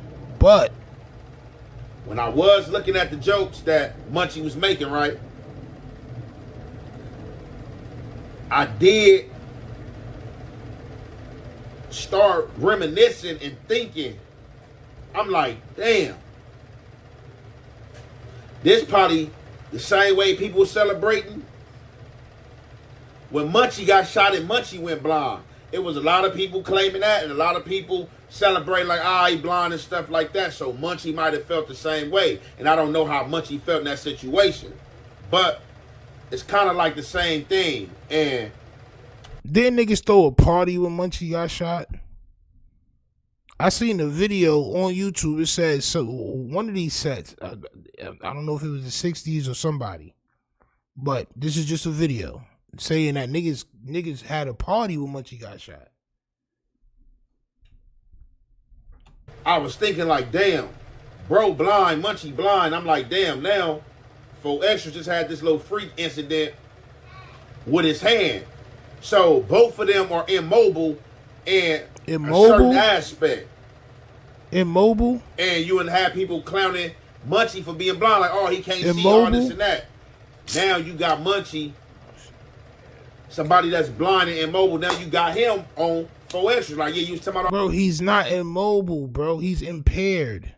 when I was looking at the jokes that Munchie was making, right, I did start reminiscing and thinking. I'm like, damn. This probably the same way people were celebrating when Munchie got shot and Munchie went blind. It was a lot of people claiming that and a lot of people celebrating like, he blind and stuff like that. So Munchie might have felt the same way. And I don't know how Munchie felt in that situation. But it's kind of like the same thing. And didn't niggas throw a party when Munchie got shot? I seen the video on YouTube. It says, so one of these sets, I don't know if it was the 60s or somebody, but this is just a video saying that niggas had a party when Munchie got shot. I was thinking like, damn, bro blind, Munchie blind. I'm like, damn, now 4 Extras just had this little freak incident with his hand. So both of them are immobile in a certain aspect. Immobile? And you would have people clowning Munchie for being blind, like, oh, he can't see all this and that. Now you got Munchie, somebody that's blind and immobile. Now you got him on 4 extras. Like, yeah, you was talking about. Bro, he's not immobile, bro. He's impaired.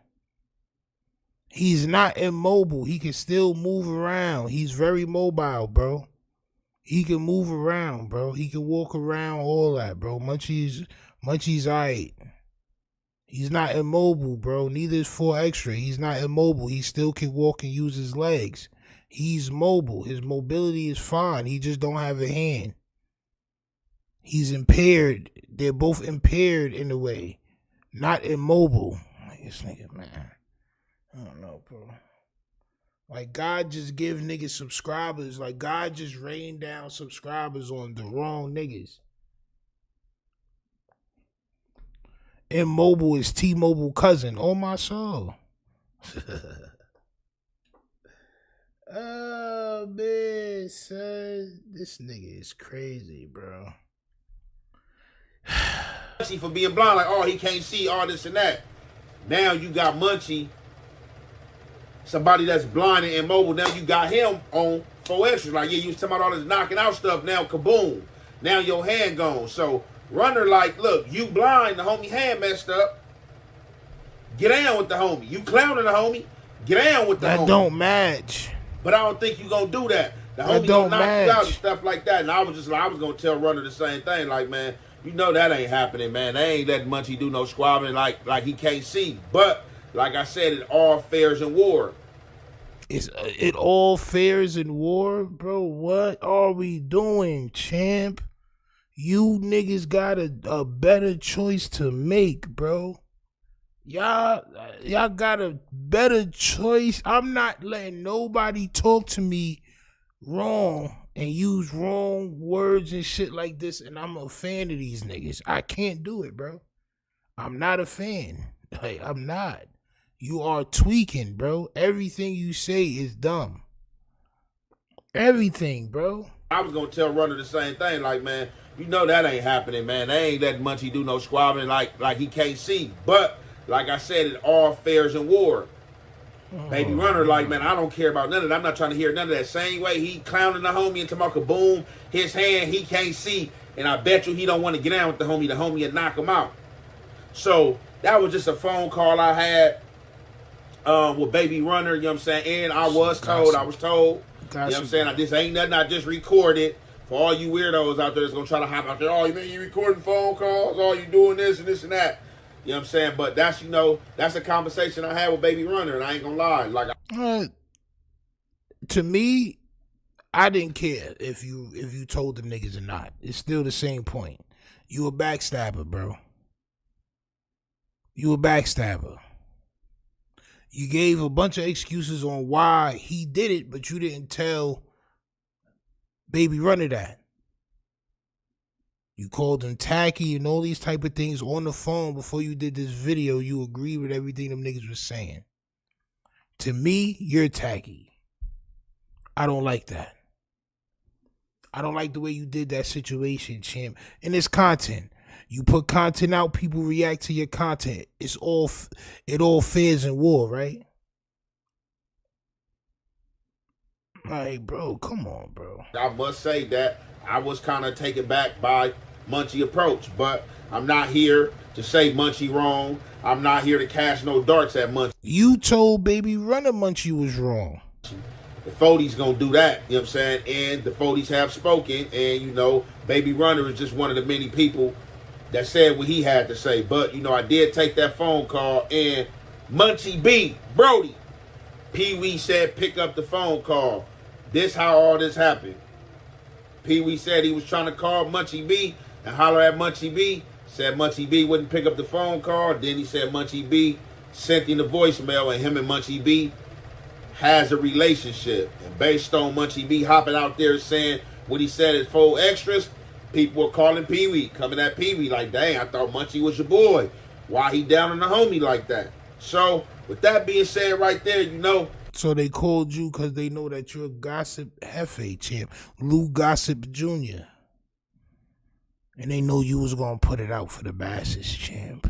He's not immobile. He can still move around. He's very mobile, bro. He can move around, bro. He can walk around, all that, bro. Munchie's alright. He's not immobile, bro. Neither is 4 extra. He's not immobile. He still can walk and use his legs. He's mobile. His mobility is fine. He just don't have a hand. He's impaired. They're both impaired in a way. Not immobile. Like, this nigga, man. I don't know, bro. Like, God just give niggas subscribers. Like, God just rained down subscribers on the wrong niggas. Immobile is T-Mobile cousin. Oh, my soul. Oh, man, son. This nigga is crazy, bro. Munchie for being blind, like, oh, he can't see all this and that. Now you got Munchie, somebody that's blind and immobile. Now you got him on 4 extras. Like, yeah, you was talking about all this knocking out stuff. Now, kaboom. Now your hand gone. So, Runner like, look, you blind, the homie hand messed up. Get down with the homie. You clowning the homie. Get down with the homie. That don't match. But I don't think you gonna do that. The homie gonna knock you out and stuff like that. And I was gonna tell Runner the same thing. Like, man, you know that ain't happening, man. They ain't letting Munchie do no squabbling like he can't see. But like I said, it all fairs in war. It all fairs in war, bro. What are we doing, champ? You niggas got a better choice to make, bro. Y'all got a better choice. I'm not letting nobody talk to me wrong and use wrong words and shit like this, and I'm a fan of these niggas. I can't do it, bro. I'm not a fan. Like, I'm not. You are tweaking, bro. Everything you say is dumb. Everything, bro. I was gonna tell Runner the same thing. Like, man, you know that ain't happening, man. They ain't letting Munchie do no squabbling like he can't see. But like I said, it all fairs in war. Baby Runner, like, man, I don't care about none of that. I'm not trying to hear none of that. Same way he clowning the homie and talking about kaboom, his hand, he can't see. And I bet you he don't want to get down with the homie will knock him out. So that was just a phone call I had with Baby Runner, you know what I'm saying? And I was told. You know what I'm saying? This ain't nothing I just recorded. For all you weirdos out there that's going to try to hop out there, oh, you mean you recording phone calls? Oh, you doing this and this and that. You know what I'm saying? But that's, you know, that's a conversation I had with Baby Runner, and I ain't going to lie. Like, to me, I didn't care if you told them niggas or not. It's still the same point. You a backstabber, bro. You a backstabber. You gave a bunch of excuses on why he did it, but you didn't tell Baby Runner that. You called him tacky and all these type of things on the phone before you did this video. You agreed with everything them niggas was saying. To me, you're tacky. I don't like that. I don't like the way you did that situation, champ. And it's content. You put content out, people react to your content. It all fairs in war, right? Like, bro, come on, bro. I must say that I was kind of taken back by Munchie approach, but I'm not here to say Munchie wrong. I'm not here to cast no darts at Munchie. You told Baby Runner Munchie was wrong. The Fody's gonna do that, you know what I'm saying? And the Fody's have spoken, and you know, Baby Runner is just one of the many people that said what he had to say. But, you know, I did take that phone call, and Munchie B, Brody, Pee-wee said pick up the phone call. This how all this happened. Pee-wee said he was trying to call Munchie B and holler at Munchie B. Said Munchie B wouldn't pick up the phone call. Then he said Munchie B sent in the voicemail, and him and Munchie B has a relationship. And based on Munchie B hopping out there saying what he said at 4 extras, people were calling Pee-wee, coming at Pee-wee like, dang, I thought Munchie was your boy. Why he down on the homie like that? So, with that being said right there, you know. So they called you because they know that you're a Gossip Jefe champ, Lou Gossip Jr. And they know you was going to put it out for the masses, champ.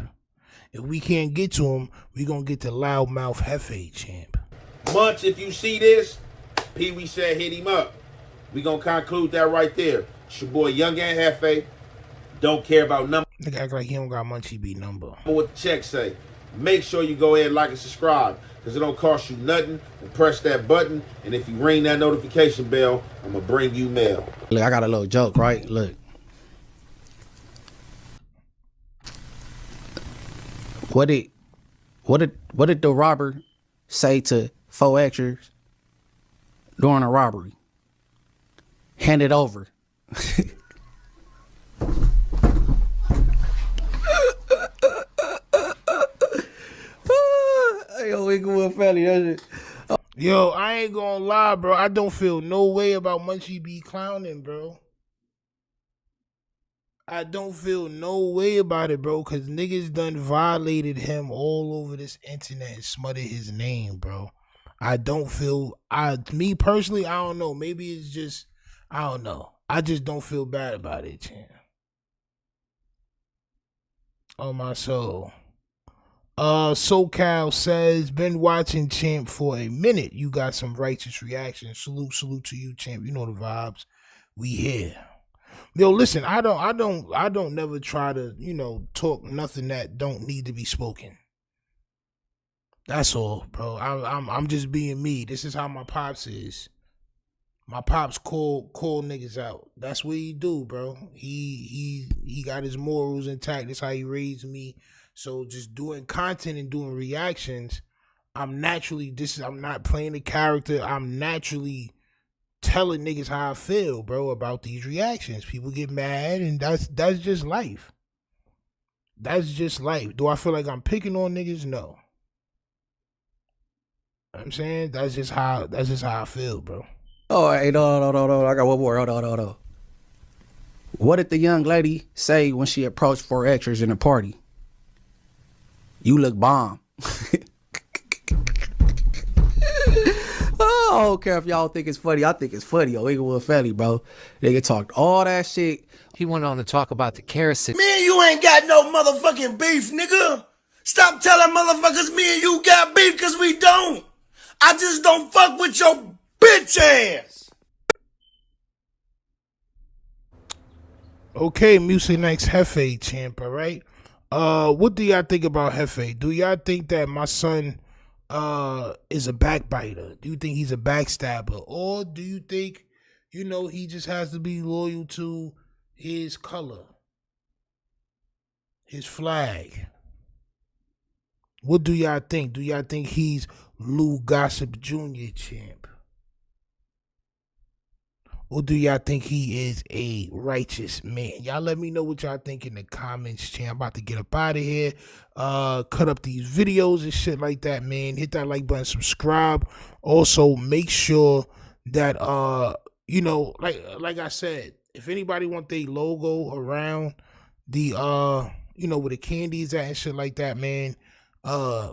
If we can't get to him, we going to get to Loudmouth Jefe, champ. Munch, if you see this, Pee Wee said hit him up. We going to conclude that right there. It's your boy Young and Jefe. Don't care about number. Nigga act like he don't got Munchie B number. What the check say. Make sure you go ahead and like and subscribe, because it don't cost you nothing. And press that button, and if you ring that notification bell, I'm going to bring you mail. Look, I got a little joke, right? Look. What did the robber say to 4 extras during a robbery? Hand it over. Yo, I ain't gonna lie, bro. I don't feel no way about Munchie B clowning, bro. I don't feel no way about it, bro, because niggas done violated him all over this internet and smutted his name, bro. I don't feel, me personally, I don't know. Maybe it's just, I don't know. I just don't feel bad about it, champ. On my soul. SoCal says, been watching champ for a minute. You got some righteous reactions. Salute to you, champ. You know the vibes. We here. Yo, listen, I don't never try to, talk nothing that don't need to be spoken. That's all, bro. I'm just being me. This is how my pops is. My pops call niggas out. That's what he do, bro. He got his morals intact. That's how he raised me. So just doing content and doing reactions, I'm not playing the character. I'm naturally telling niggas how I feel, bro, about these reactions. People get mad, and that's just life. That's just life. Do I feel like I'm picking on niggas? No. I'm saying that's just how I feel, bro. Oh, hey, no. I got one more. Hold on. What did the young lady say when she approached 4 extras in a party? You look bomb. I don't care if y'all think it's funny. I think it's funny. Yo, Inglewood Felly, bro. Nigga talked all that shit. He went on to talk about the kerosene. Me and you ain't got no motherfucking beef, nigga. Stop telling motherfuckers me and you got beef, because we don't. I just don't fuck with your bitch ass. Okay, Music Next Jefe champ, all right? What do y'all think about Jefe? Do y'all think that my son is a backbiter? Do you think he's a backstabber? Or do you think, he just has to be loyal to his color, his flag? What do y'all think? Do y'all think he's Lou Gossip Jr. champ? Or do y'all think he is a righteous man? Y'all let me know what y'all think in the comments, champ. I'm about to get up out of here. Cut up these videos and shit like that, man. Hit that like button, subscribe. Also, make sure that, like I said, if anybody want their logo around the, where the candies at and shit like that, man,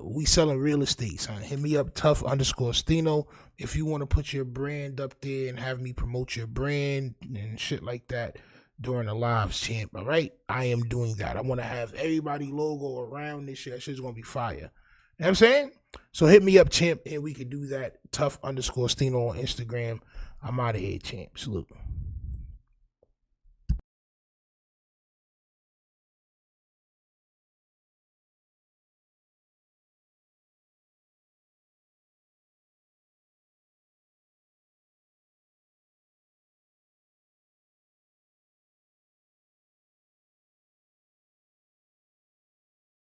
we selling real estate, son. Hit me up, tough_Stino. If you want to put your brand up there and have me promote your brand and shit like that during the lives, champ, all right? I am doing that. I want to have everybody logo around this shit. That shit's going to be fire. You know what I'm saying? So hit me up, champ, and we can do that. Tough_Stino on Instagram. I'm out of here, champ. Salute.